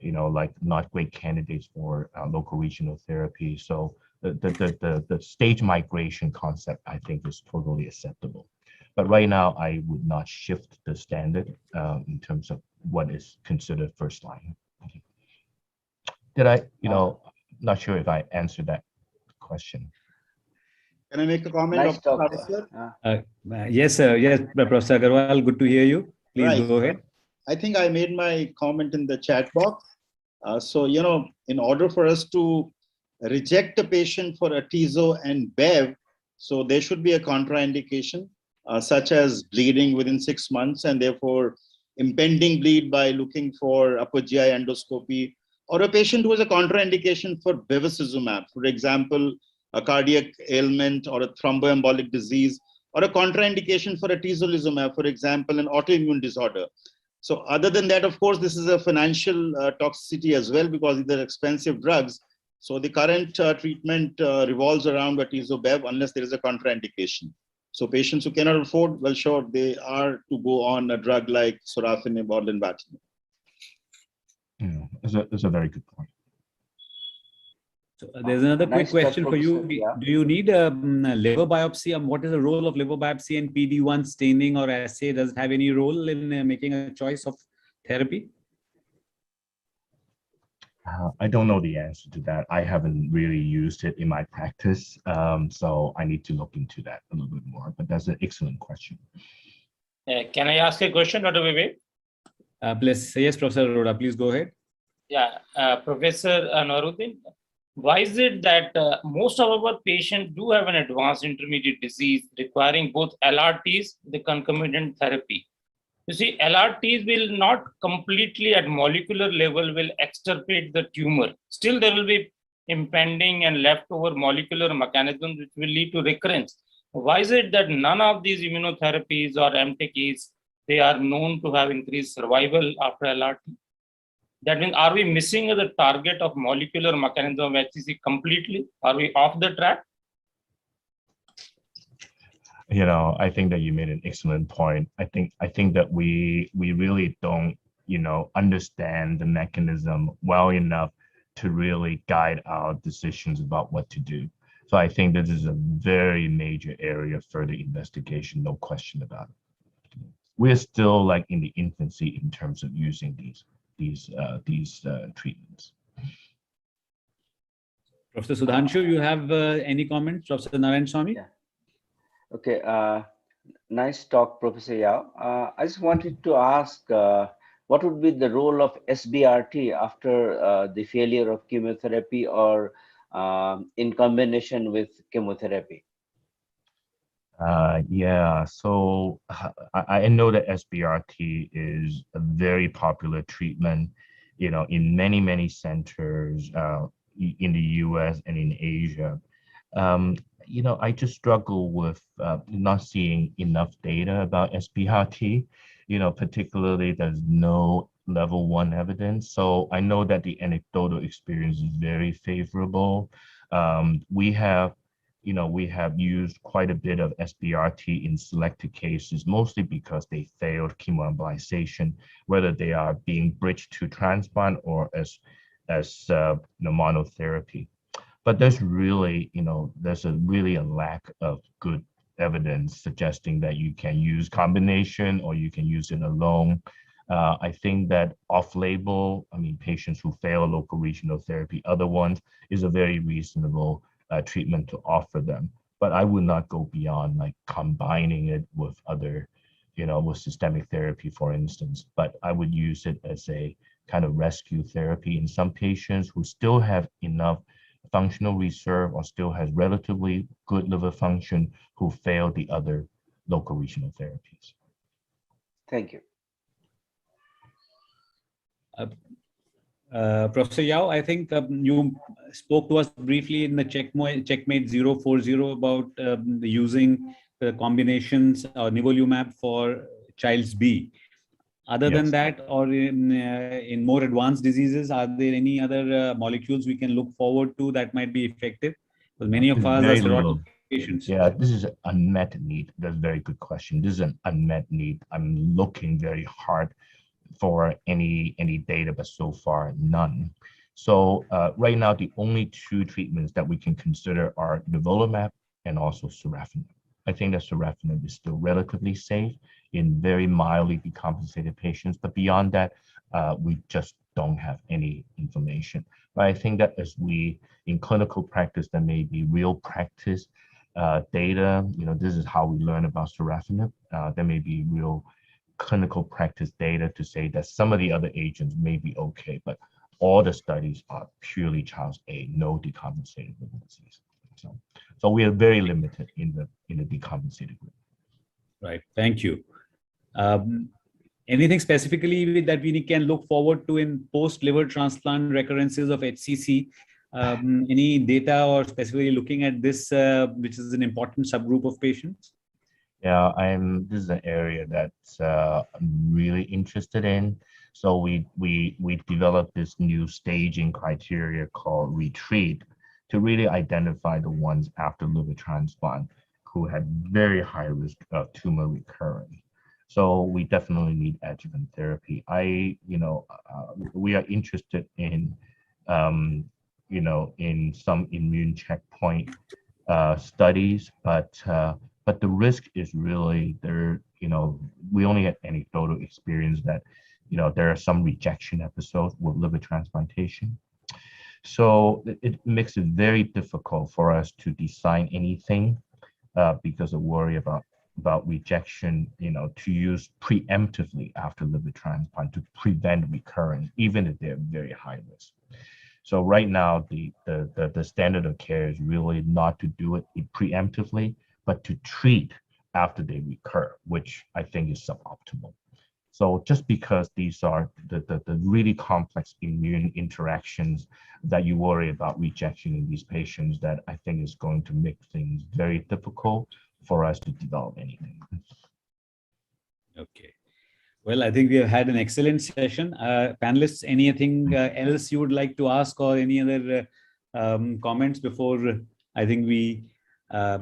like not great candidates for local regional therapy. So the stage migration concept, I think, is totally acceptable. But right now, I would not shift the standard in terms of what is considered first line. Did I, not sure if I answered that question. Can I make a comment, Nice Dr. talk. Professor? Yes, sir. Yes, Professor Agarwal, good to hear you. Please Right. go ahead. I think I made my comment in the chat box. So, in order for us to reject a patient for atezo and bev, so there should be a contraindication, such as bleeding within 6 months, and therefore impending bleed by looking for upper GI endoscopy, or a patient who has a contraindication for bevacizumab, for example, a cardiac ailment or a thromboembolic disease, or a contraindication for atezolizumab, for example, an autoimmune disorder. So other than that, of course, this is a financial toxicity as well, because these are expensive drugs. So the current treatment revolves around atezo-bev unless there is a contraindication. So patients who cannot afford, well, sure, they are to go on a drug like sorafenib or lenvatinib. That's a very good point. So there's another quick Nice question for you. Professor, yeah. Do you need a liver biopsy? What is the role of liver biopsy and PD-1 staining or assay? Does it have any role in making a choice of therapy? I don't know the answer to that. I haven't really used it in my practice, so I need to look into that a little bit more. But that's an excellent question. Can I ask a question, Dr. Vivek? Please, yes, Professor Arora, please go ahead. Yeah, Professor Naruddin, why is it that most of our patients do have an advanced intermediate disease requiring both LRTs, the concomitant therapy? You see, LRTs will not completely at molecular level will extirpate the tumor. Still, there will be impending and leftover molecular mechanisms which will lead to recurrence. Why is it that none of these immunotherapies or MTKs, they are known to have increased survival after LRT? That means, are we missing the target of molecular mechanism of HCC completely? Are we off the track? I think that you made an excellent point. I think that we really don't, understand the mechanism well enough to really guide our decisions about what to do. So I think this is a very major area of further investigation, no question about it. We're still like in the infancy in terms of using these treatments. Professor Sudhanshu, you have any comments? Professor Narayan Swami? Yeah. Okay, nice talk, Professor Yao. I just wanted to ask, what would be the role of SBRT after the failure of chemotherapy or in combination with chemotherapy? Yeah, so I know that SBRT is a very popular treatment, in many centers in the US and in Asia. I just struggle with not seeing enough data about SBRT, particularly there's no level 1 evidence. So I know that the anecdotal experience is very favorable. We have used quite a bit of SBRT in selected cases, mostly because they failed chemoembolization, whether they are being bridged to transplant or as monotherapy. But there's really, there's a lack of good evidence suggesting that you can use combination or you can use it alone. I think that off-label, patients who fail local regional therapy, other ones, is a very reasonable treatment to offer them. But I would not go beyond like combining it with other, with systemic therapy, for instance. But I would use it as a kind of rescue therapy in some patients who still have enough functional reserve or still has relatively good liver function who failed the other local regional therapies. Thank you. Professor Yao, I think you spoke to us briefly in the Checkmate 040 about using the combinations nivolumab for Child's B. Other than that, or in more advanced diseases, are there any other molecules we can look forward to that might be effective? Because many of us are cirrhotic patients. Yeah, this is an unmet need. That's a very good question. This is an unmet need. I'm looking very hard for any data, but so far none. So right now, the only two treatments that we can consider are nivolumab and also sorafenib. I think that sorafenib is still relatively safe in very mildly decompensated patients, but beyond that, we just don't have any information. But I think that as we, in clinical practice, there may be real practice data, this is how we learn about sorafenib. There may be real clinical practice data to say that some of the other agents may be okay, but all the studies are purely Child's A, no decompensated liver disease. So we are very limited in the decompensated group. Right. Thank you. anything specifically that we can look forward to in post-liver transplant recurrences of HCC? Any data or specifically looking at this, which is an important subgroup of patients? Yeah, this is an area that's I'm really interested in. So we developed this new staging criteria called RETREAT to really identify the ones after liver transplant who had very high risk of tumor recurrence. So we definitely need adjuvant therapy. We are interested in, in some immune checkpoint studies, but the risk is really there. We only have anecdotal experience that, there are some rejection episodes with liver transplantation. So it makes it very difficult for us to design anything because of worry about rejection, to use preemptively after liver transplant to prevent recurrence, even if they're very high risk. So right now, the standard of care is really not to do it preemptively, but to treat after they recur, which I think is suboptimal. So just because these are the really complex immune interactions that you worry about rejection in these patients, that I think is going to make things very difficult for us to develop anything. Okay. Well, I think we have had an excellent session. Panelists, anything else you would like to ask or any other comments before I think we I'll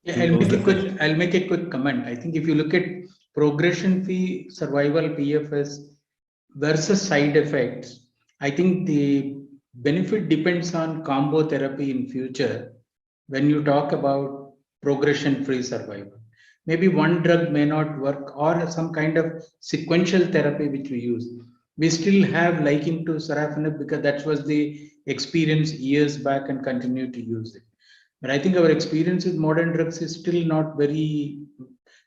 make a quick comment. I think if you look at progression-free survival PFS versus side effects, I think the benefit depends on combo therapy in future. When you talk about progression-free survival, maybe one drug may not work, or some kind of sequential therapy which we use. We still have liking to sorafenib because that was the experience years back and continue to use it. But I think our experience with modern drugs is still not very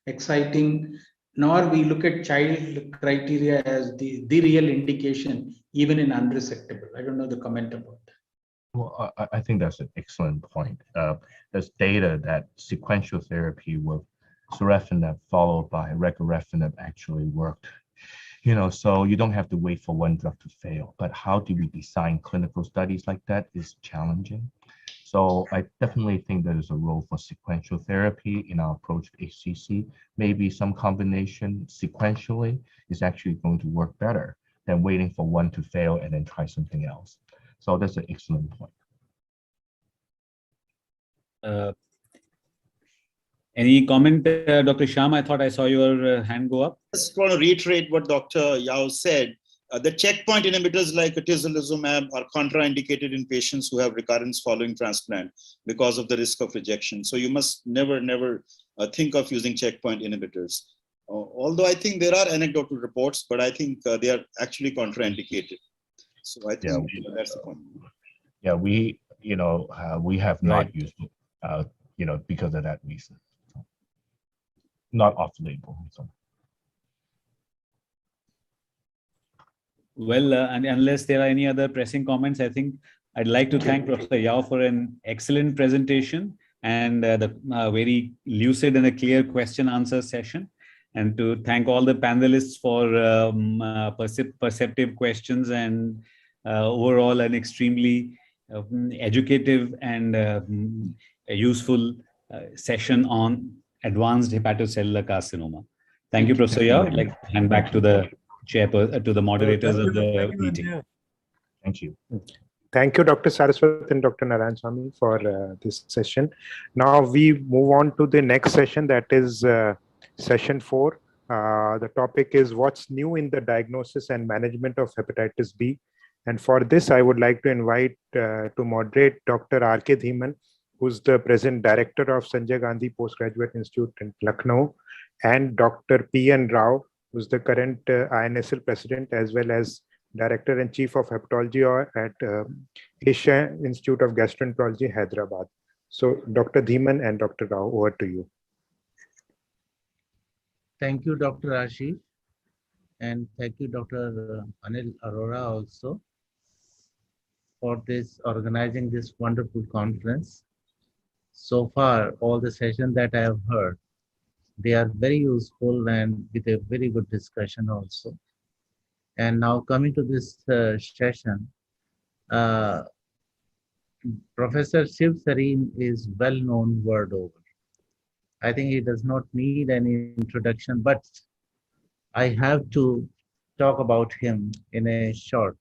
exciting, nor we look at child criteria as the real indication, even in unresectable. I don't know the comment about that. Well, I think that's an excellent point. There's data that sequential therapy with sorafenib followed by regorafenib actually worked. So you don't have to wait for one drug to fail. But how do we design clinical studies like that is challenging. So I definitely think there is a role for sequential therapy in our approach to HCC. Maybe some combination sequentially is actually going to work better than waiting for one to fail and then try something else. So that's an excellent point. Any comment, Dr. Shyam? I thought I saw your hand go up. I just want to reiterate what Dr. Yao said. The checkpoint inhibitors like atezolizumab are contraindicated in patients who have recurrence following transplant because of the risk of rejection. So you must never think of using checkpoint inhibitors. Although I think there are anecdotal reports, but I think they are actually contraindicated. So I think that's the point. Yeah, we have not used it, because of that reason. So, not off-label. So. Well, and unless there are any other pressing comments, I think I'd like to thank Professor Yao for an excellent presentation and the very lucid and a clear question-answer session, and to thank all the panelists for perceptive questions and overall an extremely educative and useful session on advanced hepatocellular carcinoma. Thank you, Professor Yao. I'd like to hand back to the to the moderators of the meeting. Thank you. Thank you, Dr. Saraswat and Dr. Narayan Swami for this session. Now we move on to the next session, that is session 4. The topic is what's new in the diagnosis and management of hepatitis B. And for this, I would like to invite to moderate Dr. R.K. Dhiman, who's the present director of Sanjay Gandhi Postgraduate Institute in Lucknow, and Dr. P.N. Rao, who's the current INSL president as well as director and chief of hepatology at Asia Institute of Gastroenterology, Hyderabad. So Dr. Dhiman and Dr. Rao, over to you. Thank you, Dr. Ashish, and thank you, Dr. Anil Arora, also for this organizing this wonderful conference. So far, all the sessions that I have heard, They are very useful and with a very good discussion also. And now coming to this session, uh, Professor Shiv Sareen is well known world over. I think he does not need any introduction, but I have to talk about him in short.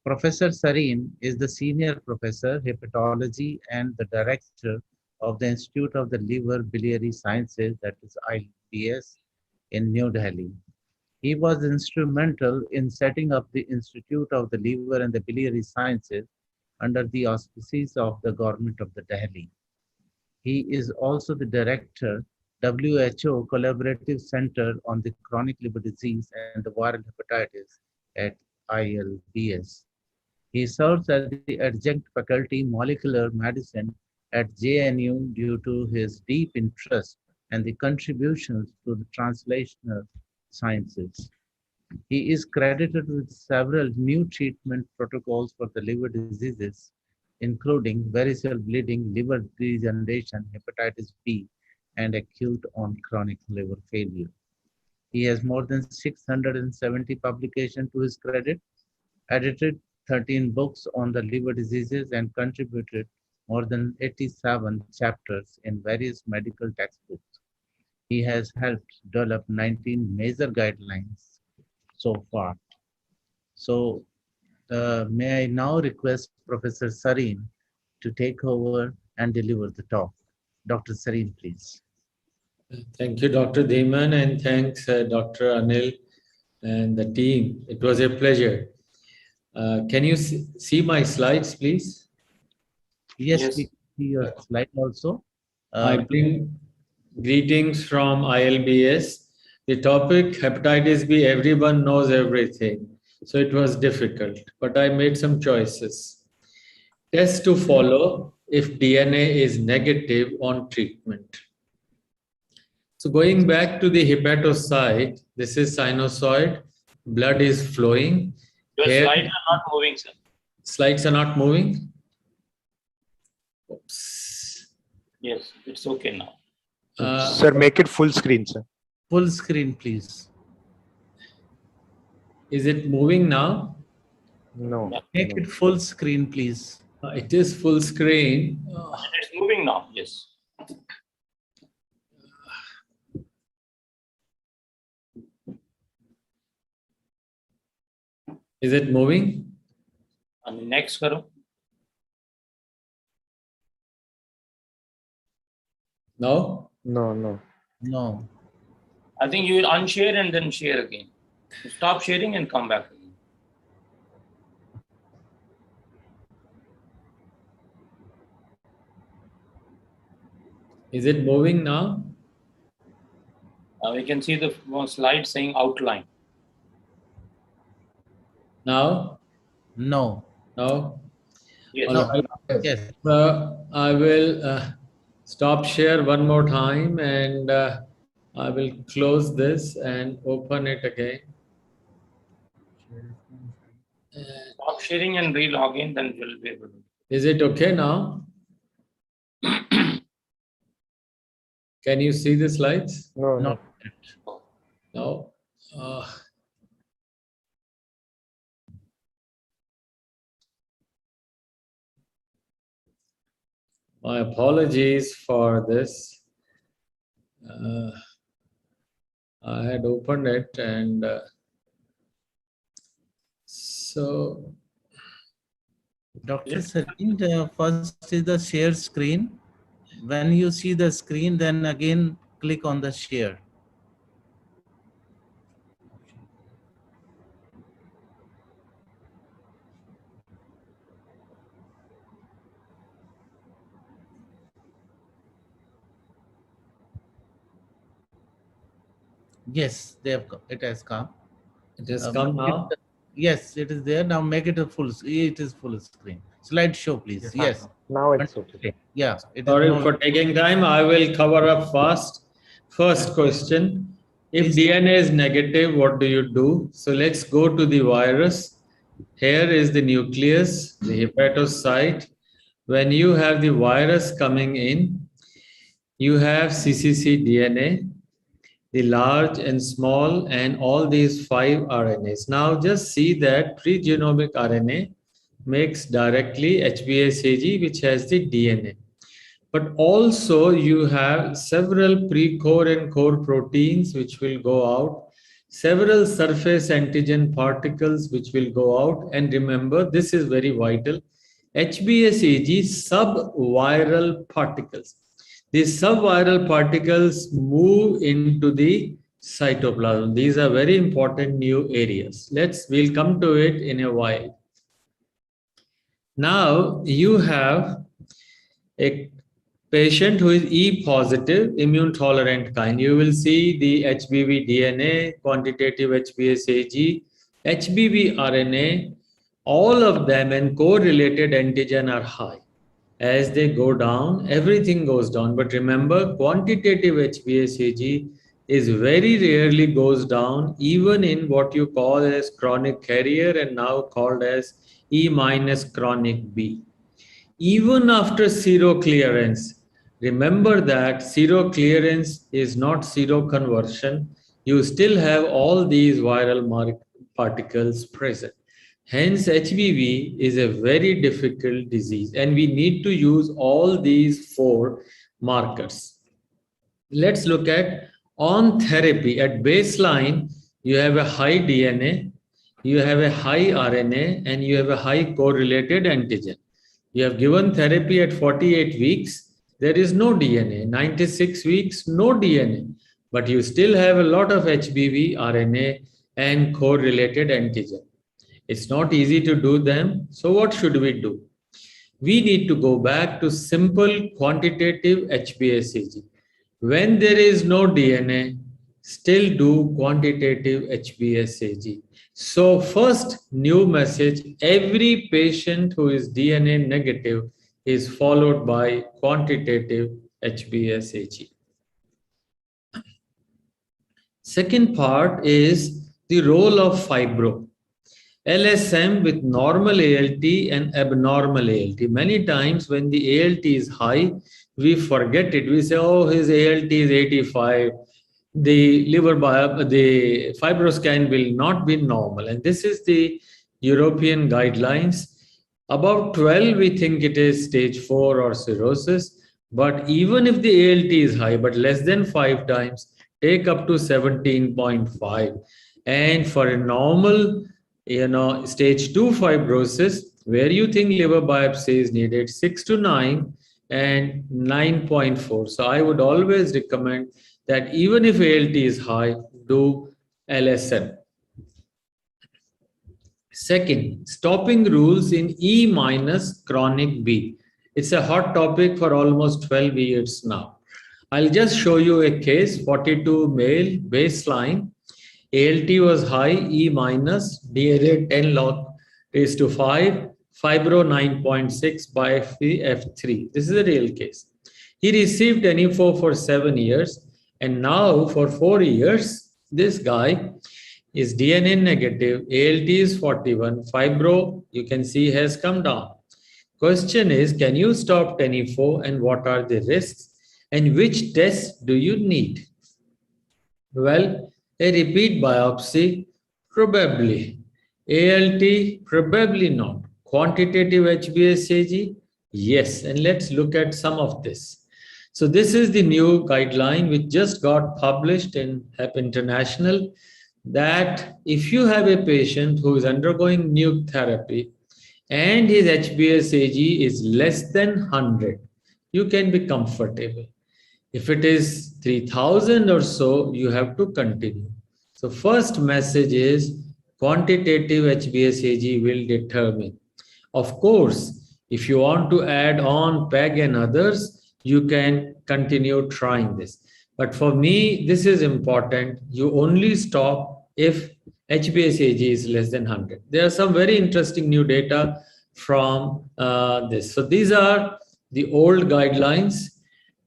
Professor Sareen is the senior professor, hepatology, and the director of the Institute of the Liver Biliary Sciences, that is ILBS, in New Delhi. He was instrumental in setting up the Institute of the Liver and the Biliary Sciences under the auspices of the government of the Delhi. He is also the director, WHO Collaborative Center on the Chronic Liver Disease and the Viral Hepatitis at ILBS. He serves as the adjunct faculty molecular medicine at JNU due to his deep interest and the contributions to the translational sciences. He is credited with several new treatment protocols for the liver diseases, including varicose bleeding, liver degeneration, hepatitis B, and acute on chronic liver failure. He has more than 670 publications to his credit, edited 13 books on the liver diseases, and contributed more than 87 chapters in various medical textbooks. He has helped develop 19 major guidelines so far. So may I now request Professor Sareen to take over and deliver the talk. Dr. Sareen, please. Thank you, Dr. Deeman, and thanks, Dr. Anil and the team. It was a pleasure. Can you see my slides, please? Yes, we can see your slide also. I bring greetings from ILBS. The topic, hepatitis B, everyone knows everything. So it was difficult, but I made some choices. Tests to follow if DNA is negative on treatment. So going back to the hepatocyte, this is sinusoid, blood is flowing. Your slides are not moving, sir. Slides are not moving? Oops. Yes, it's okay now. Sir, make it full screen, sir. Full screen, please. Is it moving now? No. Make it full screen, please. It is full screen. It's moving now, yes. Is it moving? And next, karo. No? No. I think you will unshare and then share again. Stop sharing and come back again. Is it moving now? We can see the slide saying outline. Now? No. No? Yes. All right. Yes. I will stop share one more time, and I will close this and open it again. Stop sharing and re-log in, then we'll be able to. Is it okay now? Can you see the slides? No. No. My apologies for this. I had opened it, and so. Dr. Sareen, first is the share screen. When you see the screen, then again click on the share. Yes, they have. It has come. It has come now. Yes, it is there. Now make it a full. It is full screen. Slideshow, please. Yes. Now it's okay. Yeah. Sorry for taking time. I will cover up fast. First question: if DNA is negative, what do you do? So let's go to the virus. Here is the nucleus, the hepatocyte. When you have the virus coming in, you have cccDNA, the large and small, and all these 5 RNAs. Now just see that pre-genomic RNA makes directly HbA(Cg), which has the DNA. But also you have several pre-core and core proteins which will go out, several surface antigen particles which will go out. And remember, this is very vital, HbA(Cg) subviral particles. These subviral particles move into the cytoplasm. These are very important new areas. We'll come to it in a while. Now you have a patient who is E positive, immune tolerant kind. You will see the HBV DNA, quantitative HbA(Cg), HBV RNA, all of them and core-related antigen are high. As they go down, everything goes down. But remember, quantitative HbA(Cg) is very rarely goes down, even in what you call as chronic carrier and now called as E- chronic B. Even after seroclearance, remember that seroclearance is not seroconversion. You still have all these viral particles present. Hence, HBV is a very difficult disease, and we need to use all these 4 markers. Let's look at on therapy. At baseline, you have a high DNA, you have a high RNA, and you have a high core-related antigen. You have given therapy at 48 weeks, there is no DNA. 96 weeks, no DNA. But you still have a lot of HBV, RNA, and core-related antigen. It's not easy to do them. So what should we do? We need to go back to simple quantitative HbA(Cg). When there is no DNA, still do quantitative HbA(Cg). So first new message, every patient who is DNA negative is followed by quantitative HbA(Cg). Second part is the role of fibro. LSM with normal ALT and abnormal ALT. Many times when the ALT is high, we forget it. We say, oh, his ALT is 85. The the fibroscan will not be normal. And this is the European guidelines. Above 12, we think it is stage 4 or cirrhosis. But even if the ALT is high, but less than 5 times, take up to 17.5. And for a normal, stage 2 fibrosis, where you think liver biopsy is needed, 6 to 9 and 9.4. So I would always recommend that even if ALT is high, do LSM. Second, stopping rules in E- chronic B. It's a hot topic for almost 12 years now. I'll just show you a case, 42 male, baseline. ALT was high, E-, DNA 10 log raised to 5, fibro 9.6 by F3. This is a real case. He received NE4 for 7 years, and now for 4 years, this guy is DNA negative, ALT is 41, fibro, you can see, has come down. Question is, can you stop NE4 and what are the risks? And which tests do you need? Well, a repeat biopsy, probably. ALT, probably not. Quantitative HbA(Cg, yes. And let's look at some of this. So this is the new guideline which just got published in HEP International, that if you have a patient who is undergoing nuke therapy and his HbA(Cg is less than 100, you can be comfortable. If it is 3000 or so, you have to continue. So first message is quantitative HbA(Cg) will determine. Of course, if you want to add on PEG and others, you can continue trying this. But for me, this is important. You only stop if HbA(Cg) is less than 100. There are some very interesting new data from this. So these are the old guidelines.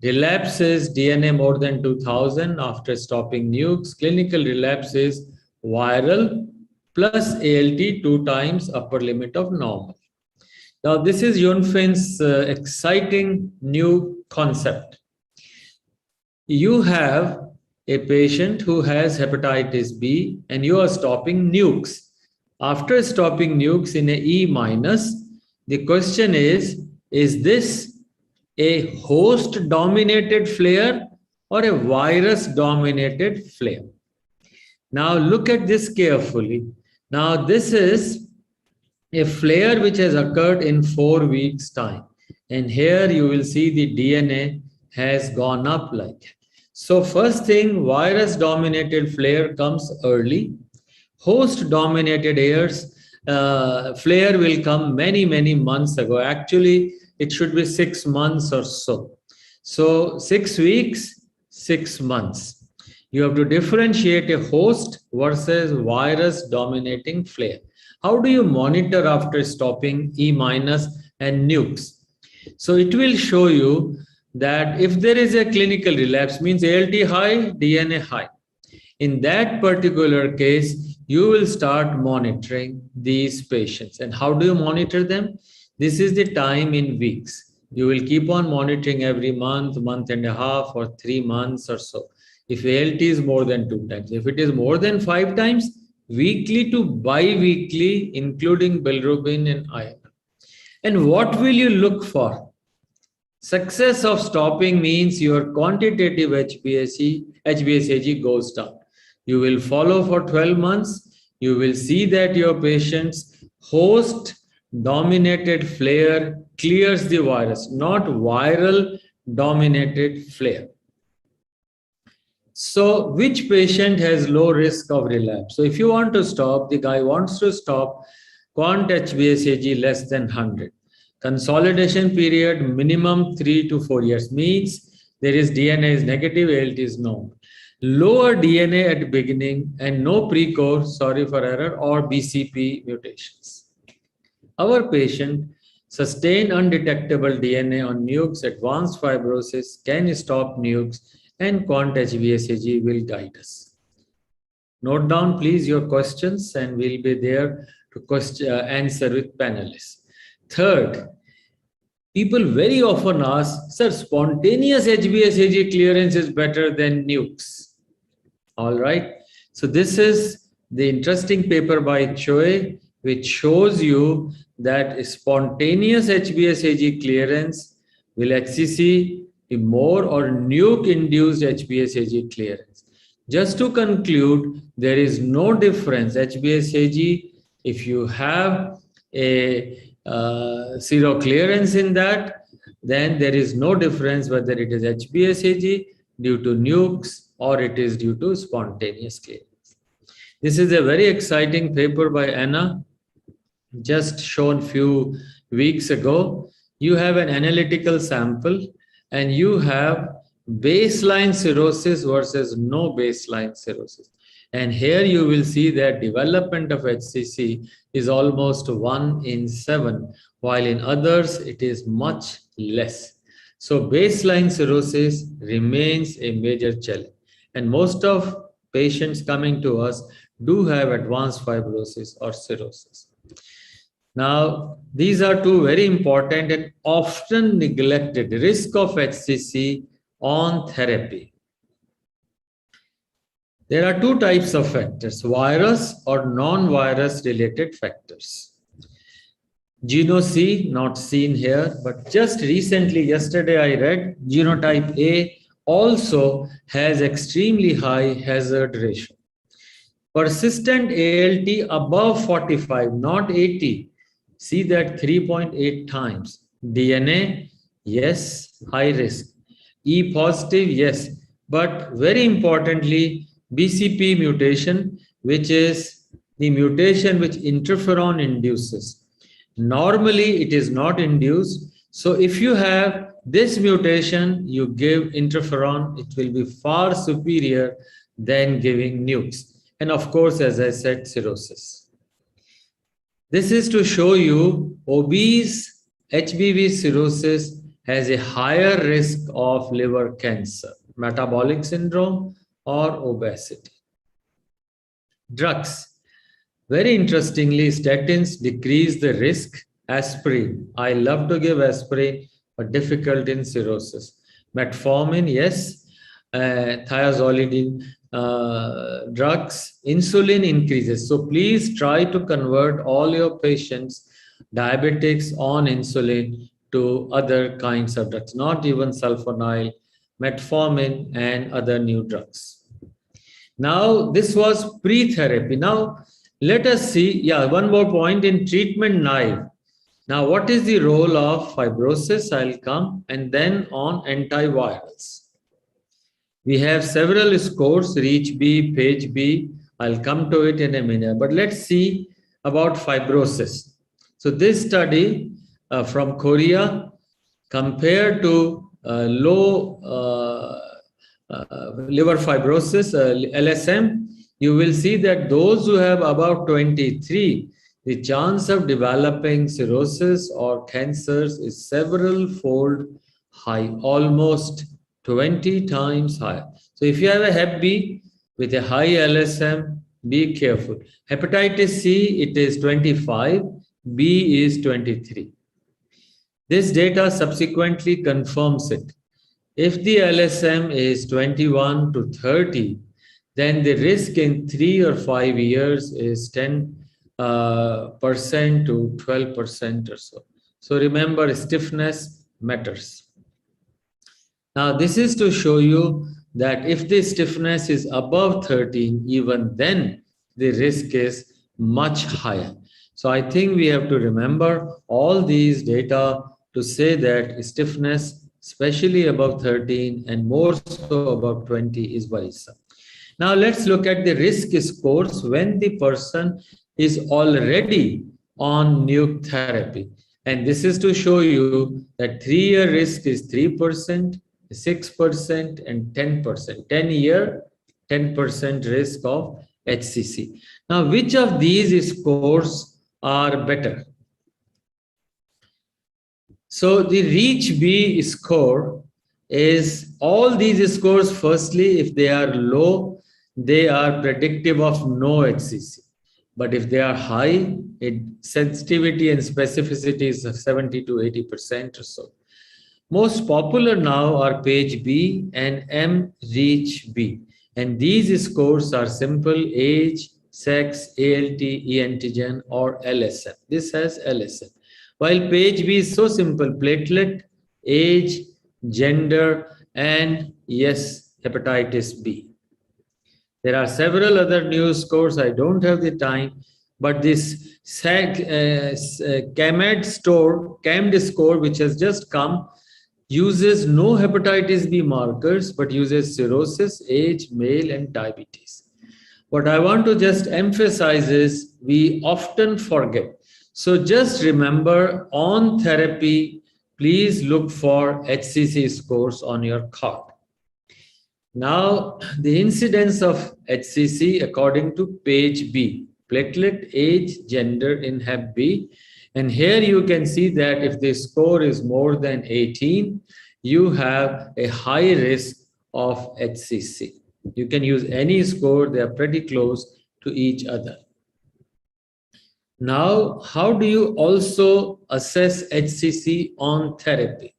Relapse is DNA more than 2000 after stopping nukes. Clinical relapse is viral plus ALT 2 times upper limit of normal. Now, this is Yunfin's exciting new concept. you have a patient who has hepatitis B and you are stopping nukes. After stopping nukes in a E minus, the question is this a host dominated flare or a virus dominated flare? Now look at this carefully. Now this is a flare which has occurred in 4 weeks time. And here you will see the DNA has gone up like that. So first thing, virus dominated flare comes early. Host dominated flare will come many months ago. Actually, it should be 6 months or so. So 6 weeks, 6 months. You have to differentiate a host versus virus dominating flare. How do you monitor after stopping E minus and nukes? So it will show you that if there is a clinical relapse, means ALT high, DNA high. In that particular case, you will start monitoring these patients. And how do you monitor them? This is the time in weeks. You will keep on monitoring every month, month and a half, or 3 months or so. If ALT is more than 2 times, if it is more than 5 times, weekly to bi-weekly, including bilirubin and iron. And what will you look for? Success of stopping means your quantitative HbA1c goes down. You will follow for 12 months. You will see that your patient's host dominated flare clears the virus, not viral dominated flare. So which patient has low risk of relapse? So if you want to stop, the guy wants to stop quant HbA1c less than 100. Consolidation period minimum 3 to 4 years means there is DNA is negative, ALT is normal. Lower DNA at beginning and no pre-core, sorry for error, or BCP mutations. Our patient sustained undetectable DNA on nukes, advanced fibrosis, can stop nukes, and quant HbA1c will guide us. Note down please your questions and we'll be there to answer with panelists. Third, people very often ask, sir, spontaneous HbA1c clearance is better than nukes. All right. So this is the interesting paper by Choi, which shows you that spontaneous HbA1c clearance will HCC be more or nuke-induced HbA1c clearance. Just to conclude, there is no difference. HbA1c, if you have a seroclearance in that, then there is no difference whether it is HbA1c due to nukes or it is due to spontaneous clearance. This is a very exciting paper by Anna, just shown few weeks ago. You have an analytical sample and you have baseline cirrhosis versus no baseline cirrhosis. And here you will see that development of HCC is almost 1 in 7, while in others it is much less. So baseline cirrhosis remains a major challenge. And most of patients coming to us do have advanced fibrosis or cirrhosis. Now, these are two very important and often neglected risk of HCC on therapy. There are 2 types of factors, virus or non-virus related factors. Geno-C, not seen here, but just recently, yesterday I read genotype A also has extremely high hazard ratio. Persistent ALT above 45, not 80. See that 3.8 times. DNA, yes, high risk. E positive, yes. But very importantly, BCP mutation, which is the mutation which interferon induces. Normally, it is not induced. So if you have this mutation, you give interferon, it will be far superior than giving nukes. And of course, as I said, cirrhosis. This is to show you obese HBV cirrhosis has a higher risk of liver cancer, metabolic syndrome, or obesity. Drugs. Very interestingly, statins decrease the risk. Aspirin. I love to give aspirin, but difficult in cirrhosis. Metformin, yes. thiazolidine drugs, insulin increases. So please try to convert all your patients, diabetics, on insulin to other kinds of drugs, not even sulfonyl, metformin, and other new drugs. Now, this was pre-therapy. Now, let us see, one more point in treatment naive. Now, what is the role of fibrosis? I'll come, and then on antivirals. We have several scores, Reach B, Page B. I'll come to it in a minute, but let's see about fibrosis. So this study from Korea compared to low liver fibrosis, LSM, you will see that those who have about 23, the chance of developing cirrhosis or cancers is several-fold high, almost 20 times higher. So if you have a Hep B with a high LSM, be careful. Hepatitis C, it is 25, B is 23. This data subsequently confirms it. If the LSM is 21 to 30, then the risk in 3 or 5 years is 10% to 12% or so. So remember, stiffness matters. Now, this is to show you that if the stiffness is above 13, even then the risk is much higher. So I think we have to remember all these data to say that stiffness, especially above 13 and more so above 20, is worrisome. Now let's look at the risk scores when the person is already on nuke therapy. And this is to show you that 3-year risk is 3%, 6%, and 10%. 10-year, 10% risk of HCC. Now, which of these scores are better? So the Reach B score is all these scores. Firstly, if they are low, they are predictive of no HCC. But if they are high, sensitivity and specificity is 70 to 80% or so. Most popular now are Page B and M Reach B. And these scores are simple: age, sex, ALT, E antigen, or LSM. This has LSM. While Page B is so simple: platelet, age, gender, and yes, hepatitis B. There are several other new scores. I don't have the time, but this CAMD score, which has just come, uses no hepatitis B markers, but uses cirrhosis, age, male, and diabetes. What I want to just emphasize is we often forget. So just remember, on therapy, please look for HCC scores on your card. Now, the incidence of HCC according to Page B, platelet, age, gender in Hep B. And here you can see that if the score is more than 18, you have a high risk of HCC. You can use any score, they are pretty close to each other. Now, how do you also assess HCC on therapy?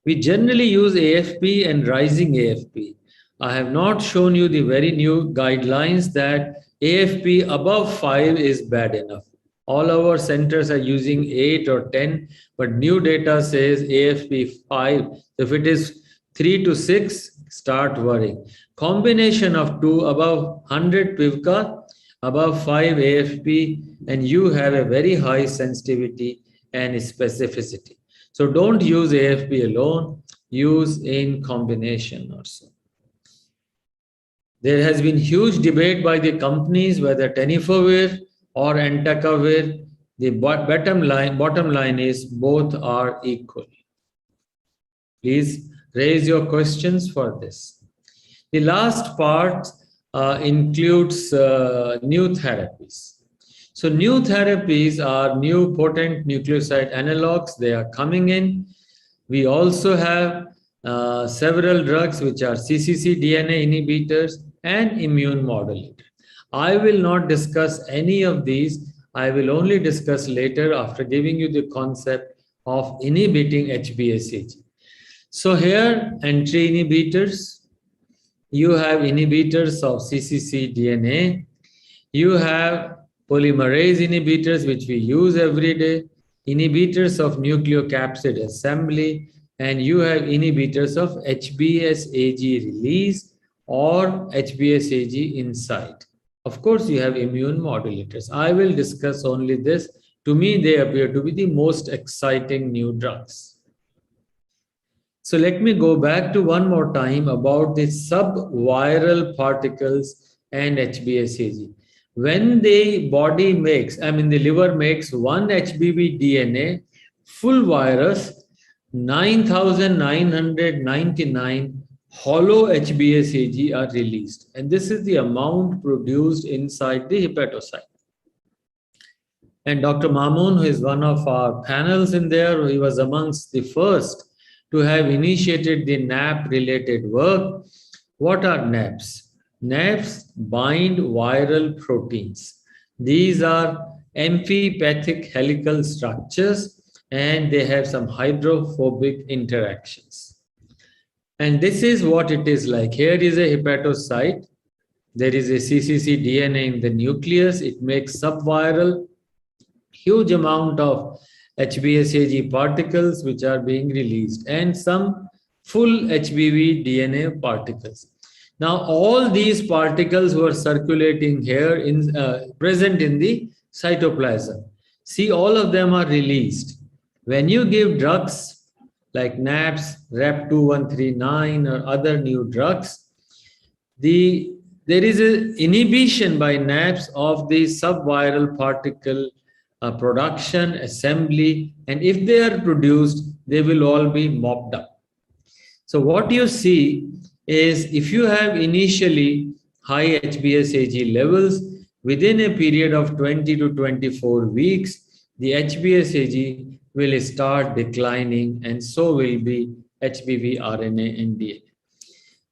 We generally use AFP and rising AFP. I have not shown you the very new guidelines that AFP above 5 is bad enough. All our centers are using 8 or 10, but new data says AFP 5. If it is 3 to 6, start worrying. Combination of 2 above 100 PIVCA, above 5 AFP, and you have a very high sensitivity and specificity. So don't use AFP alone, use in combination also. There has been huge debate by the companies whether tenofovir or entecavir. The bottom line is both are equal. Please raise your questions for this. The last part includes new therapies. So new therapies are new potent nucleoside analogs. They are coming in. We also have several drugs which are cccDNA inhibitors and immune modulators. I will not discuss any of these. I will only discuss later after giving you the concept of inhibiting HbA1c. So here, entry inhibitors, you have inhibitors of cccDNA, you have polymerase inhibitors, which we use every day, inhibitors of nucleocapsid assembly, and you have inhibitors of HBsAg release or HBsAg inside. Of course, you have immune modulators. I will discuss only this. To me, they appear to be the most exciting new drugs. So let me go back to one more time about the subviral particles and HBsAg. When the body makes, the liver makes one HBV DNA, full virus, 9,999 hollow HBsAg are released. And this is the amount produced inside the hepatocyte. And Dr. Mamoon, who is one of our panels in there, he was amongst the first to have initiated the NAP-related work. What are NAPs? NAPs bind viral proteins. These are amphipathic helical structures, and they have some hydrophobic interactions. And this is what it is like. Here is a hepatocyte. There is a cccDNA in the nucleus. It makes subviral, huge amount of HBsAg particles which are being released, and some full HBV DNA particles. Now, all these particles were circulating here, present in the cytoplasm. See, all of them are released. When you give drugs like NAPs, Rep2139 or other new drugs, there is an inhibition by NAPs of the subviral particle production, assembly, and if they are produced, they will all be mopped up. So what you see is if you have initially high HBsAg levels, within a period of 20 to 24 weeks, the HBsAg will start declining, and so will be HBV RNA and DNA.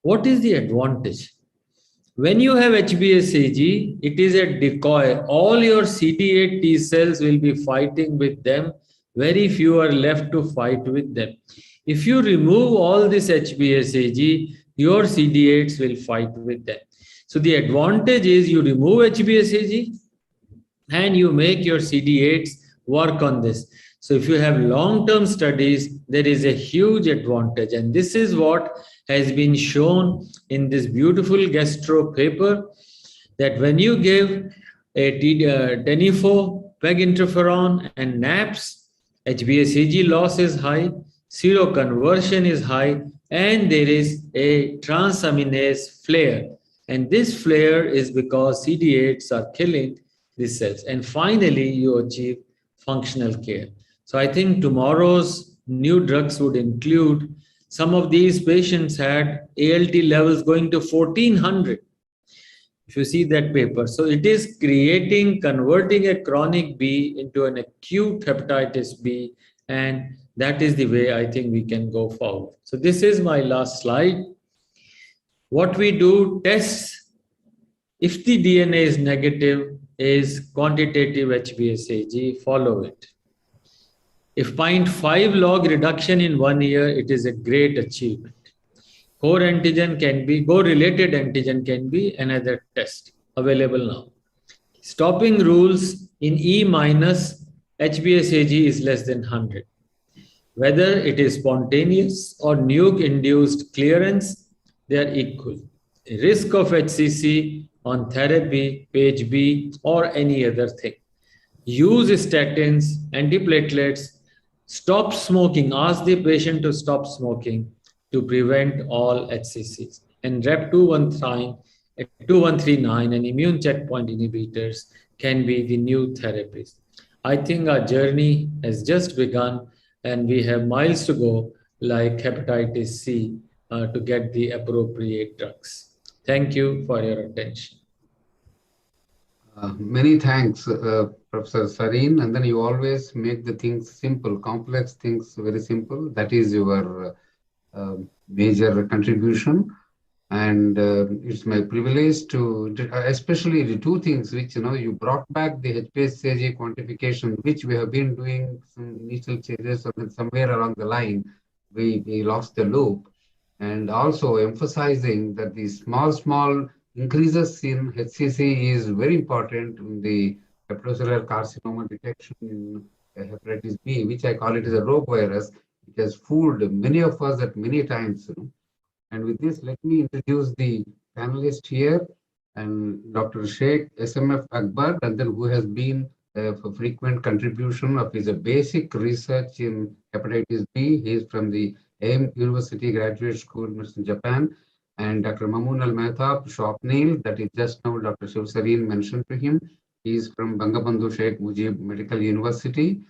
What is the advantage? When you have HBsAg, it is a decoy. All your CD8 T cells will be fighting with them. Very few are left to fight with them. If you remove all this HBsAg, your CD8s will fight with them. So the advantage is you remove HBsAg and you make your CD8s work on this. So if you have long-term studies, there is a huge advantage. And this is what has been shown in this beautiful gastro paper, that when you give a tenifo, PEG interferon and NAPs, HBsAg loss is high, seroconversion is high, and there is a transaminase flare. And this flare is because CD8s are killing the cells. And finally, you achieve functional care. So I think tomorrow's new drugs would include, some of these patients had ALT levels going to 1400. If you see that paper. So it is converting a chronic B into an acute hepatitis B, and that is the way I think we can go forward. So this is my last slide. What we do, tests, if the DNA is negative, is quantitative HBsAg, follow it. If 0.5 log reduction in 1 year, it is a great achievement. Core-related antigen can be another test available now. Stopping rules in E minus, HBsAg is less than 100. Whether it is spontaneous or nuke-induced clearance, they are equal. Risk of HCC on therapy, page B, or any other thing. Use statins, antiplatelets, stop smoking. Ask the patient to stop smoking to prevent all HCCs. And Rep2139 and immune checkpoint inhibitors can be the new therapies. I think our journey has just begun, and we have miles to go, like hepatitis C, to get the appropriate drugs. Thank you for your attention. Many thanks, Professor Sareen. And then you always make the things simple, complex things very simple. That is your major contribution. And it's my privilege to, especially the two things which, you brought back the HBsAg quantification, which we have been doing some initial changes, and then somewhere along the line, we lost the loop. and also emphasizing that the small increases in HCC is very important in the hepatocellular carcinoma detection in hepatitis B, which I call it as a rogue virus. It has fooled many of us at many times. And with this, let me introduce the panelist here, and Dr. Sheikh SMF Akbar, and then who has been a frequent contribution of his basic research in hepatitis B. He is from the AIM University Graduate School in Japan. And Dr. Mamoon Al-Mehtab Shopnil, that is just now Dr. Shiv Sareen mentioned to him. He is from Bangabandhu Sheikh Mujib Medical University,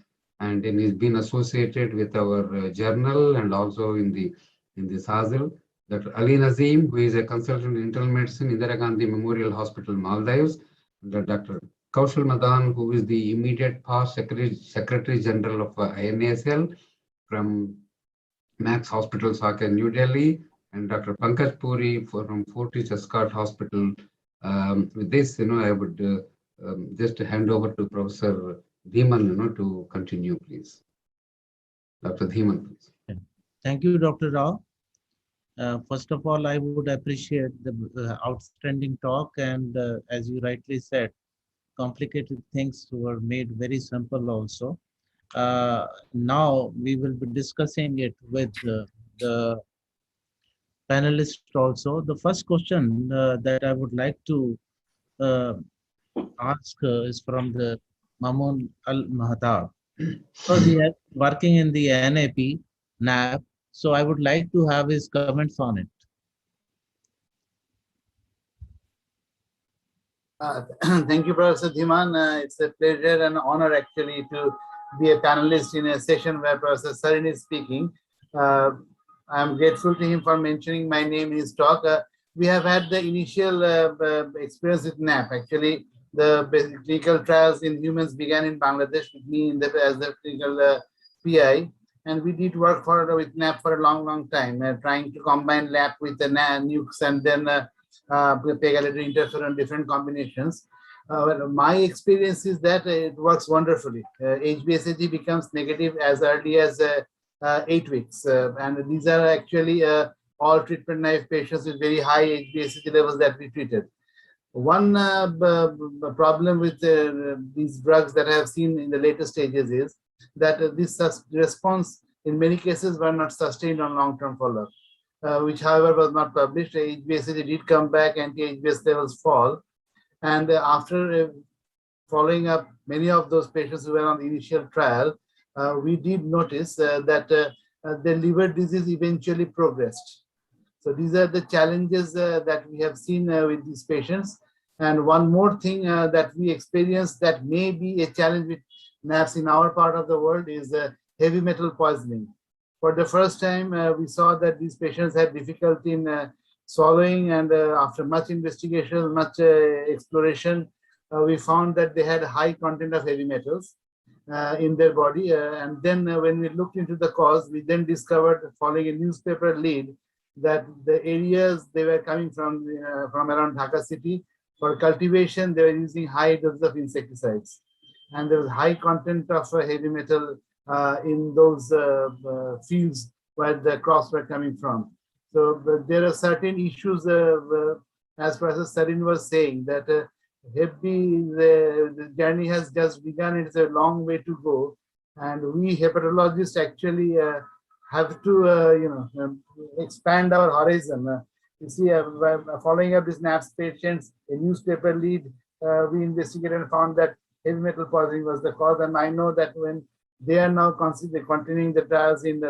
and then he's been associated with our journal and also in the SAZL. Dr. Ali Nazim, who is a consultant in internal medicine, Indira Gandhi Memorial Hospital, Maldives. Dr. Kaushal Madan, who is the immediate past Secretary General of INASL from Max Hospital, Saket, New Delhi, and Dr. Pankaj Puri from Fortis Escort Hospital. With this, I would just hand over to Professor Dhiman, to continue, please. Dr. Dhiman, please. Thank you, Dr. Rao. First of all, I would appreciate the outstanding talk, and as you rightly said, complicated things were made very simple also. Now we will be discussing it with the panelists also. The first question that I would like to ask is from the Mamoon Al-Mehtab. So he is working in the NAP, so I would like to have his comments on it. Thank you, Professor Dhiman. It's a pleasure and honor actually to be a panelist in a session where Professor Sareen is speaking. I'm grateful to him for mentioning my name in his talk. We have had the initial experience with NAP. Actually, the clinical trials in humans began in Bangladesh with me as the clinical PI. And we did work with NAP for a long time, trying to combine LAP with the Nukes and then pegylated interferon, different combinations. My experience is that it works wonderfully. HbSAg becomes negative as early as 8 weeks. And these are actually all treatment naive patients with very high HbSAg levels that we treated. One problem with these drugs that I have seen in the later stages is that this response in many cases were not sustained on long-term follow-up, which however was not published. HbSAg did come back, anti-HbS levels fall. And after following up many of those patients who were on the initial trial, we did notice that the liver disease eventually progressed. So these are the challenges that we have seen with these patients. And one more thing that we experienced that may be a challenge with NAPs in our part of the world is heavy metal poisoning. For the first time, we saw that these patients had difficulty in swallowing, and after much investigation, much exploration, we found that they had high content of heavy metals in their body. And then when we looked into the cause, we then discovered, following a newspaper lead, that the areas they were coming from around Dhaka city, for cultivation, they were using high doses of insecticides. And there was high content of heavy metal in those fields where the crops were coming from. So there are certain issues, as Professor Sareen was saying, that the journey has just begun. It's a long way to go. And we hepatologists actually have to expand our horizon. You see, following up these NAPS patients, a newspaper lead, we investigated and found that heavy metal poisoning was the cause. And I know that when they are now continuing the trials in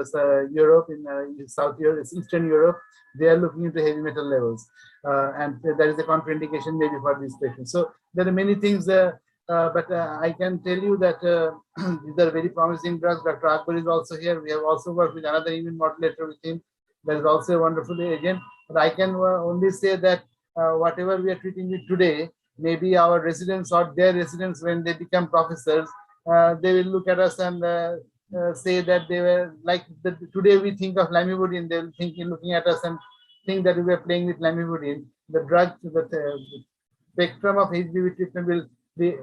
Europe, in South Europe, Eastern Europe, they are looking into heavy metal levels. And that is a contraindication maybe for these patients. So there are many things, but I can tell you that these are very promising drugs. Dr. Akbar is also here. We have also worked with another immune modulator with him. That is also a wonderful agent. But I can only say that whatever we are treating with today, maybe our residents or their residents, when they become professors, they will look at us and say that they were like today we think of lamivudine. They will think looking at us and think that we were playing with lamivudine. The drug, the spectrum of HBV treatment will be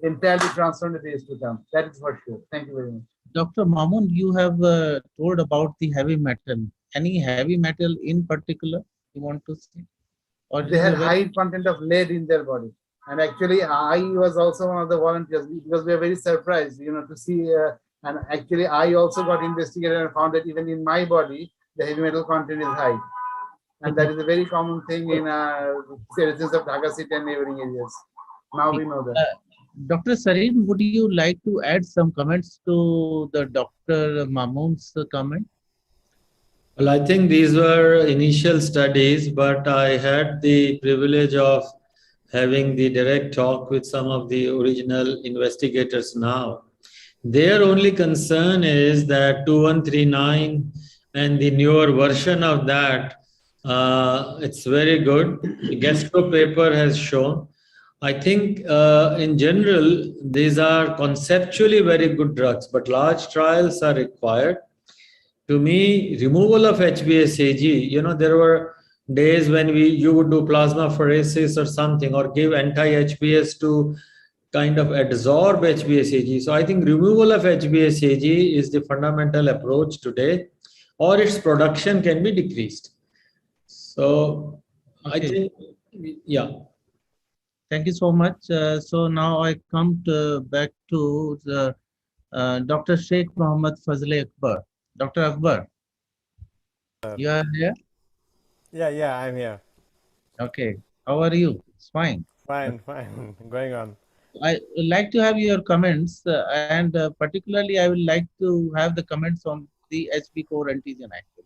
entirely transformed in the days to come. That is for sure. Thank you very much. Dr. Mamoon, you have told about the heavy metal, any heavy metal in particular you want to say? Or They had high content of lead in their body. And actually, I was also one of the volunteers because we were very surprised, to see. And actually, I also got investigated and found that even in my body, the heavy metal content is high. And that is a very common thing in citizens of Dhaka City and neighboring areas. Now we know that. Dr. Sareen, would you like to add some comments to the Dr. Mamoon's comment? Well, I think these were initial studies, but I had the privilege of having the direct talk with some of the original investigators now. Their only concern is that 2139 and the newer version of that, it's very good. The gastro paper has shown. I think in general, these are conceptually very good drugs, but large trials are required. To me, removal of HbA(ag), there were days when you would do plasmapheresis or something, or give anti-HbS to kind of absorb HbA(ag). So I think removal of HbA(ag) is the fundamental approach today, or its production can be decreased. So I think, yeah. Thank you so much. So now I come back to the, Dr. Sheikh Mohammed Fazle Akbar. Dr. Akbar, you are here? Yeah, I'm here. Okay. How are you? It's fine. Fine. Going on. I would like to have your comments, and particularly I would like to have the comments on the HB4 antigen actually.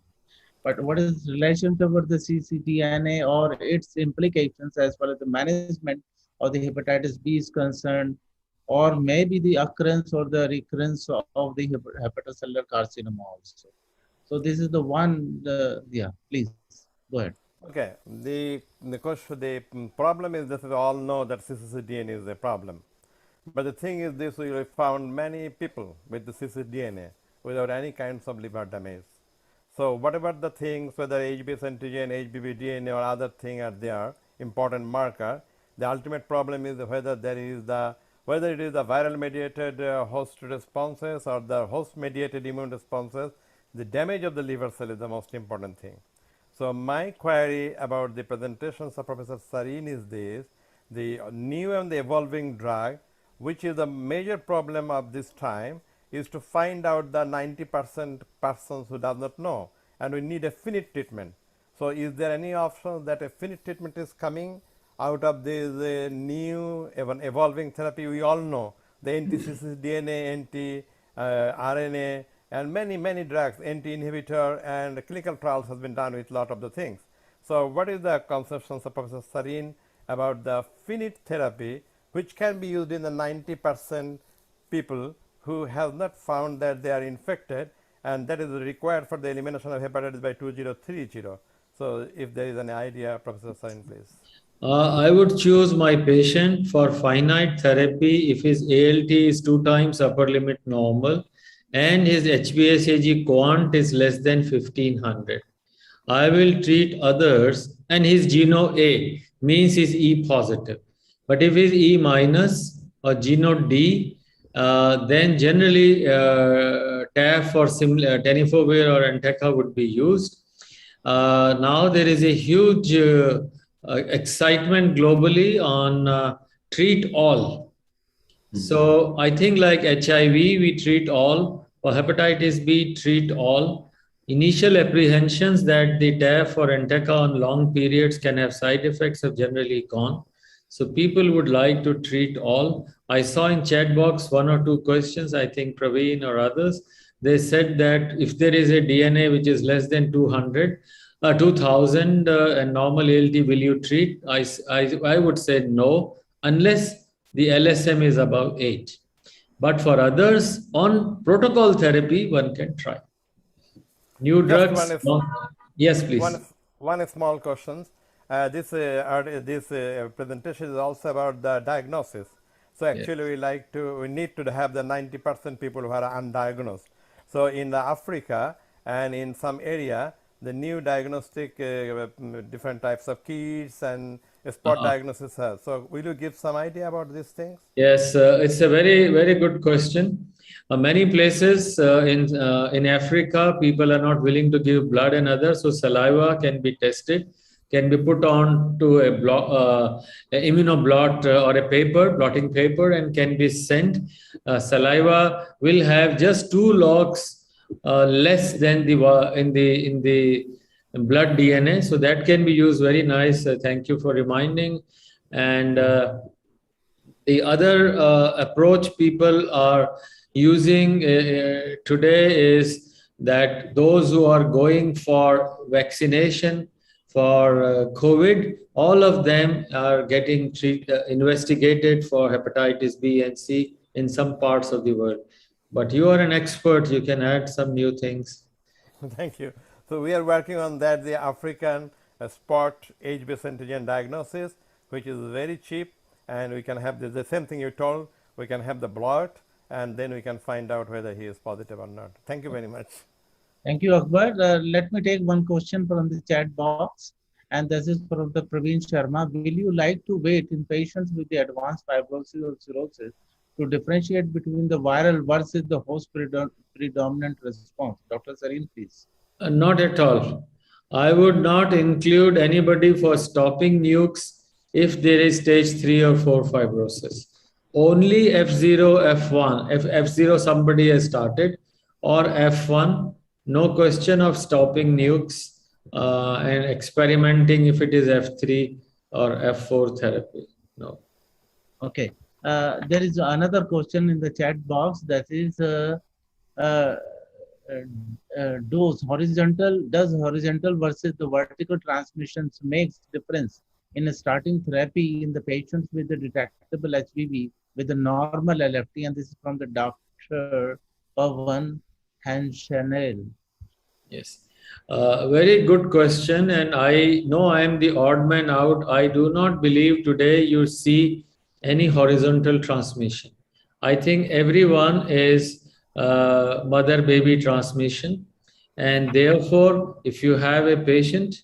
But what is the relationship with the cccDNA or its implications as far as the management of the hepatitis B is concerned, or maybe the occurrence or the recurrence of the hepatocellular carcinoma also. So this is the one, yeah, please go ahead. Okay, the problem is that we all know that cccDNA is a problem. But the thing is this, we found many people with the cccDNA without any kinds of liver damage. So whatever the things, whether HBs antigen, HBV DNA or other thing are there, important marker, the ultimate problem is whether it is the viral mediated host responses or the host mediated immune responses. The damage of the liver cell is the most important thing. So my query about the presentations of Professor Sareen is this: the new and the evolving drug, which is the major problem of this time, is to find out the 90% persons who does not know, and we need a finite treatment. So is there any option that a finite treatment is coming out of this new evolving therapy? We all know the anti-cccDNA, anti-RNA, and many drugs, anti-inhibitor, and clinical trials has been done with a lot of the things. So what is the conceptions of Professor Sareen about the finite therapy, which can be used in the 90% people who have not found that they are infected, and that is required for the elimination of hepatitis by 2030. So if there is an idea, Professor Sareen, please. I would choose my patient for finite therapy if his ALT is 2 times upper limit normal and his HbA(ag) quant is less than 1500. I will treat others, and his Geno A means he's E positive. But if he's E minus or Geno D, then generally TAF or tenofovir or Anteca would be used. Now there is a huge excitement globally on treat all. So I think like HIV, we treat all, or hepatitis B, treat all. Initial apprehensions that the TAF or Anteca on long periods can have side effects have generally gone. So people would like to treat all. I saw in chat box 1 or 2 questions, I think Praveen or others, they said that if there is a DNA which is less than 200, 2000 and normal ALT, will you treat? I would say no, unless the LSM is above 8. But for others, on protocol therapy, one can try. New drugs. Yes, please. One small question. This presentation is also about the diagnosis. So actually, we need to have the 90% people who are undiagnosed. So in Africa and in some area, the new diagnostic different types of kits and spot diagnosis has. So will you give some idea about these things? Yes, it's a very good question. Many places in Africa, people are not willing to give blood and others, so saliva can be tested, can be put on to a immunoblot or a paper, blotting paper, and can be sent. Saliva will have just 2 logs less than in the blood DNA, so that can be used. Very nice. Thank you for reminding. And the other approach people are using today is that those who are going for vaccination for COVID, all of them are getting investigated for hepatitis B and C in some parts of the world. But you are an expert, you can add some new things. Thank you. So we are working on that, the African spot age-based antigen diagnosis, which is very cheap, and we can have the same thing you told, we can have the blood, and then we can find out whether he is positive or not. Thank you very much. Thank you, Akbar. Let me take one question from the chat box, and this is from the Praveen Sharma. Will you like to wait in patients with the advanced fibrosis or cirrhosis to differentiate between the viral versus the host predominant response? Dr. Sareen, please. Not at all. I would not include anybody for stopping nukes if there is stage 3 or 4 fibrosis. Only F0, F1, if F0 somebody has started, or F1, no question of stopping nukes and experimenting if it is F3 or F4 therapy. No. Okay. There is another question in the chat box, that is does horizontal versus the vertical transmissions makes difference in starting therapy in the patients with the detectable HBV with the normal LFT? And this is from the Dr. Pavan Hanshanel. Yes, very good question. And I know I am the odd man out. I do not believe today you see any horizontal transmission. I think everyone is mother-baby transmission. And therefore, if you have a patient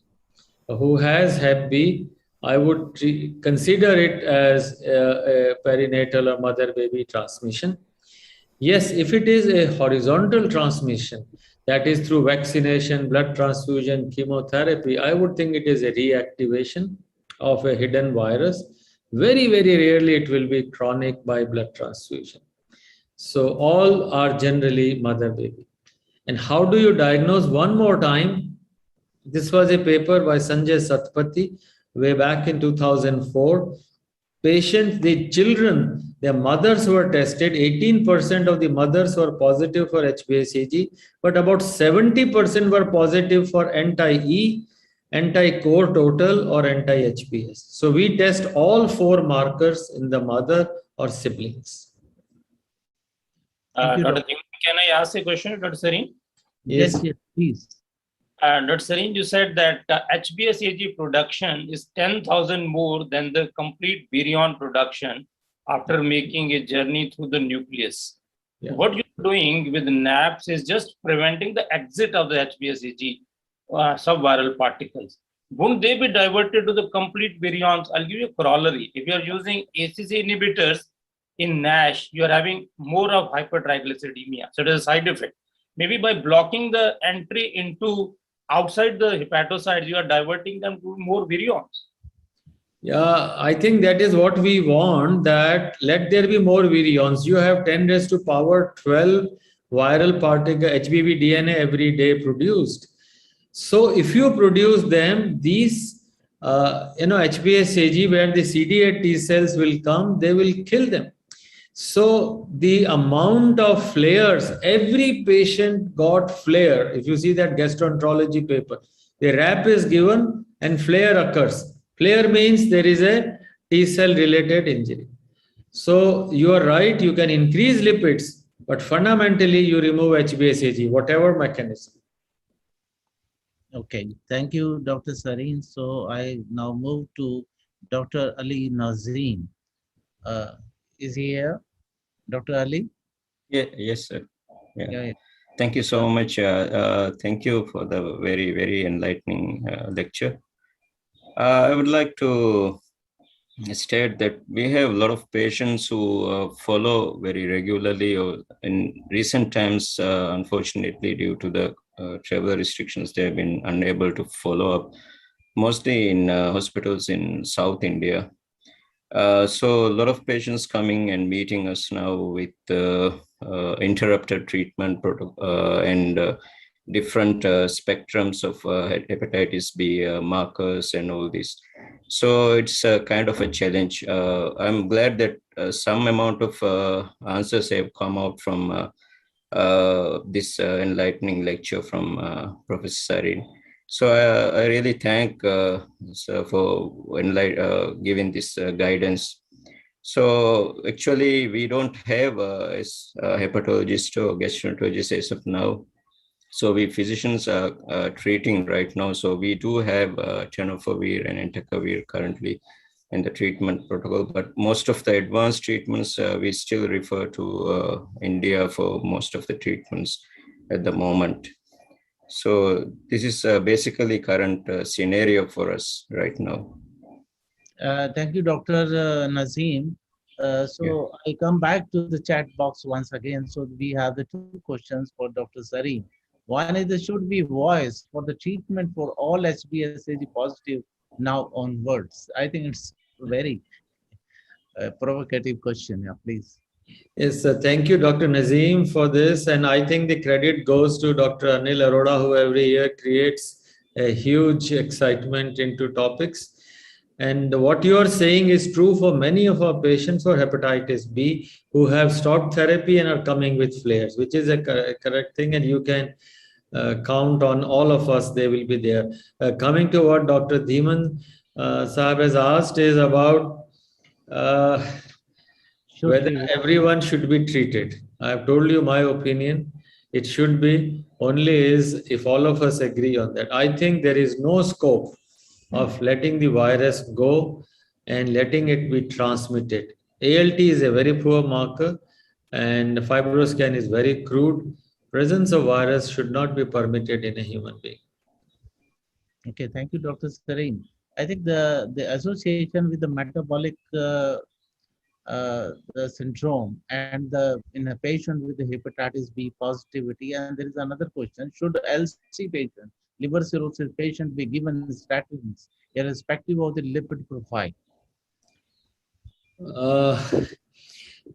who has Hep B, I would consider it as a perinatal or mother-baby transmission. Yes, if it is a horizontal transmission, that is through vaccination, blood transfusion, chemotherapy, I would think it is a reactivation of a hidden virus. Very rarely it will be chronic by blood transfusion. So all are generally mother-baby. And how do you diagnose? One more time, this was a paper by Sanjay Satpathy way back in 2004. Patients, the children, their mothers were tested. 18% of the mothers were positive for HbA-CG, but about 70% were positive for anti-E, anti-core total, or anti-HbS. So we test all 4 markers in the mother or siblings. Dr. Can I ask a question, Dr. Sareen? Yes, please. Dr. Sareen, you said that HbA-CG production is 10,000 more than the complete virion production after making a journey through the nucleus. Yeah. What you're doing with NAPs is just preventing the exit of the HbA-CG subviral particles. Wouldn't they be diverted to the complete virions? I'll give you a corollary. If you're using Ecc inhibitors in Nash, you're having more of hypertriglyceridemia. So it is a side effect. Maybe by blocking the entry into outside the hepatocytes, you are diverting them to more virions. Yeah, I think that is what we want, that let there be more virions. You have 10 raised to power 12 viral particle HBV DNA every day produced. So if you produce them, these, HbA-CG, where the CD8 T cells will come, they will kill them. So the amount of flares, every patient got flare. If you see that gastroenterology paper, the RAP is given and flare occurs. Flare means there is a T cell related injury. So you are right, you can increase lipids, but fundamentally you remove HbA-CG, whatever mechanism. Okay, thank you, Dr. Sareen. So I now move to Dr. Ali Nazreen. Is he here, Dr. Ali? Yeah, yes, sir. Yeah. Yeah. Thank you so much. Thank you for the very enlightening lecture. I would like to state that we have a lot of patients who follow very regularly, or in recent times, unfortunately, due to the travel restrictions, they have been unable to follow up, mostly in hospitals in South India. So a lot of patients coming and meeting us now with interrupted treatment and different spectrums of hepatitis B markers and all this. So it's a kind of a challenge. I'm glad that some amount of answers have come out from this enlightening lecture from Professor Sarin. So I really thank for giving this guidance. So actually, we don't have a hepatologist or gastroenterologist as of now. So we physicians are treating right now. So we do have tenofovir and entecavir currently in the treatment protocol, but most of the advanced treatments we still refer to India for most of the treatments at the moment. So this is basically current scenario for us right now. Thank you, Dr. Nazim. So I come back to the chat box once again. So we have the two questions for Dr. Sarin. One is, should be voice for the treatment for all HbSAg positive now onwards? I think it's very provocative question. Yeah, please. Yes, thank you, Dr. Nazim, for this. And I think the credit goes to Dr. Anil Arora, who every year creates a huge excitement into topics. And what you are saying is true for many of our patients for hepatitis B who have stopped therapy and are coming with flares, which is a correct thing. And you can count on all of us, they will be there. Coming to what Dr. Dhiman Sahab has asked is about whether everyone should be treated. I have told you my opinion. It should be only is if all of us agree on that. I think there is no scope of letting the virus go and letting it be transmitted. ALT is a very poor marker and fibroscan is very crude. Presence of virus should not be permitted in a human being. Okay, thank you, Dr. Sarin. I think the association with the metabolic the syndrome and in a patient with the hepatitis B positivity, and there is another question: should LC patient, liver cirrhosis patient, be given statins irrespective of the lipid profile?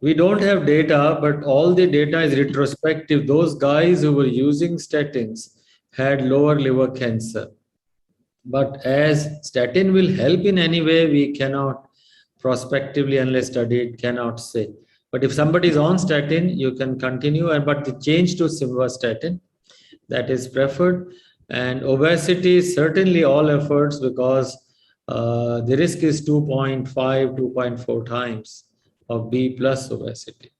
We don't have data, but all the data is retrospective. Those guys who were using statins had lower liver cancer. But as statin will help in any way, we cannot prospectively, unless studied, cannot say. But if somebody is on statin, you can continue, but the change to simvastatin, that is preferred. And obesity, certainly all efforts, because the risk is 2.5, 2.4 times of B plus obesity.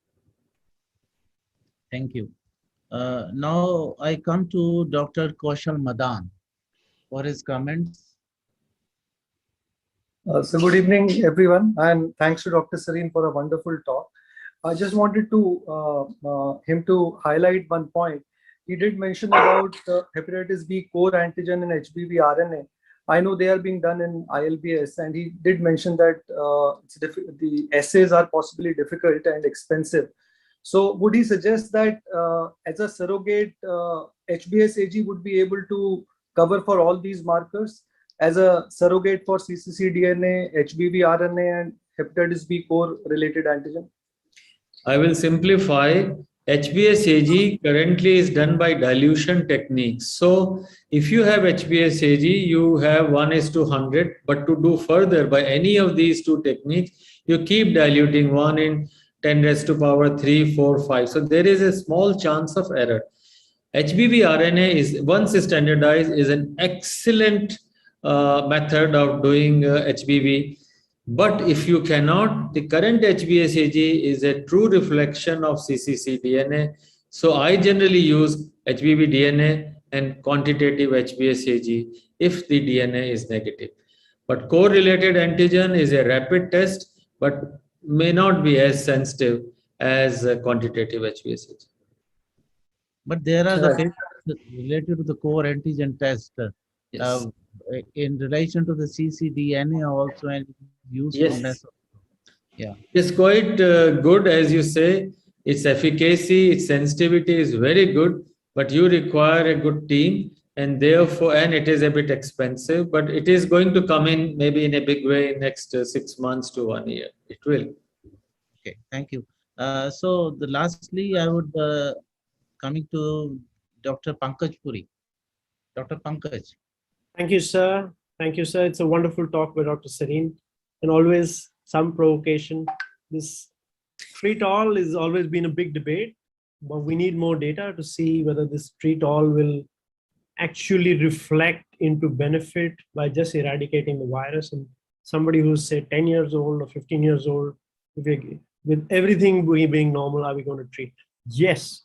Thank you. Now I come to Dr. Kaushal Madan for his comments. So good evening, everyone, and thanks to Dr. Sarin for a wonderful talk. I just wanted to him to highlight one point. He did mention about hepatitis B core antigen and HBV RNA. I know they are being done in ILBS, and he did mention that the assays are possibly difficult and expensive. So would he suggest that as a surrogate, HbSAg would be able to cover for all these markers as a surrogate for cccDNA, HBV RNA, and hepatitis B core related antigen? I will simplify. HbSAg currently is done by dilution techniques. So if you have HbSAg, you have 1:100, but to do further by any of these two techniques, you keep diluting 1 in 10 raised to power 3, 4, 5. So there is a small chance of error. HBV RNA is, once standardized, is an excellent method of doing HBV. But if you cannot, the current HbSAg is a true reflection of cccDNA. So I generally use HBV DNA and quantitative HbSAg if the DNA is negative. But core-related antigen is a rapid test, but may not be as sensitive as quantitative HbSAg. But there are the patients related to the core antigen test. Yes. in relation to the cccDNA also and usefulness. Yeah. It's quite good, as you say. Its efficacy, its sensitivity is very good, but you require a good team, and therefore, and it is a bit expensive, but it is going to come in maybe in a big way in next 6 months to 1 year. It will. Okay, thank you. So the lastly, I would coming to Dr. Pankaj Puri. Dr. Pankaj. Thank you, sir. Thank you, sir. It's a wonderful talk by Dr. Sareen, and always some provocation. This treat all has always been a big debate, but we need more data to see whether this treat all will actually reflect into benefit by just eradicating the virus. And somebody who's say 10 years old or 15 years old, with everything being normal, are we going to treat? Yes,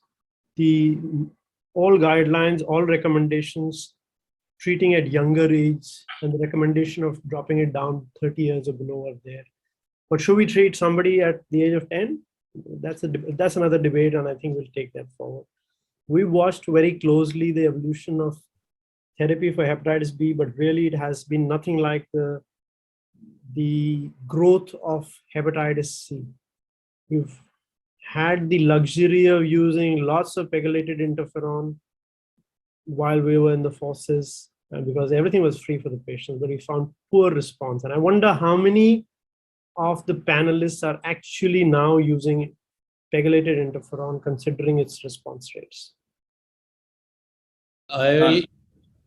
all guidelines, all recommendations, treating at younger age, and the recommendation of dropping it down 30 years or below are there. But should we treat somebody at the age of 10? That's another debate, and I think we'll take that forward. We watched very closely the evolution of therapy for hepatitis B, but really it has been nothing like the growth of hepatitis C. We've had the luxury of using lots of pegylated interferon while we were in the forces, because everything was free for the patients, but we found poor response. And I wonder how many of the panelists are actually now using pegylated interferon, considering its response rates. I'll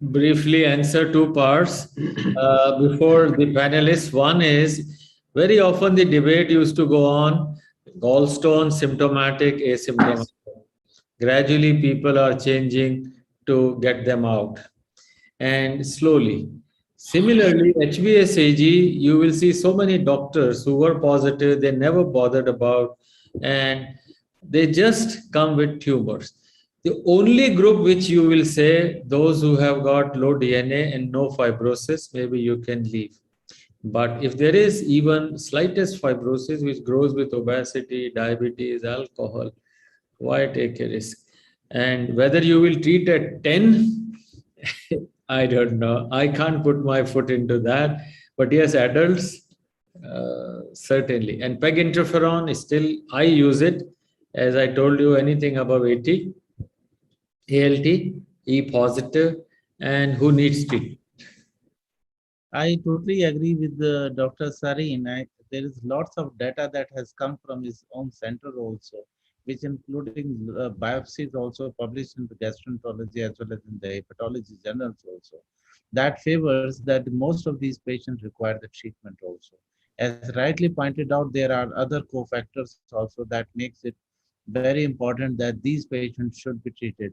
briefly answer two parts before the panelists. One is, very often the debate used to go on gallstone, symptomatic, asymptomatic. Gradually, people are changing to get them out, and slowly. Similarly, HbSAg, you will see so many doctors who were positive, they never bothered about, and they just come with tumors. The only group which you will say, those who have got low DNA and no fibrosis, maybe you can leave. But if there is even slightest fibrosis which grows with obesity, diabetes, alcohol, why take a risk? And whether you will treat at 10, I don't know. I can't put my foot into that. But yes, adults, certainly. And PEG interferon is still, I use it. As I told you, anything above 80, ALT, E positive, and who needs treatment. I totally agree with Dr. Sareen. There is lots of data that has come from his own center also, which including biopsies also published in the gastroenterology as well as in the hepatology journals also. That favors that most of these patients require the treatment also. As rightly pointed out, there are other cofactors also that makes it very important that these patients should be treated.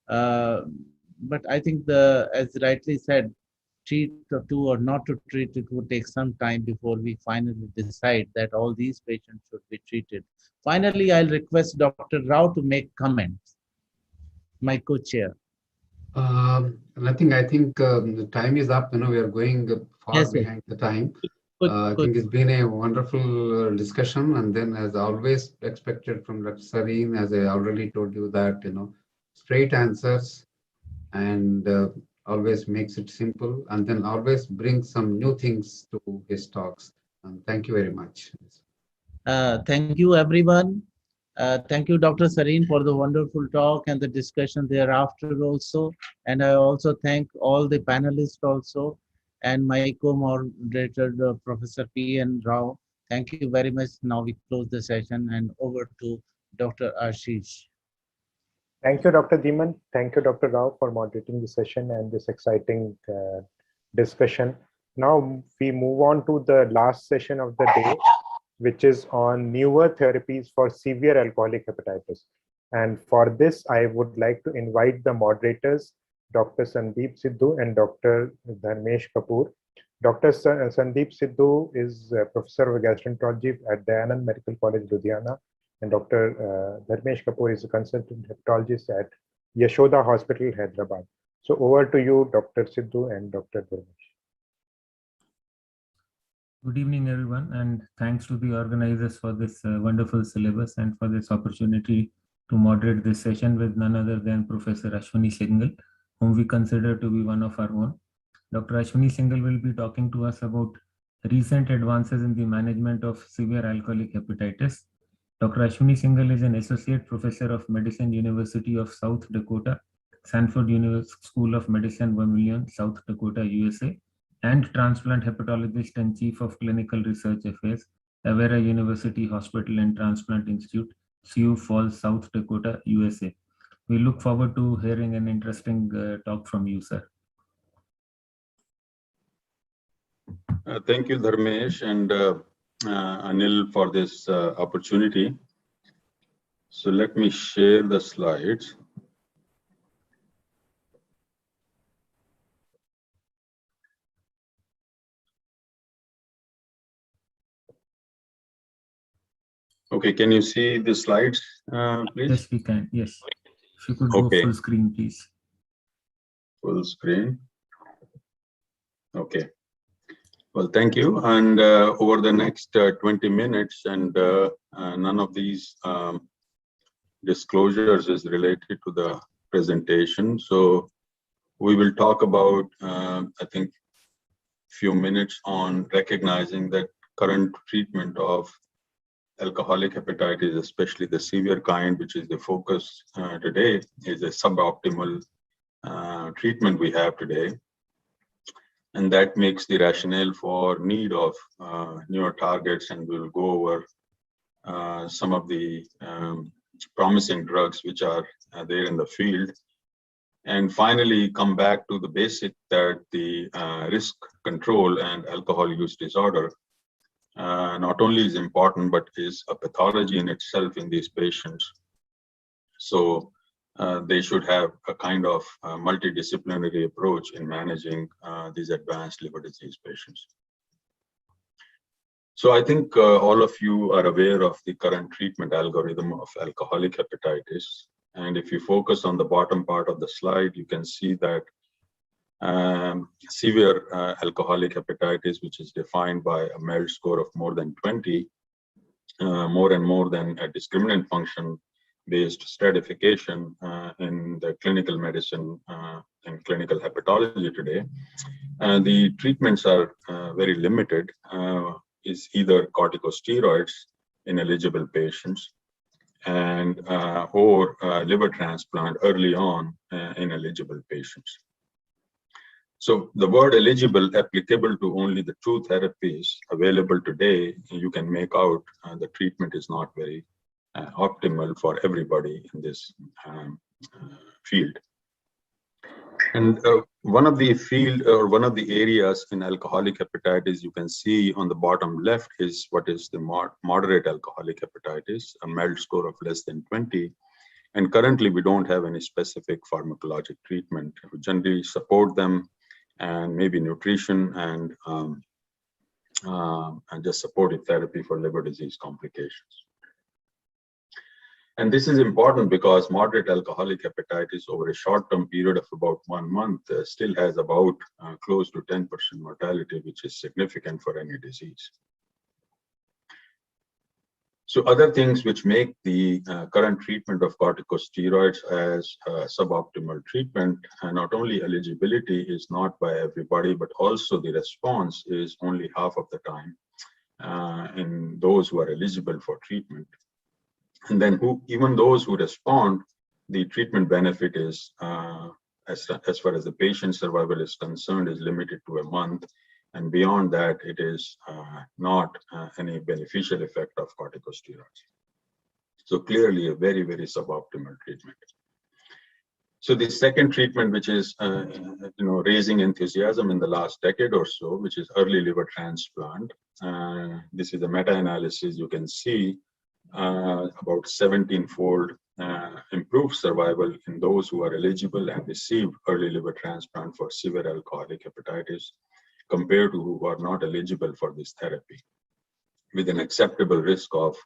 But I think as rightly said, treat to or not to treat, it would take some time before we finally decide that all these patients should be treated. Finally, I'll request Dr. Rao to make comments. My co-chair. Nothing. I think the time is up. We are going far behind the time. I think it's been a wonderful discussion. And then, as always expected from Dr. Sareen, as I already told you that, straight answers and always makes it simple, and then always brings some new things to his talks. And thank you very much. Thank you, everyone. Thank you, Dr. Sareen, for the wonderful talk and the discussion thereafter also. And I also thank all the panelists also, and my co-moderator, Professor P.N. Rao. Thank you very much. Now we close the session, and over to Dr. Ashish. Thank you, Dr. Dhiman. Thank you, Dr. Rao, for moderating the session and this exciting discussion. Now we move on to the last session of the day, which is on newer therapies for severe alcoholic hepatitis. And for this, I would like to invite the moderators, Dr. Sandeep Sidhu and Dr. Dharmesh Kapoor. Dr. Sandeep Sidhu is Professor of Gastroenterology at Dayanand Medical College, Ludhiana. And Dr. Dharmesh Kapoor is a consultant hepatologist at Yashoda Hospital, Hyderabad. So over to you, Dr. Sidhu and Dr. Dharmesh. Good evening, everyone, and thanks to the organizers for this wonderful syllabus and for this opportunity to moderate this session with none other than Professor Ashwini Singhal, whom we consider to be one of our own. Dr. Ashwini Singhal will be talking to us about recent advances in the management of severe alcoholic hepatitis. Dr. Ashwini Singhal is an associate professor of medicine, University of South Dakota, Sanford School of Medicine, Vermilion, South Dakota, USA, and transplant hepatologist and chief of clinical research affairs, Avera University Hospital and Transplant Institute, Sioux Falls, South Dakota, USA. We look forward to hearing an interesting talk from you, sir. Thank you, Dharmesh and Anil, for this opportunity. So let me share the slides. Okay, can you see the slides, please? Yes, we can. Yes. If you could go full screen, please. Full screen. Okay. Well, thank you. And over the next 20 minutes, and none of these disclosures is related to the presentation. So we will talk about, I think, few minutes on recognizing that current treatment of alcoholic hepatitis, especially the severe kind, which is the focus today, is a suboptimal treatment we have today. And that makes the rationale for need of newer targets, and we'll go over some of the promising drugs which are there in the field. And finally, come back to the basic that the risk control and alcohol use disorder not only is important, but is a pathology in itself in these patients. So they should have a kind of multidisciplinary approach in managing these advanced liver disease patients. So I think all of you are aware of the current treatment algorithm of alcoholic hepatitis. And if you focus on the bottom part of the slide, you can see that severe alcoholic hepatitis, which is defined by a MELD score of more than 20, more and more than a discriminant function-based stratification in the clinical medicine and clinical hepatology today. The treatments are very limited, is either corticosteroids in eligible patients and or liver transplant early on in eligible patients. So the word eligible applicable to only the two therapies available today, you can make out the treatment is not very optimal for everybody in this field. And one of the areas in alcoholic hepatitis you can see on the bottom left is what is the moderate alcoholic hepatitis, a MELD score of less than 20. And currently we don't have any specific pharmacologic treatment. We generally support them and maybe nutrition and just supportive therapy for liver disease complications. And this is important because moderate alcoholic hepatitis over a short-term period of about 1 month still has about close to 10% mortality, which is significant for any disease. So other things which make the current treatment of corticosteroids as suboptimal treatment, not only eligibility is not by everybody, but also the response is only half of the time in those who are eligible for treatment. And then even those who respond, the treatment benefit is, as far as the patient survival is concerned, is limited to a month. And beyond that, it is not any beneficial effect of corticosteroids. So clearly a very, very suboptimal treatment. So the second treatment, which is raising enthusiasm in the last decade or so, which is early liver transplant. This is a meta-analysis. You can see about 17-fold improved survival in those who are eligible and receive early liver transplant for severe alcoholic hepatitis compared to who are not eligible for this therapy, with an acceptable risk of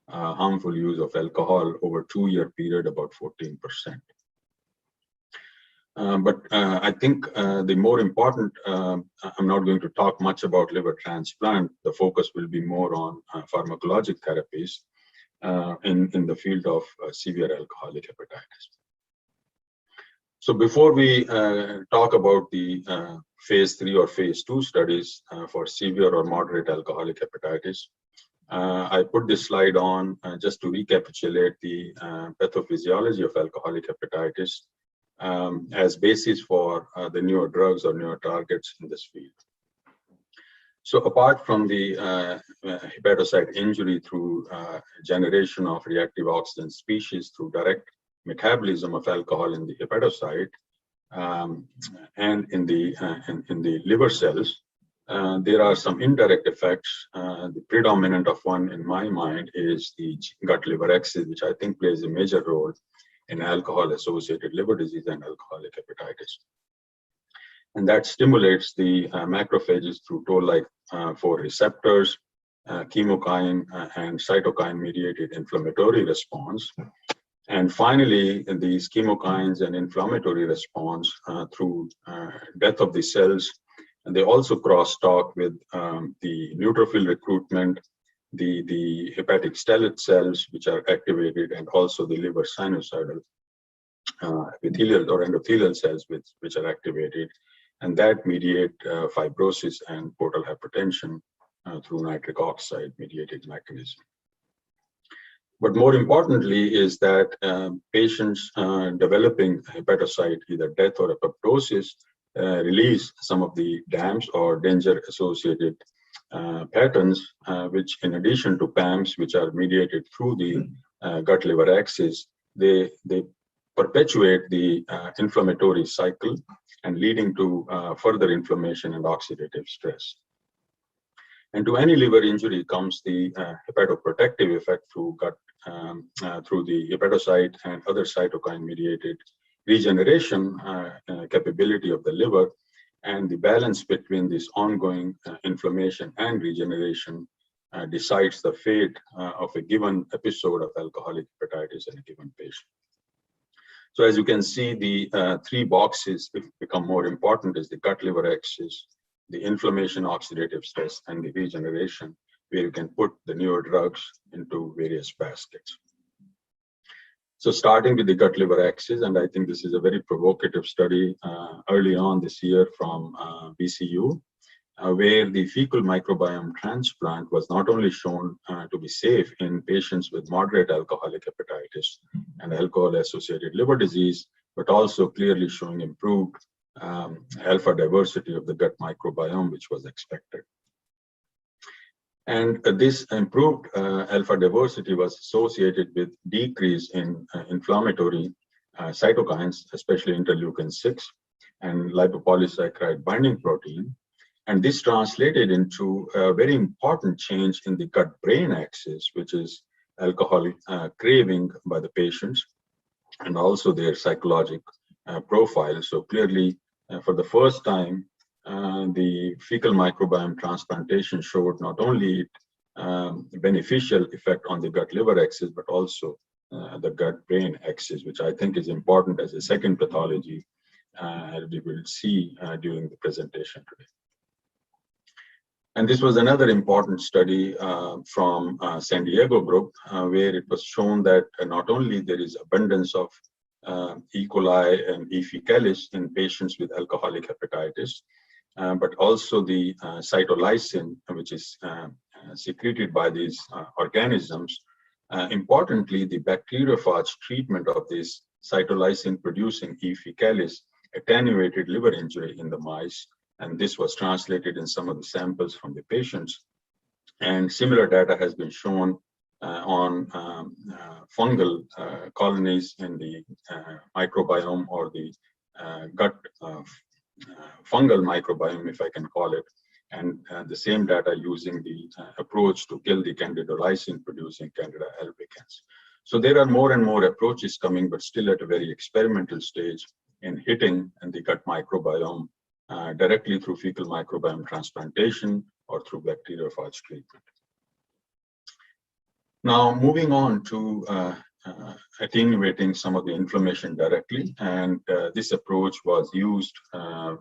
harmful use of alcohol over a 2-year period, about 14%. But I think the more important, I'm not going to talk much about liver transplant. The focus will be more on pharmacologic therapies in the field of severe alcoholic hepatitis. So before we talk about the phase 3 or phase 2 studies for severe or moderate alcoholic hepatitis, I put this slide on just to recapitulate the pathophysiology of alcoholic hepatitis as basis for the newer drugs or newer targets in this field. So apart from the hepatocyte injury through generation of reactive oxidant species through direct metabolism of alcohol in the hepatocyte and in the liver cells, there are some indirect effects. The predominant of one in my mind is the gut-liver axis, which I think plays a major role in alcohol-associated liver disease and alcoholic hepatitis. And that stimulates the macrophages through toll-like 4 receptors, chemokine and cytokine-mediated inflammatory response. And finally, these chemokines and inflammatory response through death of the cells. And they also cross-talk with the neutrophil recruitment, the hepatic stellate cells, which are activated, and also the liver sinusoidal epithelial or endothelial cells, which are activated. And that mediate fibrosis and portal hypertension through nitric oxide mediated mechanism. But more importantly is that patients developing hepatocyte, either death or apoptosis, release some of the DAMs or danger associated patterns, which in addition to PAMs, which are mediated through the gut-liver axis, they perpetuate the inflammatory cycle and leading to further inflammation and oxidative stress. And to any liver injury comes the hepatoprotective effect through gut, through the hepatocyte and other cytokine-mediated regeneration capability of the liver, and the balance between this ongoing inflammation and regeneration decides the fate of a given episode of alcoholic hepatitis in a given patient. So as you can see, the 3 boxes become more important is the gut-liver axis, the inflammation, oxidative stress, and the regeneration, where you can put the newer drugs into various baskets. So starting with the gut-liver axis, and I think this is a very provocative study early on this year from BCU, where the fecal microbiome transplant was not only shown to be safe in patients with moderate alcoholic hepatitis and alcohol-associated liver disease, but also clearly showing improved alpha diversity of the gut microbiome, which was expected. And this improved alpha diversity was associated with decrease in inflammatory cytokines, especially interleukin-6 and lipopolysaccharide binding protein. And this translated into a very important change in the gut-brain axis, which is alcohol craving by the patients and also their psychological profile. So clearly, for the first time, the fecal microbiome transplantation showed not only beneficial effect on the gut-liver axis, but also the gut-brain axis, which I think is important as a second pathology we will see during the presentation today. And this was another important study from San Diego group, where it was shown that not only there is abundance of E. coli and E. fecalis in patients with alcoholic hepatitis, but also the cytolysine, which is secreted by these organisms. Importantly, the bacteriophage treatment of this cytolysine-producing E. fecalis attenuated liver injury in the mice, and this was translated in some of the samples from the patients. And similar data has been shown on fungal colonies in the microbiome or the gut fungal microbiome, if I can call it, and the same data using the approach to kill the candidolysine producing Candida albicans. So there are more and more approaches coming, but still at a very experimental stage in hitting the gut microbiome directly through fecal microbiome transplantation or through bacteriophage treatment. Now, moving on to attenuating some of the inflammation directly, and this approach was used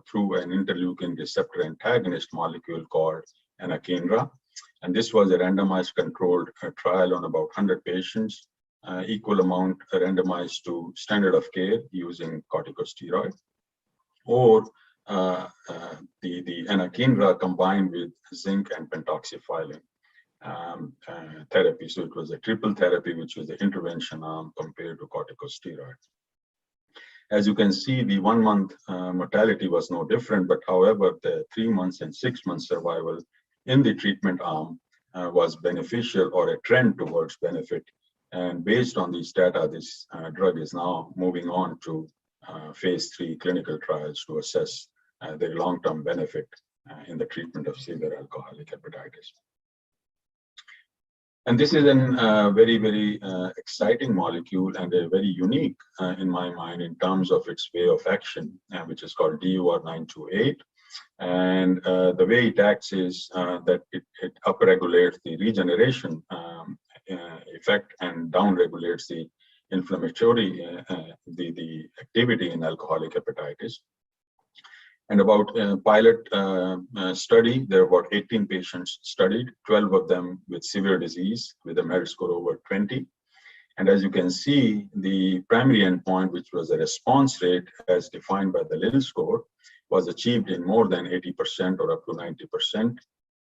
through an interleukin receptor antagonist molecule called anakinra, and this was a randomized controlled trial on about 100 patients equal amount randomized to standard of care using corticosteroid, or the anakinra combined with zinc and pentoxifylline therapy. So it was a triple therapy, which was the intervention arm compared to corticosteroid. As you can see, the 1 month mortality was no different, but however, the 3 months and 6 months survival in the treatment arm was beneficial, or a trend towards benefit. And based on these data, this drug is now moving on to phase 3 clinical trials to assess the long-term benefit in the treatment of severe alcoholic hepatitis. And this is a very, very exciting molecule, and a very unique in my mind in terms of its way of action, which is called DUR928. And the way it acts is that it upregulates the regeneration effect and downregulates the inflammatory, the activity in alcoholic hepatitis. And about pilot study, there were about 18 patients studied, 12 of them with severe disease with a MERIT score over 20. And as you can see, the primary endpoint, which was a response rate as defined by the Lille score, was achieved in more than 80% or up to 90%.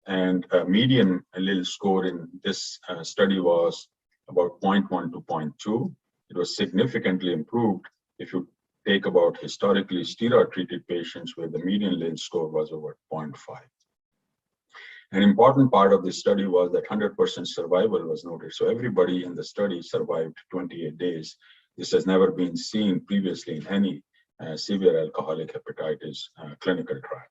And a median Lille score in this study was about 0.1 to 0.2. It was significantly improved if you take about historically steroid-treated patients where the median Lille score was over 0.5. An important part of this study was that 100% survival was noted. So everybody in the study survived 28 days. This has never been seen previously in any severe alcoholic hepatitis clinical trial.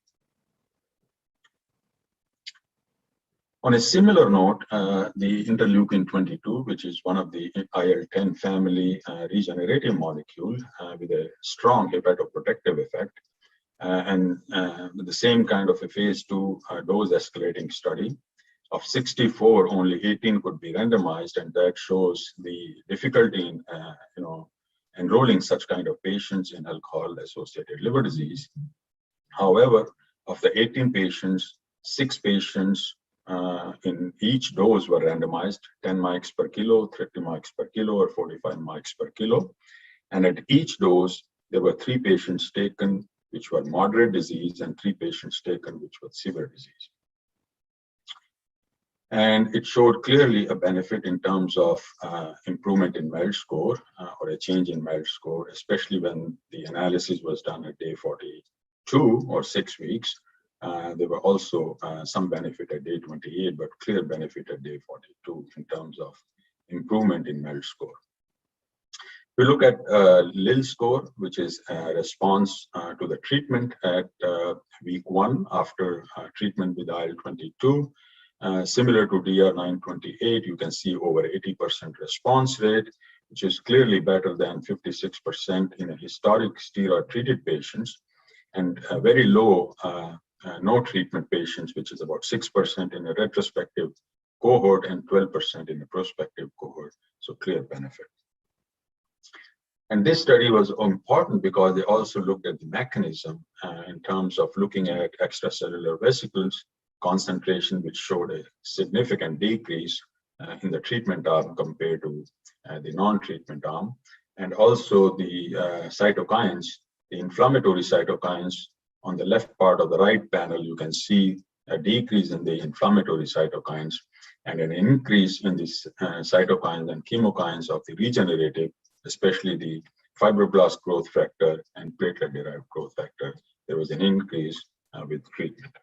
On a similar note, the interleukin-22, which is one of the IL-10 family regenerative molecule with a strong hepatoprotective effect, and with the same kind of a phase 2 dose escalating study. Of 64, only 18 could be randomized, and that shows the difficulty in enrolling such kind of patients in alcohol-associated liver disease. However, of the 18 patients, 6 patients in each dose were randomized, 10 mics per kilo, 30 mics per kilo, or 45 mics per kilo. And at each dose, there were 3 patients taken which were moderate disease and 3 patients taken which were severe disease. And it showed clearly a benefit in terms of improvement in MERIT score or a change in MERIT score, especially when the analysis was done at day 42 or 6 weeks. There were also some benefit at day 28, but clear benefit at day 42 in terms of improvement in MERIT score. We look at Lille score, which is a response to the treatment at week 1 after treatment with IL-22. Similar to DR928, you can see over 80% response rate, which is clearly better than 56% in a historic steroid-treated patients, and very low no treatment patients, which is about 6% in a retrospective cohort and 12% in a prospective cohort, so clear benefit. And this study was important because they also looked at the mechanism in terms of looking at extracellular vesicles concentration, which showed a significant decrease in the treatment arm compared to the non-treatment arm. And also the cytokines, the inflammatory cytokines. On the left part of the right panel, you can see a decrease in the inflammatory cytokines and an increase in the cytokines and chemokines of the regenerative, especially the fibroblast growth factor and platelet-derived growth factor. There was an increase with treatment.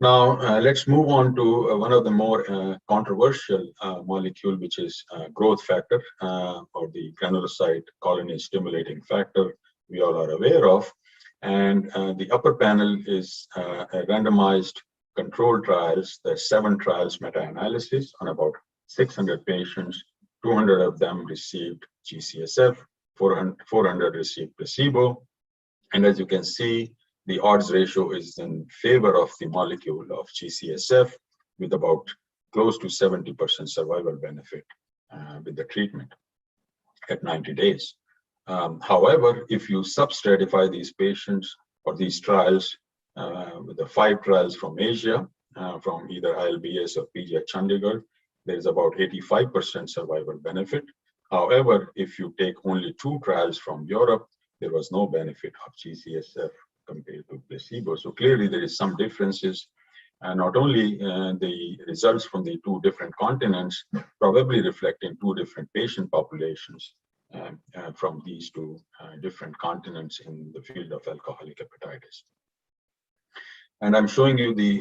Now, let's move on to one of the more controversial molecule, which is growth factor or the granulocyte colony stimulating factor we all are aware of. And the upper panel is a randomized controlled trials. There's 7 trials meta-analysis on about 600 patients. 200 of them received G-CSF, 400 received placebo. And as you can see, the odds ratio is in favor of the molecule of G-CSF with about close to 70% survival benefit with the treatment at 90 days. However, if you substratify these patients or these trials with the 5 trials from Asia, from either ILBS or PG at Chandigarh, there is about 85% survival benefit. However, if you take only 2 trials from Europe, there was no benefit of G-CSF compared to placebo. So clearly there is some differences, and not only the results from the 2 different continents probably reflecting 2 different patient populations from these 2 different continents in the field of alcoholic hepatitis. And I'm showing you the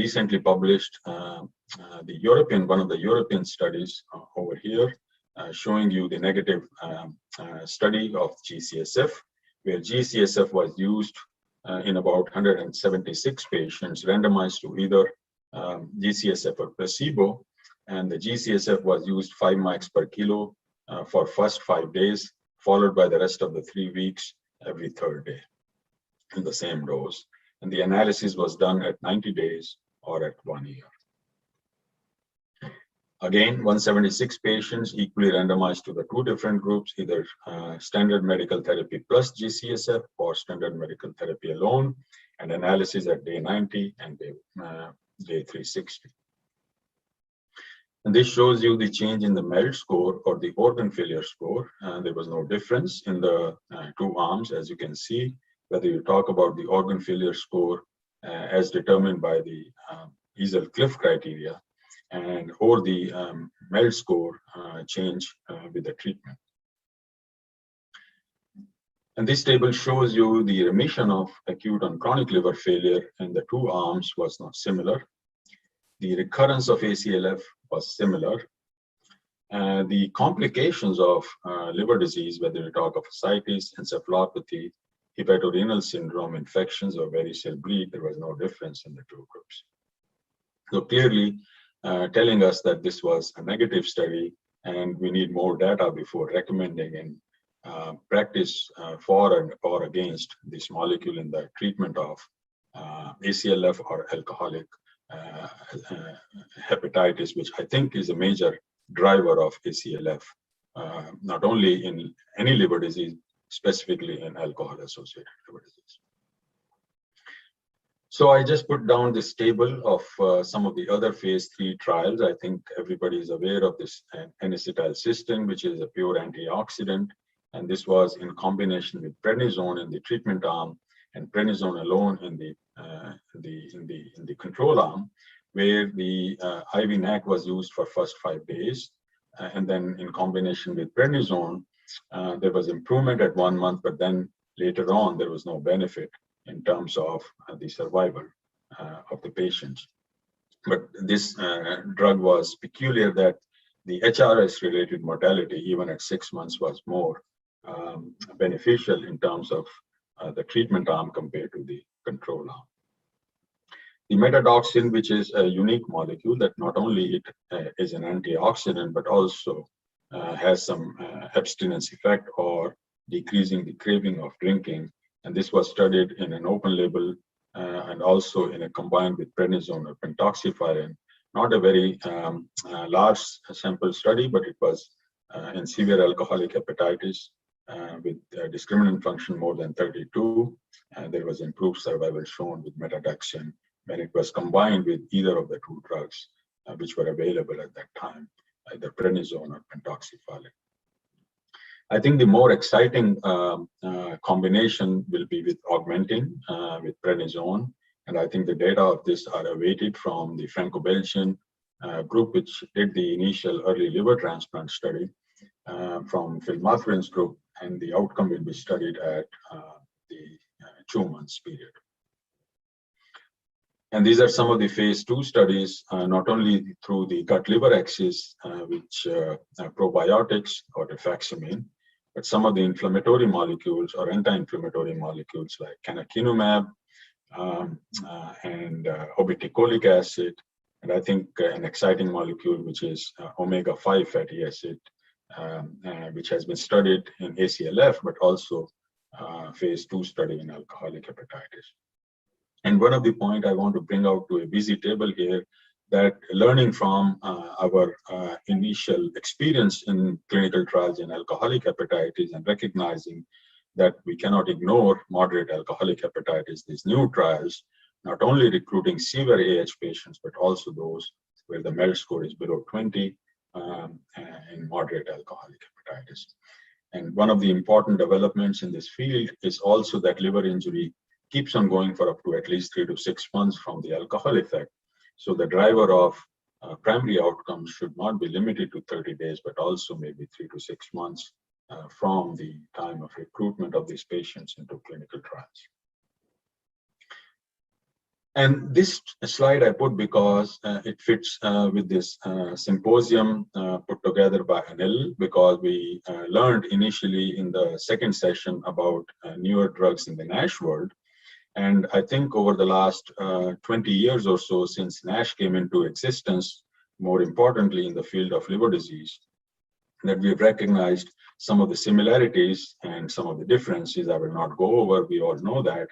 recently published one of the European studies over here, showing you the negative study of G-CSF, where G-CSF was used in about 176 patients randomized to either G-CSF or placebo, and the G-CSF was used 5 mics per kilo for first 5 days, followed by the rest of the 3 weeks every 3rd day in the same dose. And the analysis was done at 90 days or at 1 year. Again, 176 patients equally randomized to the 2 different groups, either standard medical therapy plus G-CSF or standard medical therapy alone, and analysis at day 90 and day 360. And this shows you the change in the MELD score or the organ failure score. There was no difference in the 2 arms, as you can see, whether you talk about the organ failure score as determined by the Easel-Cliff criteria, and or the MELD score change with the treatment. And this table shows you the remission of acute and chronic liver failure in the 2 arms was not similar. The recurrence of ACLF was similar. The complications of liver disease, whether you talk of ascites, encephalopathy, hepatorenal syndrome, infections, or varicose bleed, there was no difference in the 2 groups. So clearly, telling us that this was a negative study and we need more data before recommending in practice for or against this molecule in the treatment of ACLF or alcoholic hepatitis, which I think is a major driver of ACLF, not only in any liver disease, specifically in alcohol-associated liver disease. So I just put down this table of some of the other phase 3 trials. I think everybody is aware of this N-acetylcysteine, which is a pure antioxidant. And this was in combination with prednisone in the treatment arm and prednisone alone in the control arm, where the IV NAC was used for first 5 days. And then in combination with prednisone, there was improvement at 1 month, but then later on, there was no benefit in terms of the survival of the patients. But this drug was peculiar that the HRS-related mortality, even at 6 months, was more beneficial in terms of the treatment arm compared to the control arm. The metadoxin, which is a unique molecule that not only it is an antioxidant, but also has some abstinence effect or decreasing the craving of drinking. And this was studied in an open label and also in a combined with prednisone or pentoxifyrin. Not a very large sample study, but it was in severe alcoholic hepatitis with discriminant function more than 32. There was improved survival shown with metadoxin when it was combined with either of the 2 drugs which were available at that time, either prednisone or pentoxifyrin. I think the more exciting combination will be with augmentin with prednisone, and I think the data of this are awaited from the Franco-Belgian group, which did the initial early liver transplant study from Phil Matherin's group, and the outcome will be studied at the 2 months period. And these are some of the phase 2 studies, not only through the gut-liver axis, which probiotics or rifaximin, but some of the inflammatory molecules or anti-inflammatory molecules like canakinumab and obeticholic acid, and I think an exciting molecule which is omega-5 fatty acid, which has been studied in ACLF, but also phase 2 study in alcoholic hepatitis. And one of the points I want to bring out to a busy table here, that learning from our initial experience in clinical trials in alcoholic hepatitis and recognizing that we cannot ignore moderate alcoholic hepatitis, these new trials, not only recruiting severe AH patients, but also those where the MELD score is below 20 in moderate alcoholic hepatitis. And one of the important developments in this field is also that liver injury keeps on going for up to at least 3 to 6 months from the alcohol effect. So the driver of primary outcomes should not be limited to 30 days, but also maybe 3 to 6 months from the time of recruitment of these patients into clinical trials. And this slide I put because it fits with this symposium put together by Anil, because we learned initially in the second session about newer drugs in the Nash world. And I think over the last 20 years or so, since Nash came into existence, more importantly in the field of liver disease, that we've recognized some of the similarities and some of the differences. I will not go over, we all know that,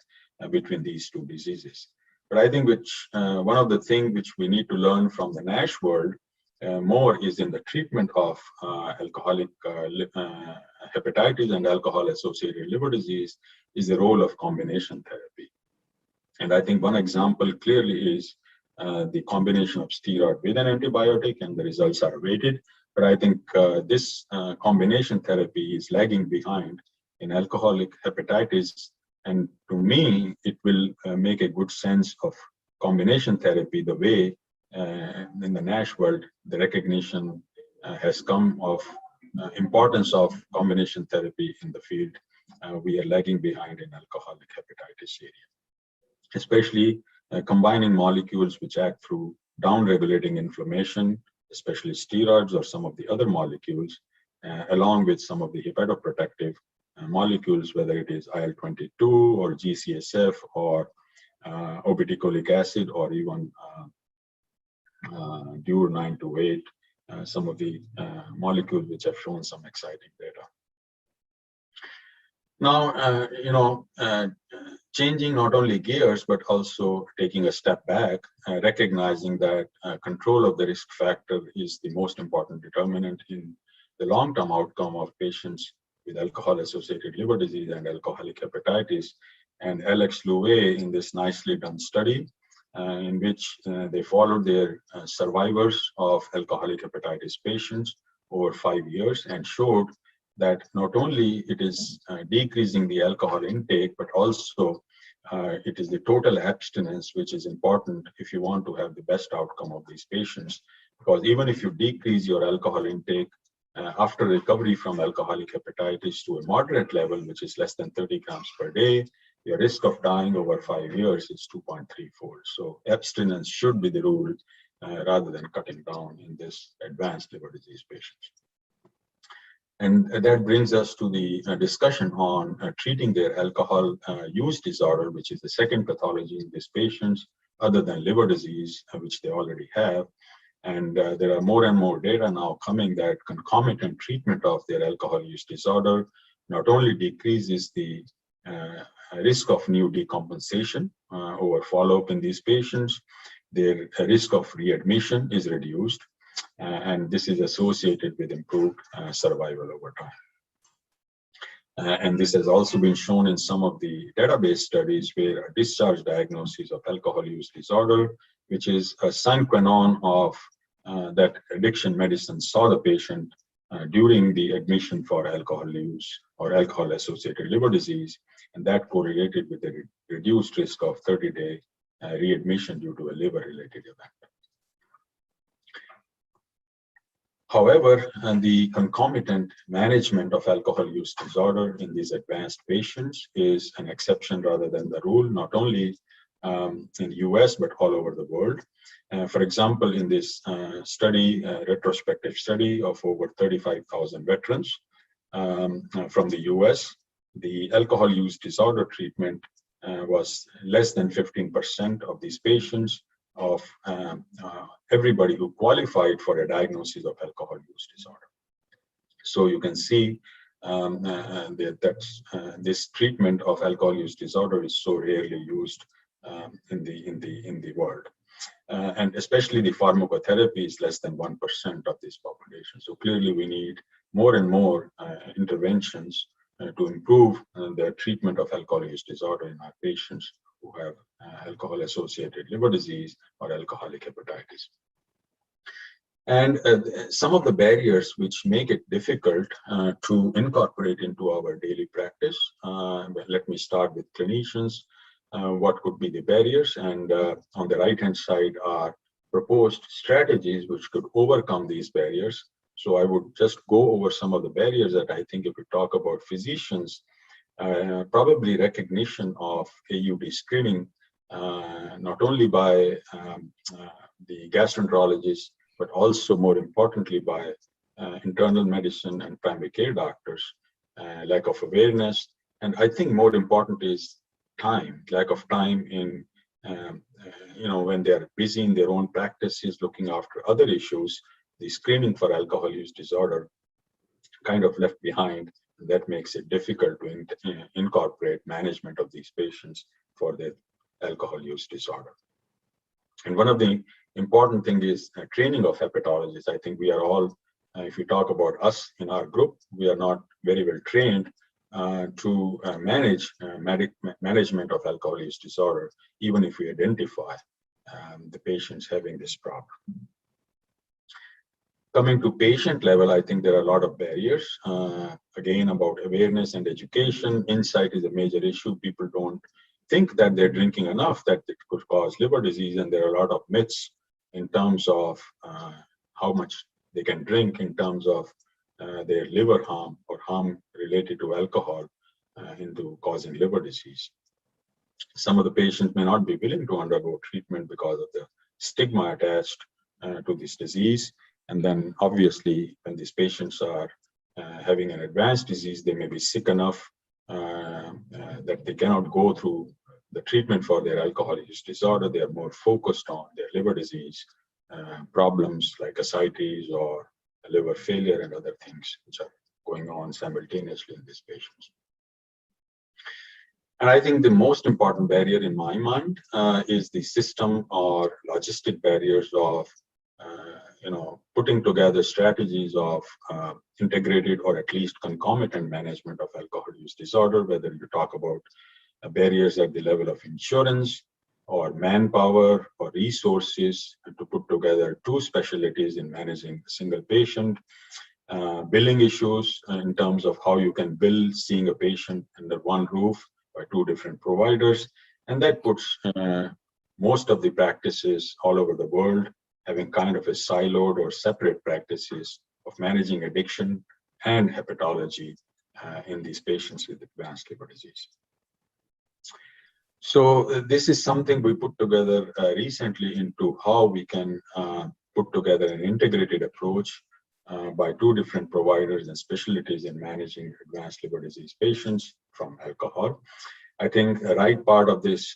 between these two diseases. But I think one of the things which we need to learn from the Nash world more is in the treatment of alcoholic hepatitis and alcohol-associated liver disease is the role of combination therapy. And I think one example clearly is the combination of steroid with an antibiotic, and the results are awaited. But I think this combination therapy is lagging behind in alcoholic hepatitis. And to me, it will make a good sense of combination therapy the way in the Nash world, the recognition has come of importance of combination therapy in the field. We are lagging behind in alcoholic hepatitis area, especially combining molecules which act through down-regulating inflammation, especially steroids or some of the other molecules, along with some of the hepatoprotective molecules, whether it is IL-22 or GCSF or obeticholic acid or even Diur-928, some of the molecules which have shown some exciting data. Now, changing not only gears, but also taking a step back, recognizing that control of the risk factor is the most important determinant in the long-term outcome of patients with alcohol-associated liver disease and alcoholic hepatitis. And Alex Louvet, in this nicely done study, in which they followed their survivors of alcoholic hepatitis patients over 5 years and showed that not only it is decreasing the alcohol intake, but also it is the total abstinence, which is important if you want to have the best outcome of these patients. Because even if you decrease your alcohol intake after recovery from alcoholic hepatitis to a moderate level, which is less than 30 grams per day, your risk of dying over 5 years is 2.3-fold. So abstinence should be the rule rather than cutting down in this advanced liver disease patients. And that brings us to the discussion on treating their alcohol use disorder, which is the second pathology in these patients, other than liver disease, which they already have. And there are more and more data now coming that concomitant treatment of their alcohol use disorder not only decreases the risk of new decompensation over follow-up in these patients, their risk of readmission is reduced, and this is associated with improved survival over time. And this has also been shown in some of the database studies where a discharge diagnosis of alcohol use disorder, which is a sine qua non of that addiction medicine, saw the patient during the admission for alcohol use or alcohol-associated liver disease, and that correlated with the reduced risk of 30-day readmission due to a liver-related event. However, the concomitant management of alcohol use disorder in these advanced patients is an exception rather than the rule, not only in the US, but all over the world. For example, in this study, retrospective study of over 35,000 veterans from the US, the alcohol use disorder treatment was less than 15% of these patients of everybody who qualified for a diagnosis of alcohol use disorder. So you can see that this treatment of alcohol use disorder is so rarely used in the world. And especially the pharmacotherapy is less than 1% of this population. So clearly we need more and more interventions to improve the treatment of alcohol use disorder in our patients who have alcohol-associated liver disease or alcoholic hepatitis. And some of the barriers which make it difficult to incorporate into our daily practice. Let me start with clinicians. What could be the barriers? And on the right-hand side are proposed strategies which could overcome these barriers. So I would just go over some of the barriers that I think if we talk about physicians, probably recognition of AUD screening, not only by the gastroenterologist, but also more importantly by internal medicine and primary care doctors, lack of awareness. And I think more important is time, lack of time in, when they're busy in their own practices, looking after other issues, the screening for alcohol use disorder kind of left behind. That makes it difficult to incorporate management of these patients for their alcohol use disorder. And one of the important thing is training of hepatologists. I think we are all, if you talk about us in our group, we are not very well trained to manage management of alcohol use disorder, even if we identify the patients having this problem. Coming to patient level, I think there are a lot of barriers. Again, about awareness and education, insight is a major issue. People don't think that they're drinking enough, that it could cause liver disease, and there are a lot of myths in terms of how much they can drink in terms of their liver harm or harm related to alcohol into causing liver disease. Some of the patients may not be willing to undergo treatment because of the stigma attached to this disease. And then obviously when these patients are having an advanced disease, they may be sick enough that they cannot go through the treatment for their alcohol use disorder. They are more focused on their liver disease problems like ascites or liver failure and other things which are going on simultaneously in these patients. And I think the most important barrier in my mind is the system or logistic barriers of putting together strategies of integrated or at least concomitant management of alcohol use disorder, whether you talk about barriers at the level of insurance or manpower or resources to put together two specialties in managing a single patient, billing issues in terms of how you can bill seeing a patient under one roof by two different providers. And that puts most of the practices all over the world having kind of a siloed or separate practices of managing addiction and hepatology in these patients with advanced liver disease. So this is something we put together recently into how we can put together an integrated approach by two different providers and specialties in managing advanced liver disease patients from alcohol. I think the right part of this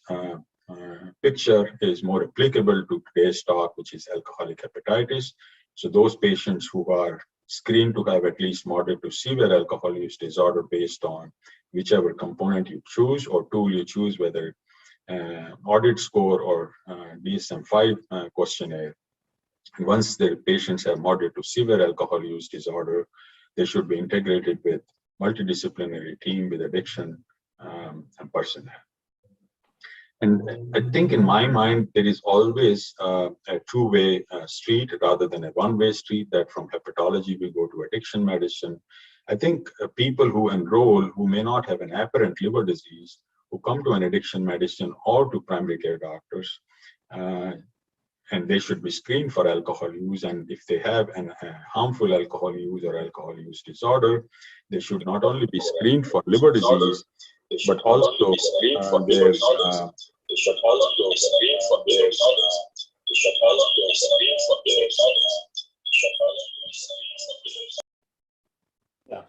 picture is more applicable to today's talk, which is alcoholic hepatitis. So those patients who are screened to have at least moderate to severe alcohol use disorder based on whichever component you choose or tool you choose, whether audit score or DSM-5 questionnaire. And once the patients have moderate to severe alcohol use disorder, they should be integrated with multidisciplinary team with addiction and personnel. And I think in my mind, there is always a two-way street rather than a one-way street, that from hepatology we go to addiction medicine. I think people who enroll who may not have an apparent liver disease, who come to an addiction medicine or to primary care doctors, and they should be screened for alcohol use. And if they have a harmful alcohol use or alcohol use disorder, they should not only be screened for liver disease, but also their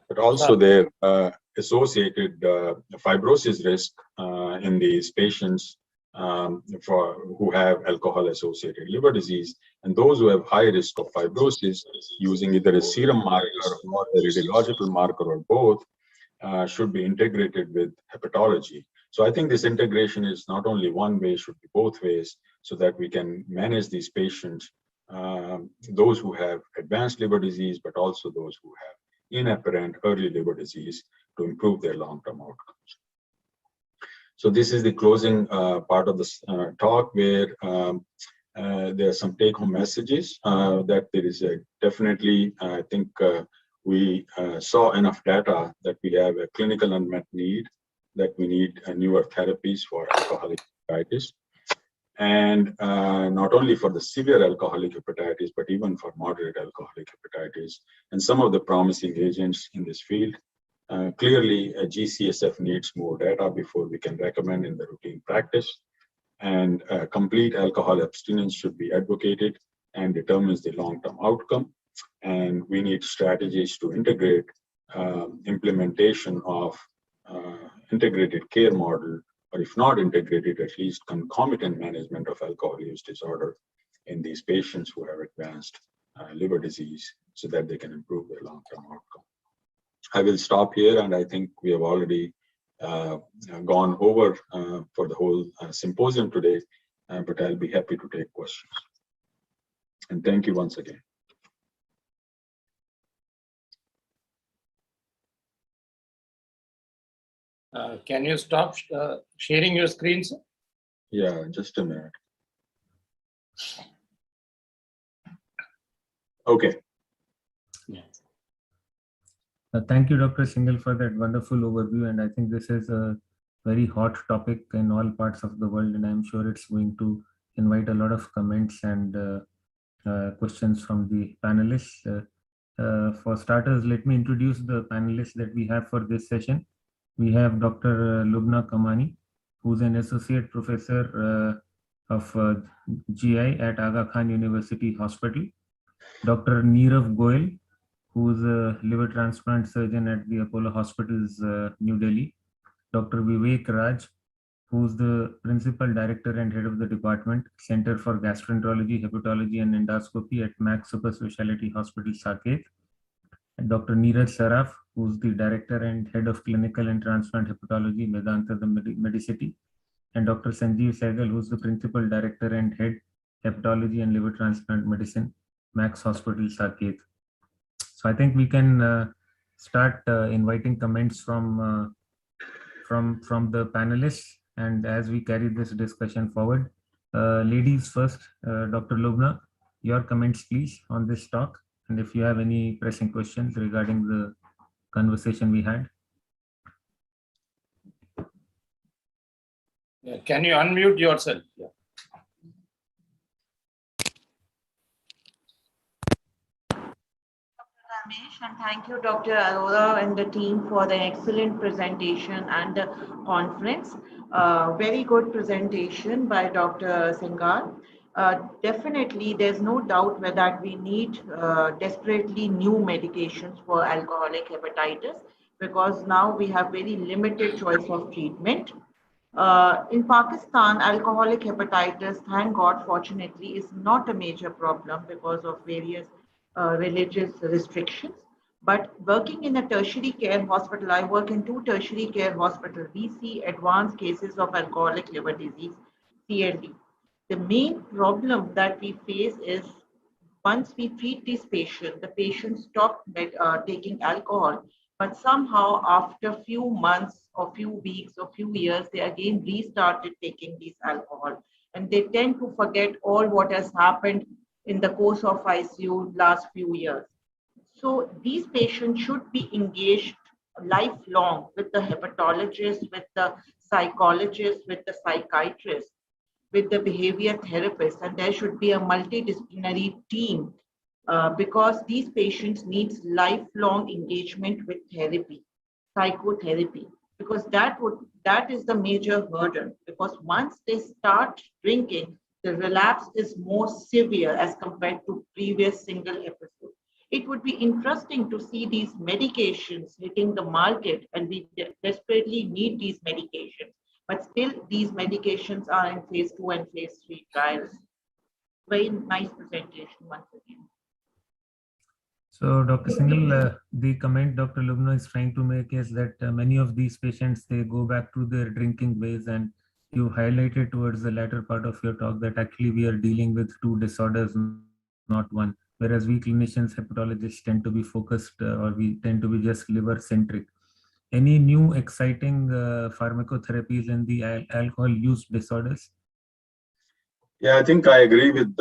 but also their associated fibrosis risk in these patients who have alcohol-associated liver disease, and those who have high risk of fibrosis, using either a serum marker or a radiological marker or both, should be integrated with hepatology. So I think this integration is not only one way, should be both ways, so that we can manage these patients, those who have advanced liver disease, but also those who have inapparent early liver disease, to improve their long-term outcomes. So this is the closing part of this talk, where there are some take-home messages that there is definitely, I think we saw enough data that we have a clinical unmet need, that we need newer therapies for alcoholic hepatitis. And not only for the severe alcoholic hepatitis, but even for moderate alcoholic hepatitis. And some of the promising agents in this field, clearly GCSF needs more data before we can recommend in the routine practice. And complete alcohol abstinence should be advocated and determines the long-term outcome. And we need strategies to integrate implementation of integrated care model, or if not integrated, at least concomitant management of alcohol use disorder in these patients who have advanced liver disease, so that they can improve their long-term outcome. I will stop here, and I think we have already gone over for the whole symposium today, but I'll be happy to take questions. And thank you once again. Can you stop sharing your screen, sir? Yeah, just a minute. Okay. Thank you, Dr. Singhal, for that wonderful overview. And I think this is a very hot topic in all parts of the world, and I'm sure it's going to invite a lot of comments and questions from the panelists. For starters, let me introduce the panelists that we have for this session. We have Dr. Lubna Kamani, who's an associate professor of GI at Aga Khan University Hospital. Dr. Neerav Goyal, who's a liver transplant surgeon at the Apollo Hospitals, New Delhi. Dr. Vivek Raj, who's the principal director and head of the department, Center for Gastroenterology, Hepatology and Endoscopy at Max Super Specialty Hospital, Saket. And Dr. Neeraj Saraf, who's the director and head of clinical and transplant hepatology, Medanta the Medicity. And Dr. Sanjeev Sehgal, who's the principal director and head hepatology and liver transplant medicine, Max Hospital, Saket. So I think we can start inviting comments from the panelists, and as we carry this discussion forward, ladies first, Dr. Lubna, your comments please on this talk, and if you have any pressing questions regarding the conversation we had. Yeah, can you unmute yourself? Yeah. And thank you, Dr. Arora and the team for the excellent presentation and the conference. Very good presentation by Dr. Singhal. Definitely, there's no doubt that we need desperately new medications for alcoholic hepatitis, because now we have very limited choice of treatment. In Pakistan, alcoholic hepatitis, thank God, fortunately, is not a major problem because of various religious restrictions. But working in a tertiary care hospital, I work in 2 tertiary care hospitals. We see advanced cases of alcoholic liver disease, CLD. The main problem that we face is once we treat this patient, the patient stopped taking alcohol, but somehow after few months or few weeks or few years, they again restarted taking this alcohol. And they tend to forget all what has happened in the course of ICU last few years. So these patients should be engaged lifelong with the hepatologist, with the psychologist, with the psychiatrist, with the behavior therapist, and there should be a multidisciplinary team because these patients need lifelong engagement with therapy, psychotherapy, because that is the major hurdle. Because once they start drinking, the relapse is more severe as compared to previous single episode. It would be interesting to see these medications hitting the market, and we desperately need these medications. But still, these medications are in phase 2 and phase 3 trials. Very nice presentation once again. So, Dr. Singhal, the comment Dr. Lubna is trying to make is that many of these patients, they go back to their drinking ways, and you highlighted towards the latter part of your talk that actually we are dealing with 2 disorders, not one. Whereas we clinicians, hepatologists tend to be focused or we tend to be just liver-centric. Any new exciting pharmacotherapies in the alcohol use disorders? Yeah, I think I agree with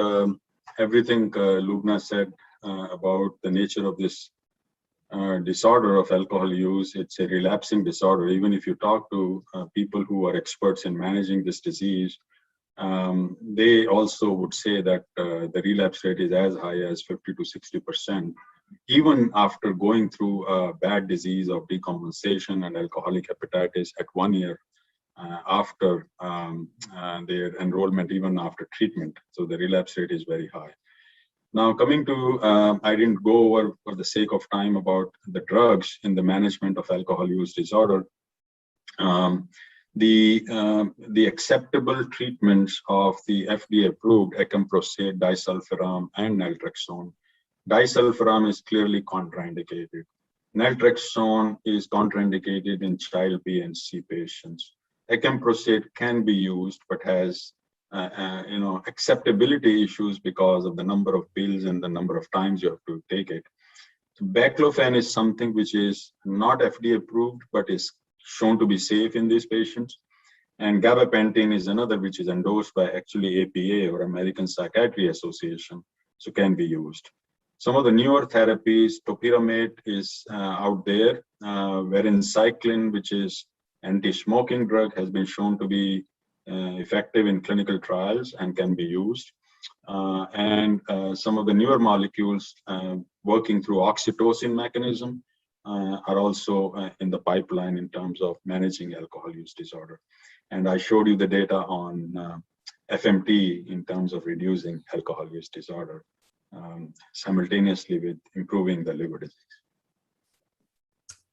everything Lubna said about the nature of this disorder of alcohol use. It's a relapsing disorder. Even if you talk to people who are experts in managing this disease, they also would say that the relapse rate is as high as 50 to 60%, even after going through a bad disease of decompensation and alcoholic hepatitis at 1 year after their enrollment, even after treatment. So the relapse rate is very high. Now, coming to, I didn't go over for the sake of time about the drugs in the management of alcohol use disorder. The acceptable treatments of the FDA-approved acamprosate, disulfiram, and naltrexone. Disulfiram is clearly contraindicated. Naltrexone is contraindicated in child B and C patients. Acamprosate can be used, but has acceptability issues because of the number of pills and the number of times you have to take it. So baclofen is something which is not FDA approved, but is shown to be safe in these patients. And gabapentin is another which is endorsed by actually APA or American Psychiatry Association, so can be used. Some of the newer therapies, topiramate is out there, wherein cyclin, which is anti-smoking drug, has been shown to be effective in clinical trials and can be used. Some of the newer molecules working through oxytocin mechanism are also in the pipeline in terms of managing alcohol use disorder. And I showed you the data on FMT in terms of reducing alcohol use disorder simultaneously with improving the liver disease.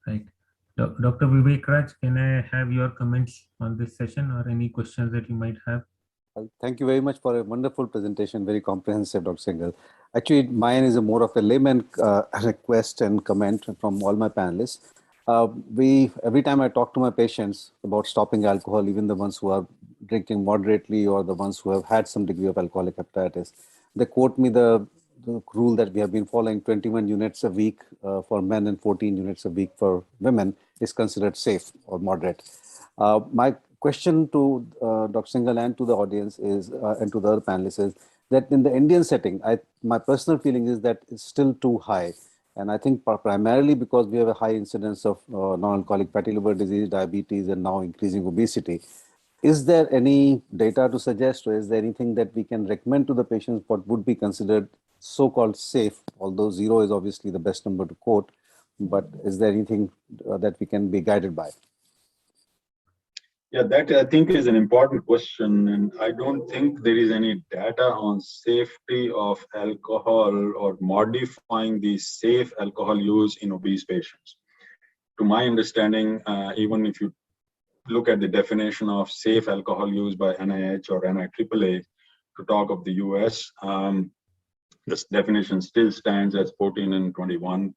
Right. Dr. Vivek Raj, can I have your comments on this session or any questions that you might have? Thank you very much for a wonderful presentation, very comprehensive, Dr. Singhal. Actually, mine is more of a layman request and comment from all my panelists. Every time I talk to my patients about stopping alcohol, even the ones who are drinking moderately or the ones who have had some degree of alcoholic hepatitis, they quote me the rule that we have been following: 21 units a week for men and 14 units a week for women is considered safe or moderate. My question to Dr. Singhal and to the audience is, and to the other panelists, is that in the Indian setting, my personal feeling is that it's still too high. And I think primarily because we have a high incidence of non-alcoholic fatty liver disease, diabetes, and now increasing obesity. Is there any data to suggest, or is there anything that we can recommend to the patients what would be considered so-called safe, although 0 is obviously the best number to quote, but is there anything that we can be guided by? Yeah, that I think is an important question, and I don't think there is any data on safety of alcohol or modifying the safe alcohol use in obese patients. To my understanding, even if you look at the definition of safe alcohol use by NIH or NIAAA to talk of the US, this definition still stands as 14 and 21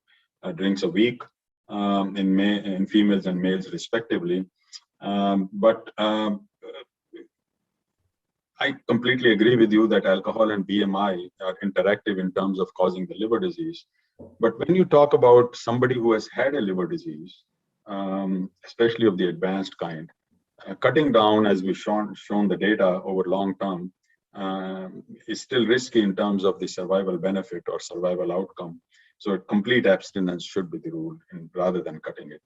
drinks a week in females and males respectively. I completely agree with you that alcohol and BMI are interactive in terms of causing the liver disease. But when you talk about somebody who has had a liver disease, especially of the advanced kind, cutting down, as we've shown the data over long term, is still risky in terms of the survival benefit or survival outcome. So complete abstinence should be the rule rather than cutting it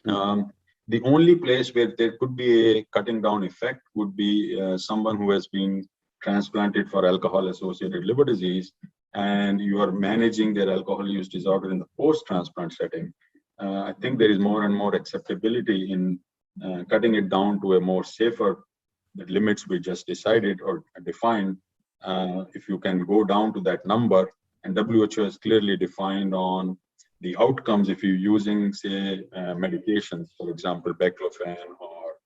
down. The only place where there could be a cutting down effect would be someone who has been transplanted for alcohol-associated liver disease, and you are managing their alcohol use disorder in the post-transplant setting. I think there is more and more acceptability in cutting it down to a more safer, the limits we just decided or defined. If you can go down to that number, and WHO has clearly defined on the outcomes if you're using, say, medications, for example, baclofen or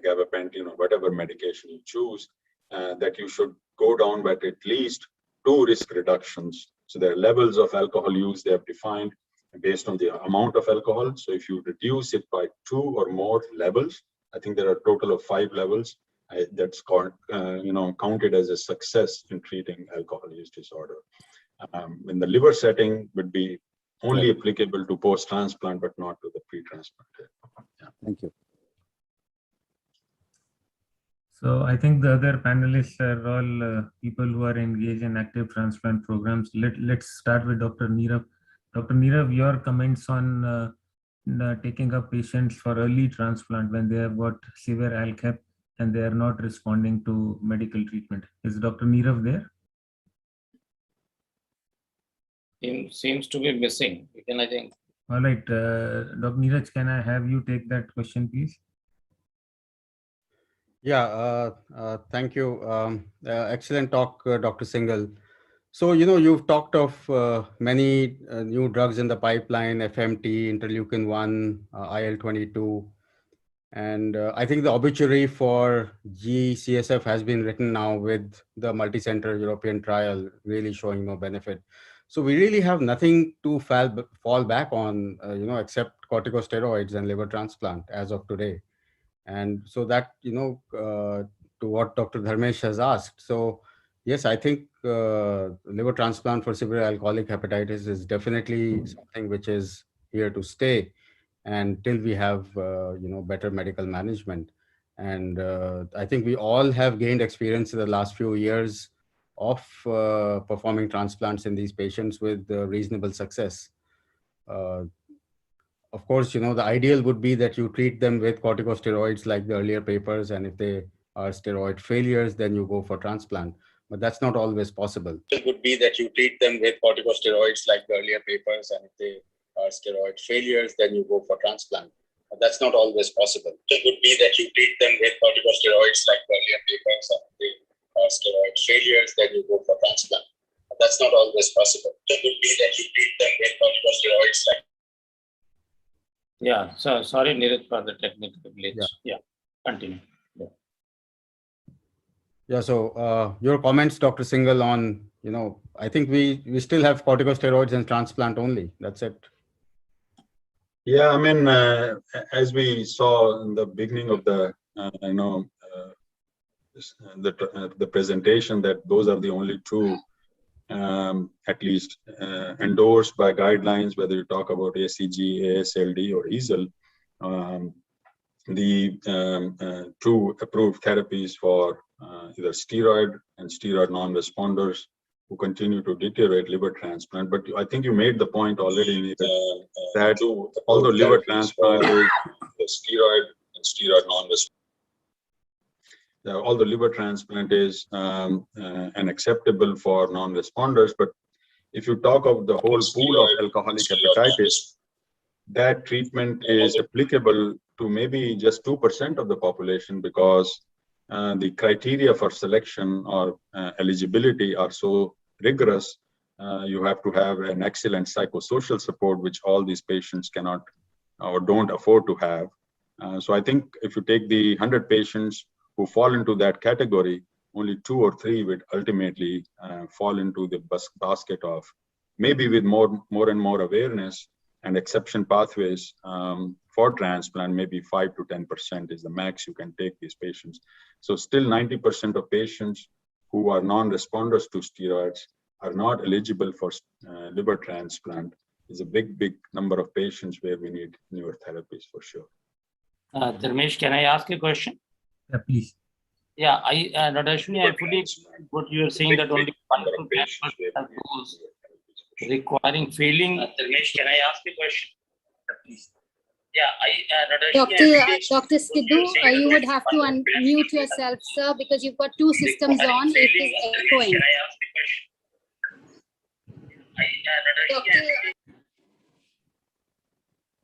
gabapentin or whatever medication you choose, that you should go down by at least 2 risk reductions. So there are levels of alcohol use they have defined based on the amount of alcohol. So if you reduce it by 2 or more levels, I think there are a total of 5 levels. That's called, counted as a success in treating alcohol use disorder. In the liver setting would be only applicable to post-transplant, but not to the pre-transplant. Thank you. So I think the other panelists are all people who are engaged in active transplant programs. Let's start with Dr. Nirav. Dr. Nirav, your comments on taking up patients for early transplant when they have got severe ALCAP and they are not responding to medical treatment. Is Dr. Nirav there? Seems to be missing. I think. All right, Dr. Neeraj, can I have you take that question, please? Yeah, thank you. Excellent talk, Dr. Singhal. So, you've talked of many new drugs in the pipeline, FMT, interleukin-1, IL-22. And I think the obituary for GCSF has been written now with the multi-center European trial really showing no benefit. So we really have nothing to fall back on, except corticosteroids and liver transplant as of today. And so that, to what Dr. Dharmesh has asked. So yes, I think liver transplant for severe alcoholic hepatitis is definitely something which is here to stay until we have, better medical management. And I think we all have gained experience in the last few years of performing transplants in these patients with reasonable success. Of course, the ideal would be that you treat them with corticosteroids like the earlier papers, and if they are steroid failures, then you go for transplant. But that's not always possible. It would be that you treat them with corticosteroids like the earlier papers, and if they are steroid failures, then you go for transplant. But that's not always possible. It would be that you treat them with corticosteroids like the earlier papers, and if they are steroid failures, then you go for transplant. But that's not always possible. It would be that you treat them with corticosteroids like. Yeah, so sorry, Neeraj, for the technical glitch. Yeah, continue. Yeah, so your comments, Dr. Singhal, on, I think we still have corticosteroids and transplant only. That's it. Yeah, I mean, as we saw in the beginning of the, the presentation, that those are the only two, at least endorsed by guidelines, whether you talk about ACG, ASLD, or EASL, the two approved therapies for either steroid and steroid non-responders who continue to deteriorate liver transplant. But I think you made the point already that although liver transplant is the steroid and steroid non-responders, although liver transplant is unacceptable for non-responders, but if you talk of the whole pool of alcoholic hepatitis, that treatment is applicable to maybe just 2% of the population, because the criteria for selection or eligibility are so rigorous. You have to have an excellent psychosocial support, which all these patients cannot or don't afford to have. So I think if you take the 100 patients who fall into that category, only 2 or 3 would ultimately fall into the basket of, maybe with more and more awareness and exception pathways for transplant, maybe 5 to 10% is the max you can take these patients. So still 90% of patients who are non-responders to steroids are not eligible for liver transplant. Is a big number of patients where we need newer therapies for sure. Dharmesh, can I ask a question? Yeah, please. Yeah, Dr. Ashwini, I fully what you are saying, that only 1% of those requiring failing. Dharmesh, can I ask a question? Please. Yeah, Dr. Sidhu, you would have to unmute yourself, sir, because you've got 2 systems on. It is echoing. Can I ask a question?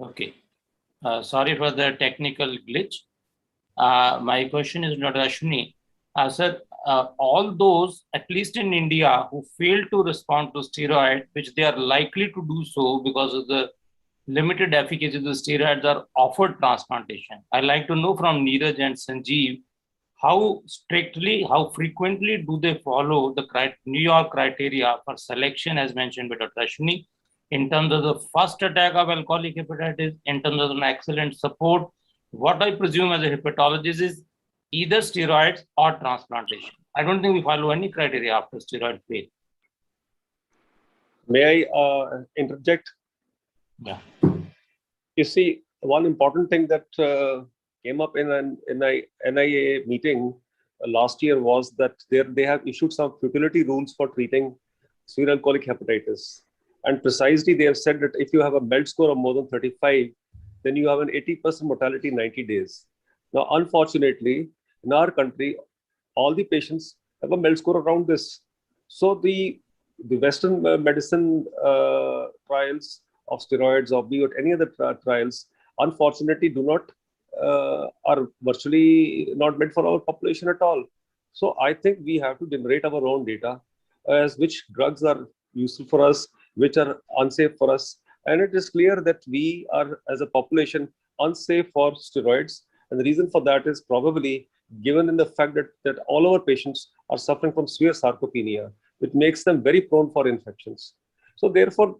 Okay. Sorry for the technical glitch. My question is, Dr. Ashwini, sir, all those, at least in India, who fail to respond to steroid, which they are likely to do so because of the limited efficacy of the steroids, are offered transplantation. I'd like to know from Neeraj and Sanjeev, how strictly, how frequently do they follow the New York criteria for selection, as mentioned by Dr. Ashwini, in terms of the first attack of alcoholic hepatitis, in terms of an excellent support? What I presume as a hepatologist is either steroids or transplantation. I don't think we follow any criteria after steroid fail. May I interject? Yeah. You see, one important thing that came up in an NIA meeting last year was that they have issued some futility rules for treating severe alcoholic hepatitis. And precisely, they have said that if you have a MELD score of more than 35, then you have an 80% mortality in 90 days. Now, unfortunately, in our country, all the patients have a MELD score around this. So the Western medicine trials of steroids or be it any other trials, unfortunately, do not are virtually not meant for our population at all. So I think we have to generate our own data as which drugs are useful for us, which are unsafe for us. And it is clear that we are, as a population, unsafe for steroids. And the reason for that is probably given in the fact that all our patients are suffering from severe sarcopenia, which makes them very prone for infections. So therefore,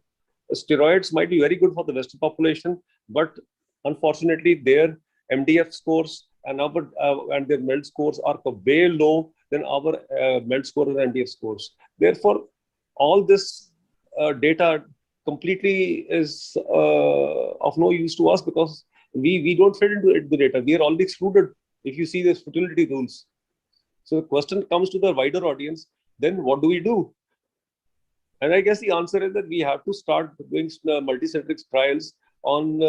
steroids might be very good for the Western population, but unfortunately, their MDF scores and their MELD scores are way low than our MELD score and MDF scores. Therefore, all this data completely is of no use to us because we don't fit into the data. We are already excluded if you see these futility rules. So the question comes to the wider audience, then what do we do? And I guess the answer is that we have to start doing multicentric trials on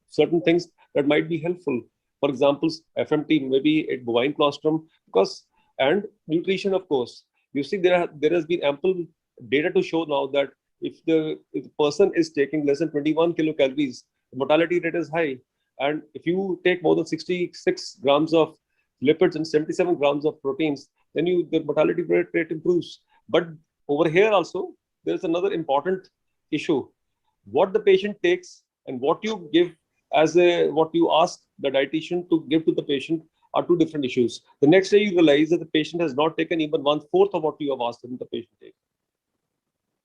certain things that might be helpful. For example, FMT, maybe a bovine colostrum, and nutrition, of course. You see, there has been ample data to show now that if the person is taking less than 21 kilocalories, the mortality rate is high. And if you take more than 66 grams of lipids and 77 grams of proteins, then the mortality rate improves. But over here also, there is another important issue. What the patient takes and what you give what you ask the dietitian to give to the patient are two different issues. The next day you realize that the patient has not taken even 1/4 of what you have asked him the patient take.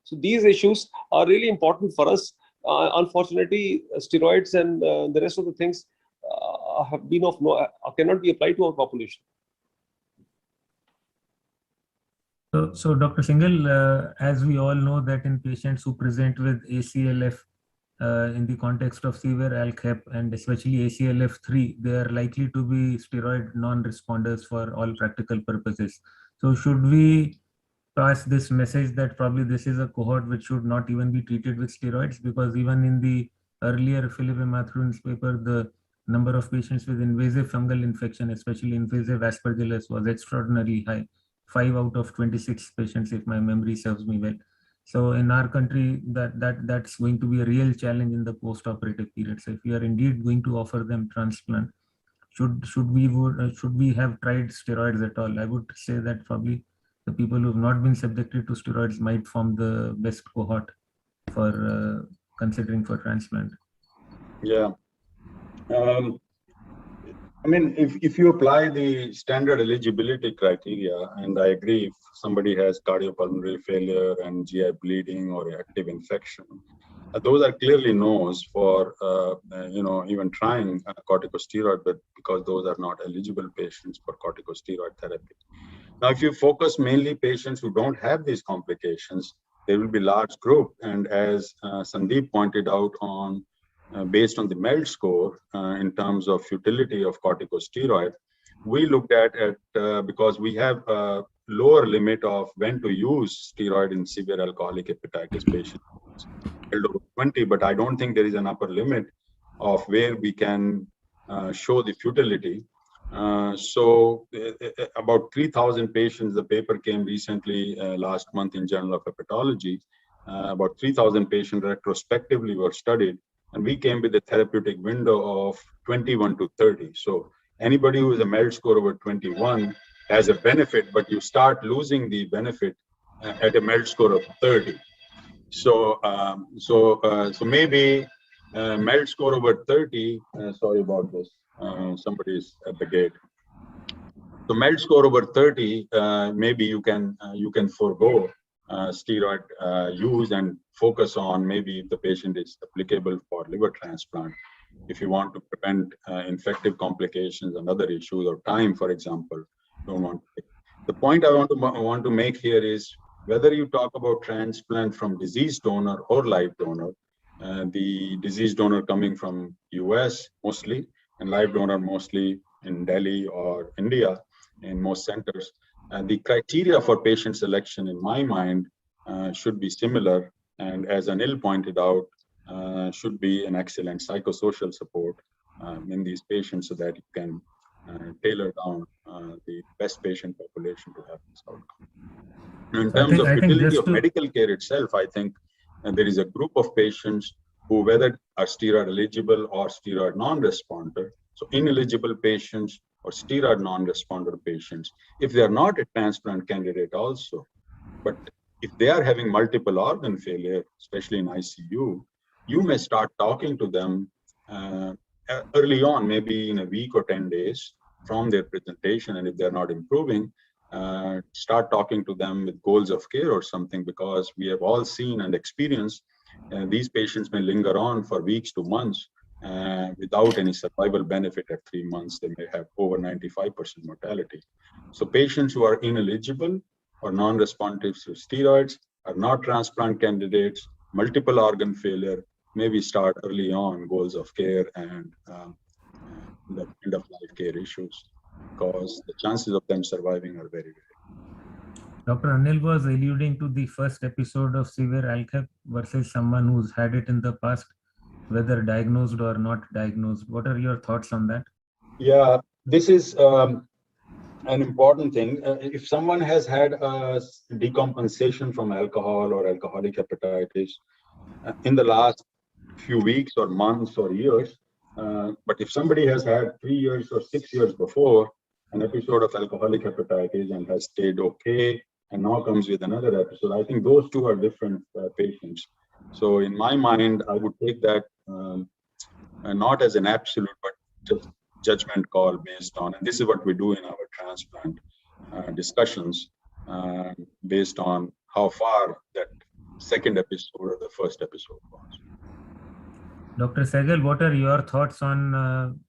So these issues are really important for us. Unfortunately, steroids and the rest of the things have been cannot be applied to our population. So Dr. Singhal, as we all know that in patients who present with ACLF in the context of severe ALK-HEP and especially ACLF3, they are likely to be steroid non-responders for all practical purposes. So should we pass this message that probably this is a cohort which should not even be treated with steroids? Because even in the earlier Philip M. Mathurin's paper, the number of patients with invasive fungal infection, especially invasive aspergillus, was extraordinarily high. 5 out of 26 patients, if my memory serves me well. So in our country, that's going to be a real challenge in the post-operative period. So if we are indeed going to offer them transplant, should we have tried steroids at all? I would say that probably the people who have not been subjected to steroids might form the best cohort for considering for transplant. Yeah. I mean, if you apply the standard eligibility criteria, and I agree, if somebody has cardiopulmonary failure and GI bleeding or active infection, those are clearly no's for even trying corticosteroid, but because those are not eligible patients for corticosteroid therapy. Now, if you focus mainly patients who don't have these complications, there will be large group, and as Sandeep pointed out on. Based on the MELD score in terms of futility of corticosteroid, we looked at because we have a lower limit of when to use steroid in severe alcoholic hepatitis patients, over 20, but I don't think there is an upper limit of where we can show the futility. So about 3,000 patients, the paper came recently last month in Journal of Hepatology, about 3,000 patients retrospectively were studied. And we came with a therapeutic window of 21 to 30. So anybody who has a MELD score over 21 has a benefit, but you start losing the benefit at a MELD score of 30. So maybe MELD score over 30. Sorry about this. Somebody's at the gate. So MELD score over 30. Maybe you can forego steroid use and focus on maybe if the patient is applicable for liver transplant, if you want to prevent infective complications and other issues or time, for example. The point I want to make here is whether you talk about transplant from deceased donor or live donor, the deceased donor coming from US mostly and live donor mostly in Delhi or India, in most centers. And the criteria for patient selection, in my mind, should be similar. And as Anil pointed out, should be an excellent psychosocial support in these patients so that you can tailor down the best patient population to have this outcome. In terms of utility of medical care itself, I think there is a group of patients who, whether are steroid eligible or steroid non-responder, so ineligible patients or steroid non-responder patients, if they are not a transplant candidate also, but if they are having multiple organ failure, especially in ICU, you may start talking to them early on, maybe in a week or 10 days from their presentation. And if they're not improving, start talking to them with goals of care or something, because we have all seen and experienced these patients may linger on for weeks to months without any survival benefit at 3 months. They may have over 95% mortality. So patients who are ineligible or non-responsive to steroids, are not transplant candidates, multiple organ failure, maybe start early on goals of care and the end of life care issues, because the chances of them surviving are very, very high. Dr. Anil was alluding to the first episode of severe ALCAP versus someone who's had it in the past, whether diagnosed or not diagnosed. What are your thoughts on that? Yeah, this is an important thing. If someone has had a decompensation from alcohol or alcoholic hepatitis in the last few weeks or months or years, but if somebody has had 3 years or 6 years before an episode of alcoholic hepatitis and has stayed okay and now comes with another episode, I think those two are different patients. So in my mind, I would take that not as an absolute, but just judgment call based on, and this is what we do in our transplant discussions, based on how far that second episode or the first episode was. Dr. Sehgal, what are your thoughts on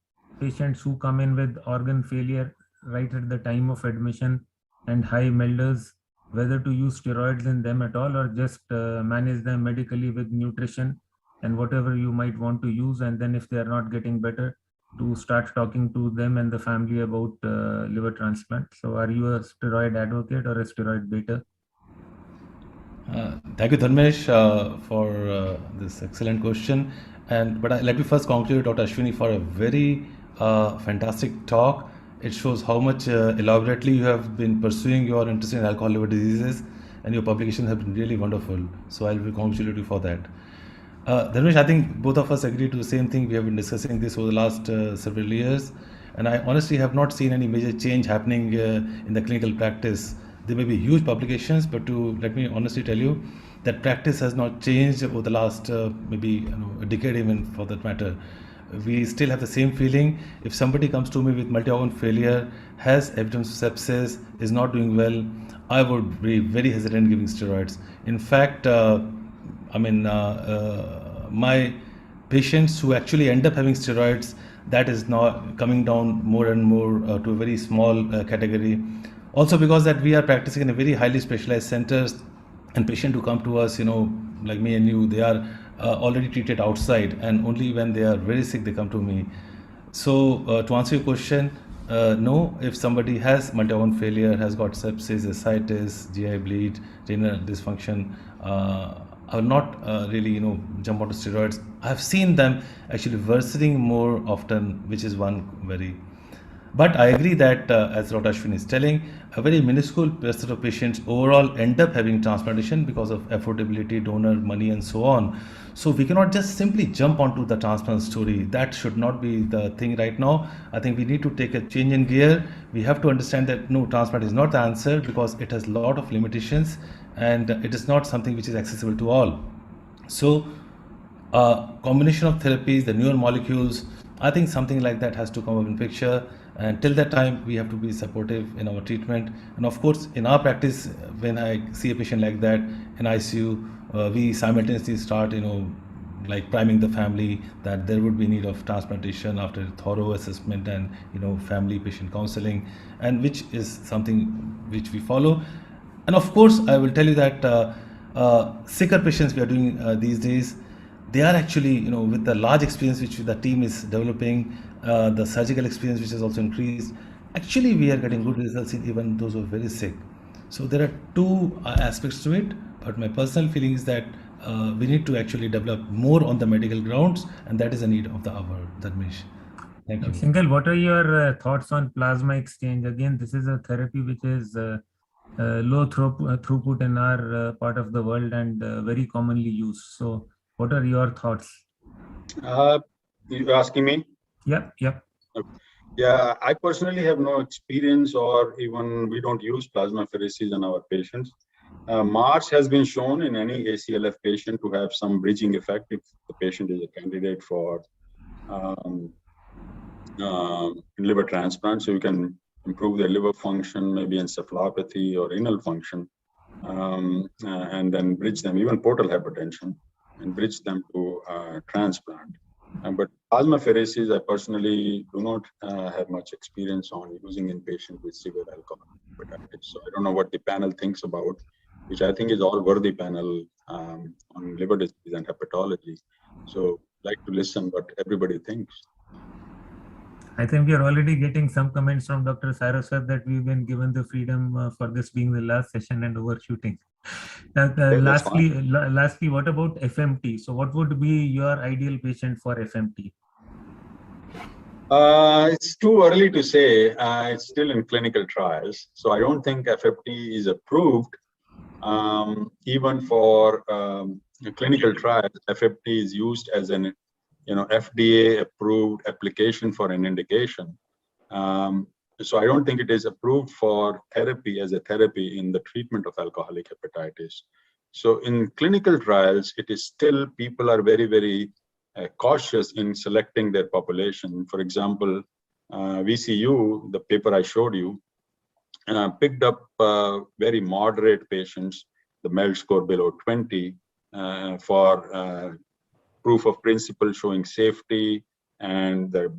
patients who come in with organ failure right at the time of admission and high melders, whether to use steroids in them at all or just manage them medically with nutrition and whatever you might want to use, and then if they are not getting better, to start talking to them and the family about liver transplant? So are you a steroid advocate or a steroid beta? Thank you, Dharmesh, for this excellent question. But let me first congratulate Dr. Ashwini for a very fantastic talk. It shows how much elaborately you have been pursuing your interest in alcohol liver diseases, and your publications have been really wonderful. So I'll congratulate you for that. Dharmesh, I think both of us agree to the same thing. We have been discussing this over the last several years, and I honestly have not seen any major change happening in the clinical practice. There may be huge publications, but let me honestly tell you that practice has not changed over the last maybe a decade even for that matter. We still have the same feeling. If somebody comes to me with multi-organ failure, has evidence of sepsis, is not doing well, I would be very hesitant giving steroids. In fact, my patients who actually end up having steroids, that is now coming down more and more to a very small category. Also because that we are practicing in a very highly specialized centers, and patients who come to us, like me and you, they are already treated outside, and only when they are very sick they come to me. So to answer your question, no, if somebody has multi-organ failure, has got sepsis, ascites, GI bleed, renal dysfunction, I will not really jump onto steroids. I have seen them actually worsening more often, which is one very. But I agree that, as Dr. Ashwini is telling, a very minuscule percent of patients overall end up having transplantation because of affordability, donor money, and so on. So we cannot just simply jump onto the transplant story. That should not be the thing right now. I think we need to take a change in gear. We have to understand that no, transplant is not the answer because it has a lot of limitations and it is not something which is accessible to all. So combination of therapies, the newer molecules, I think something like that has to come up in picture. And till that time, we have to be supportive in our treatment. And of course, in our practice, when I see a patient like that in ICU, we simultaneously start, like priming the family that there would be need of transplantation after thorough assessment and, family patient counseling, and which is something which we follow. And of course, I will tell you that sicker patients we are doing these days, they are actually, with the large experience which the team is developing, the surgical experience which has also increased. Actually, we are getting good results in even those who are very sick. So there are two aspects to it, but my personal feeling is that we need to actually develop more on the medical grounds, and that is a need of the hour, Dharmesh. Thank you. Singhal, what are your thoughts on plasma exchange? Again, this is a therapy which is low throughput in our part of the world and very commonly used. So what are your thoughts? You asking me? Yep. Okay. Yeah, I personally have no experience, or even we don't use plasmapheresis in our patients. March has been shown in any ACLF patient to have some bridging effect if the patient is a candidate for liver transplant. So you can improve their liver function, maybe encephalopathy or renal function, and then bridge them, even portal hypertension, and bridge them to transplant. But plasmapheresis, I personally do not have much experience on using in patients with severe alcoholic hepatitis. So I don't know what the panel thinks about, which I think is all worthy panel on liver disease and hepatology. So I'd like to listen what everybody thinks. I think we are already getting some comments from Dr. Saraswat that we've been given the freedom for this being the last session and overshooting. Lastly, what about FMT? So what would be your ideal patient for FMT? It's too early to say. It's still in clinical trials. So I don't think FFT is approved. Even for clinical trials, FFT is used as an FDA approved application for an indication. So I don't think it is approved for therapy as a therapy in the treatment of alcoholic hepatitis. So in clinical trials, it is still, people are very, very cautious in selecting their population. For example, VCU, the paper I showed you, picked up very moderate patients, the MELD score below 20, for proof of principle showing safety and the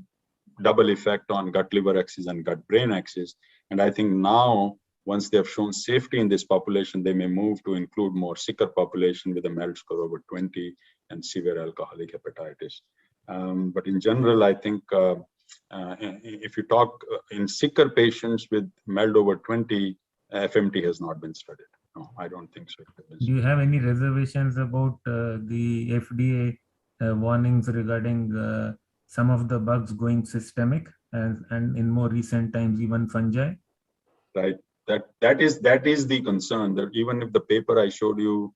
double effect on gut-liver axis and gut-brain axis. And I think now, once they have shown safety in this population, they may move to include more sicker population with a MELD score over 20 and severe alcoholic hepatitis. But in general, I think if you talk in sicker patients with MELD over 20, FMT has not been studied. No, I don't think so. Do you have any reservations about the FDA warnings regarding some of the bugs going systemic and in more recent times even fungi? Right. That is the concern, that even if the paper I showed you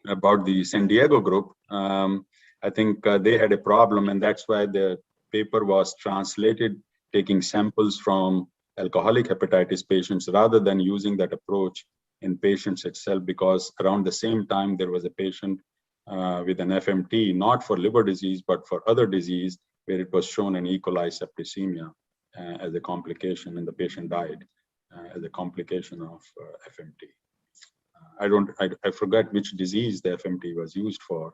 about the San Diego group, I think they had a problem, and that's why the paper was translated, taking samples from alcoholic hepatitis patients rather than using that approach in patients itself, because around the same time there was a patient with an FMT, not for liver disease, but for other disease, where it was shown an E. coli septicemia as a complication, and the patient died as a complication of FMT. I forgot which disease the FMT was used for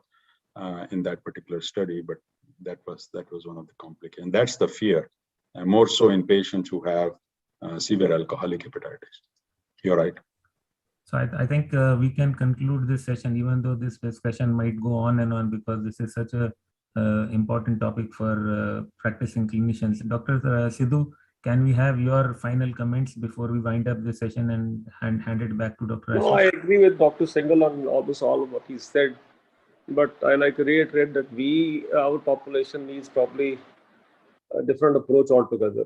in that particular study, but that was one of the complications. That's the fear, more so in patients who have severe alcoholic hepatitis. You're right. So I think we can conclude this session, even though this discussion might go on and on, because this is such a important topic for practicing clinicians. Dr. Sidhu, can we have your final comments before we wind up this session and hand it back to Dr. No, I agree with Dr. Singhal on all of what he said, but I like to reiterate that our population needs probably a different approach altogether.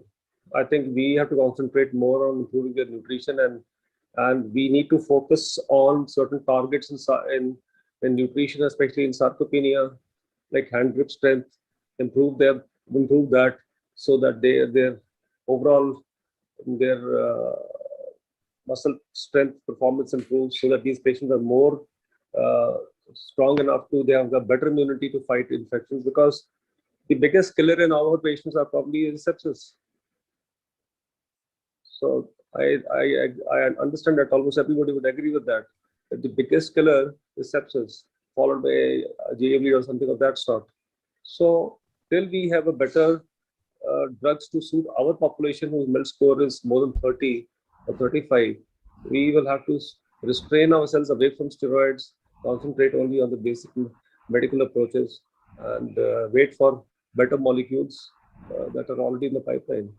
I think we have to concentrate more on improving their nutrition, and we need to focus on certain targets in nutrition, especially in sarcopenia, like hand grip strength, improve that, so that their overall muscle strength performance improves, so that these patients are more strong enough they have a better immunity to fight infections, because the biggest killer in our patients are probably sepsis. So I understand that almost everybody would agree with that the biggest killer is sepsis, followed by JAV or something of that sort. So till we have a better drugs to suit our population whose MELD score is more than 30 or 35, we will have to restrain ourselves away from steroids, concentrate only on the basic medical approaches, and wait for better molecules that are already in the pipeline.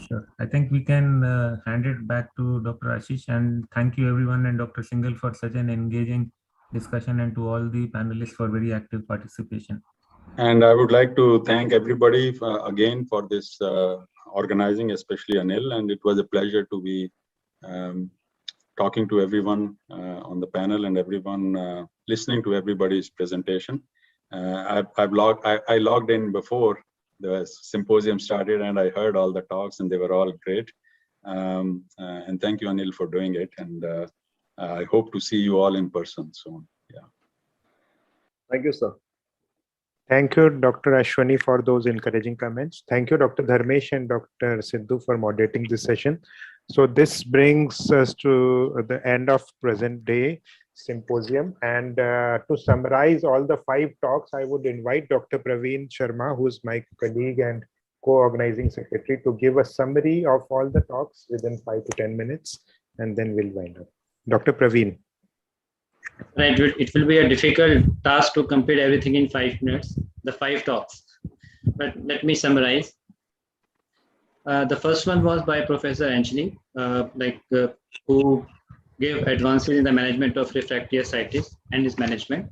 Sure. I think we can hand it back to Dr. Ashish, and thank you everyone and Dr. Singhal for such an engaging discussion, and to all the panelists for very active participation. And I would like to thank everybody again for this organizing, especially Anil, and it was a pleasure to be talking to everyone on the panel and everyone listening to everybody's presentation. I logged in before the symposium started, and I heard all the talks, and they were all great. And thank you, Anil, for doing it. And I hope to see you all in person soon. Yeah. Thank you, sir. Thank you, Dr. Ashwani, for those encouraging comments. Thank you, Dr. Dharmesh and Dr. Sidhu, for moderating this session. So this brings us to the end of present day symposium. And to summarize all the 5 talks, I would invite Dr. Praveen Sharma, who is my colleague and co-organizing secretary, to give a summary of all the talks within 5 to 10 minutes, and then we'll wind up. Dr. Praveen. Right, it will be a difficult task to complete everything in 5 minutes, the 5 talks. But let me summarize. The first one was by Professor Anthony, who gave advances in the management of refractory ascites and its management.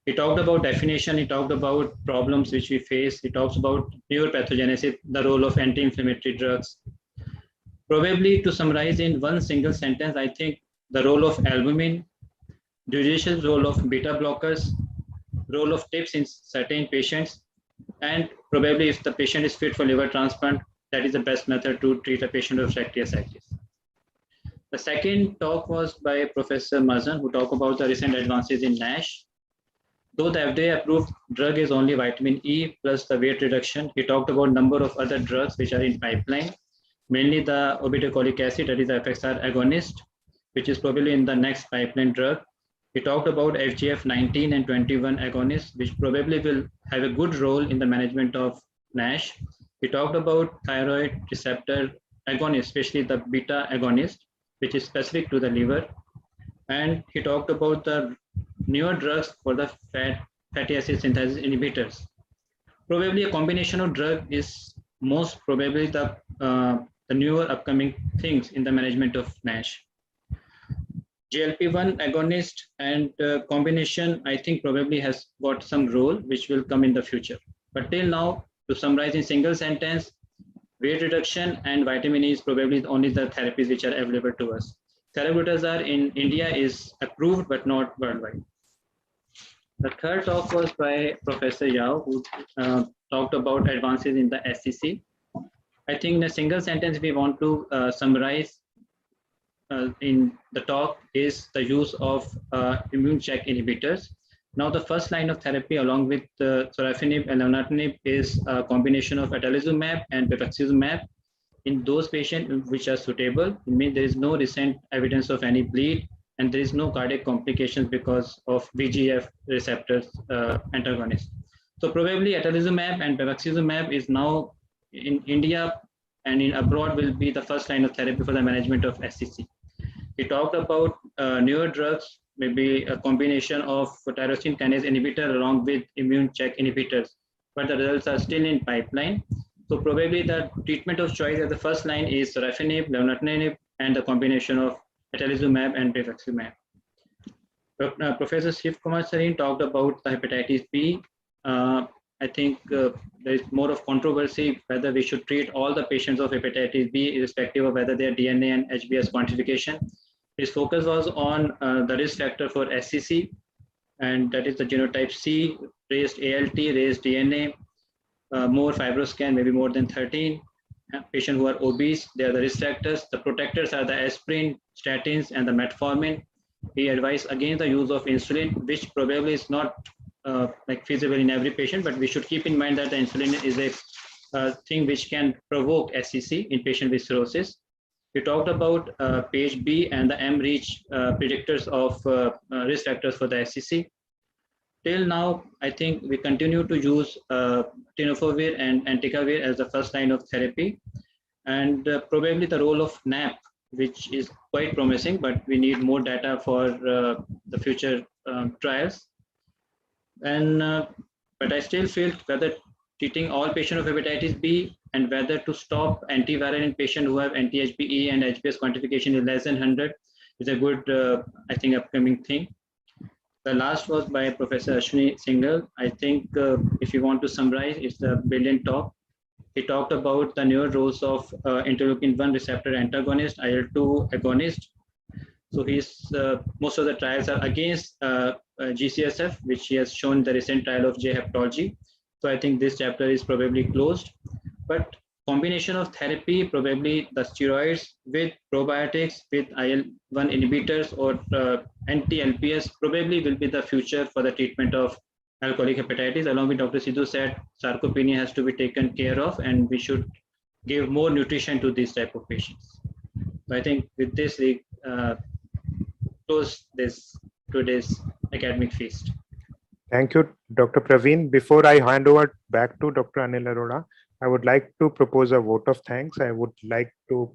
He talked about definition, he talked about problems which we face, he talks about neuropathogenesis, the role of anti-inflammatory drugs. Probably to summarize in one single sentence, I think the role of albumin, judicious role of beta blockers, role of tips in certain patients, and probably if the patient is fit for liver transplant, that is the best method to treat a patient with refractory ascites. The second talk was by Professor Marzan, who talked about the recent advances in Nash. Though the FDA-approved drug is only vitamin E plus the weight reduction, he talked about number of other drugs which are in pipeline, mainly the obeticholic acid, that is the FXR agonist, which is probably in the next pipeline drug. He talked about FGF 19 and 21 agonists, which probably will have a good role in the management of Nash. He talked about thyroid receptor agonist, especially the beta agonist, which is specific to the liver. And he talked about the newer drugs for the fatty acid synthesis inhibitors. Probably a combination of drug is most probably the newer upcoming things in the management of Nash. GLP-1 agonist and combination, I think probably has got some role which will come in the future. But till now, to summarize in single sentence, weight reduction and vitamin E is probably only the therapies which are available to us. Selaglutazar in India is approved but not worldwide. The third talk was by Professor Yao, who talked about advances in the SCC. I think in a single sentence we want to summarize in the talk is the use of immune check inhibitors. Now the first line of therapy along with sorafenib and lenvatinib is a combination of atezolizumab and bevacizumab in those patients which are suitable. It means there is no recent evidence of any bleed and there is no cardiac complications because of VEGF receptors antagonist. So probably atezolizumab and bevacizumab is now in India and in abroad will be the first line of therapy for the management of SCC. We talked about newer drugs, maybe a combination of tyrosine kinase inhibitor along with immune check inhibitors, but the results are still in pipeline. So probably the treatment of choice at the first line is sorafenib, lenvatinib, and the combination of atezolizumab and bevacizumab. Professor Shiv Kumar Sareen talked about the hepatitis B. I think there is more of controversy whether we should treat all the patients of hepatitis B irrespective of whether their DNA and HbS quantification. His focus was on the risk factor for SCC, and that is the genotype C, raised ALT, raised DNA, more fibroscan, maybe more than 13. Patients who are obese, they are the risk factors. The protectors are the aspirin, statins, and the metformin. He advised against the use of insulin, which probably is not feasible in every patient, but we should keep in mind that the insulin is a thing which can provoke SCC in patients with cirrhosis. We talked about page B and the mReach predictors of risk factors for the SCC. Till now, I think we continue to use tenofovir and entecavir as the first line of therapy, and probably the role of NAP, which is quite promising, but we need more data for the future trials. And But I still feel whether treating all patients of hepatitis B and whether to stop antiviral in patients who have anti-HBe and HBs quantification is less than 100 is a good, I think, upcoming thing. The last was by Professor Ashwini Singhal. I think if you want to summarize, it's a brilliant talk. He talked about the newer roles of interleukin-1 receptor antagonist, IL-2 agonist. So most of the trials are against GCSF, which he has shown the recent trial of J hepatology. So I think this chapter is probably closed. But combination of therapy, probably the steroids with probiotics, with IL-1 inhibitors or anti-LPS, probably will be the future for the treatment of alcoholic hepatitis. Along with Dr. Sidhu said, sarcopenia has to be taken care of, and we should give more nutrition to these type of patients. So I think with this, we close this today's academic feast. Thank you, Dr. Praveen. Before I hand over back to Dr. Anil Arora, I would like to propose a vote of thanks. I would like to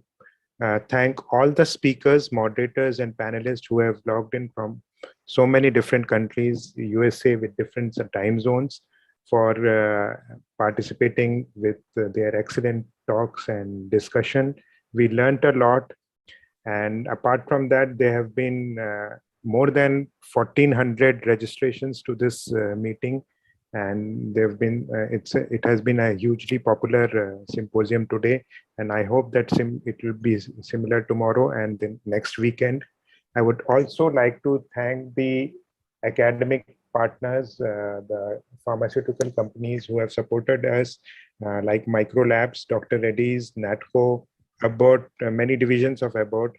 thank all the speakers, moderators, and panelists who have logged in from so many different countries, USA with different time zones, for participating with their excellent talks and discussion. We learned a lot. And apart from that, there have been more than 1,400 registrations to this meeting. And there have been, it has been a hugely popular symposium today. And I hope that it will be similar tomorrow and then next weekend. I would also like to thank the academic partners, the pharmaceutical companies who have supported us, like Microlabs, Dr. Reddy's, NATCO, Abbott, many divisions of Abbott,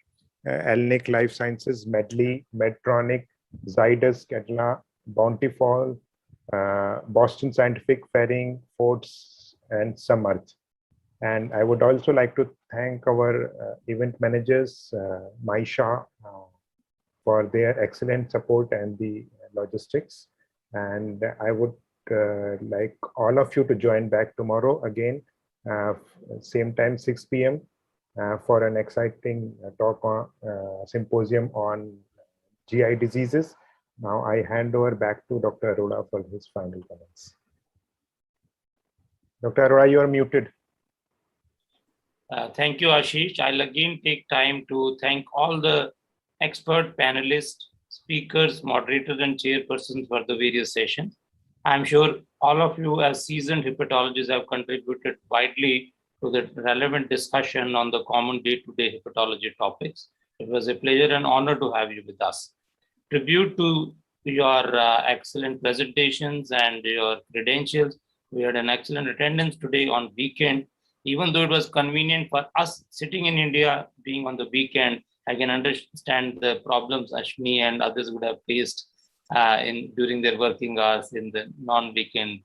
Elnick Life Sciences, Medley, Medtronic, Zydus, Kedla, Bountiful, Boston Scientific, Ferring, Fords, and Samarth. And I would also like to thank our event managers, Maisha, for their excellent support and the logistics. And I would like all of you to join back tomorrow again, same time, 6 p.m. For an exciting talk on symposium on GI diseases. Now I hand over back to Dr. Arora for his final comments. Dr. Arora, you are muted. Thank you, Ashish. I'll again take time to thank all the expert panelists, speakers, moderators, and chairpersons for the various sessions. I'm sure all of you as seasoned hepatologists have contributed widely to the relevant discussion on the common day-to-day hepatology topics. It was a pleasure and honor to have you with us. Tribute to your excellent presentations and your credentials. We had an excellent attendance today on weekend. Even though it was convenient for us sitting in India, being on the weekend, I can understand the problems Ashmi and others would have faced during their working hours in the non-weekend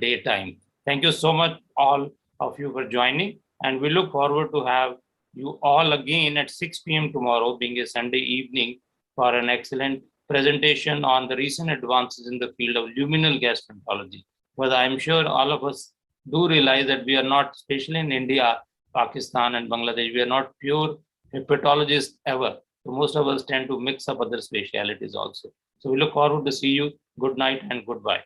daytime. Thank you so much, all of you, for joining. And we look forward to have you all again at 6 p.m. tomorrow, being a Sunday evening, for an excellent presentation on the recent advances in the field of luminal gastroenterology. But I'm sure all of us do realize that we are not, especially in India, Pakistan, and Bangladesh, we are not pure hepatologists ever. So most of us tend to mix up other specialities also. So we look forward to see you. Good night and goodbye.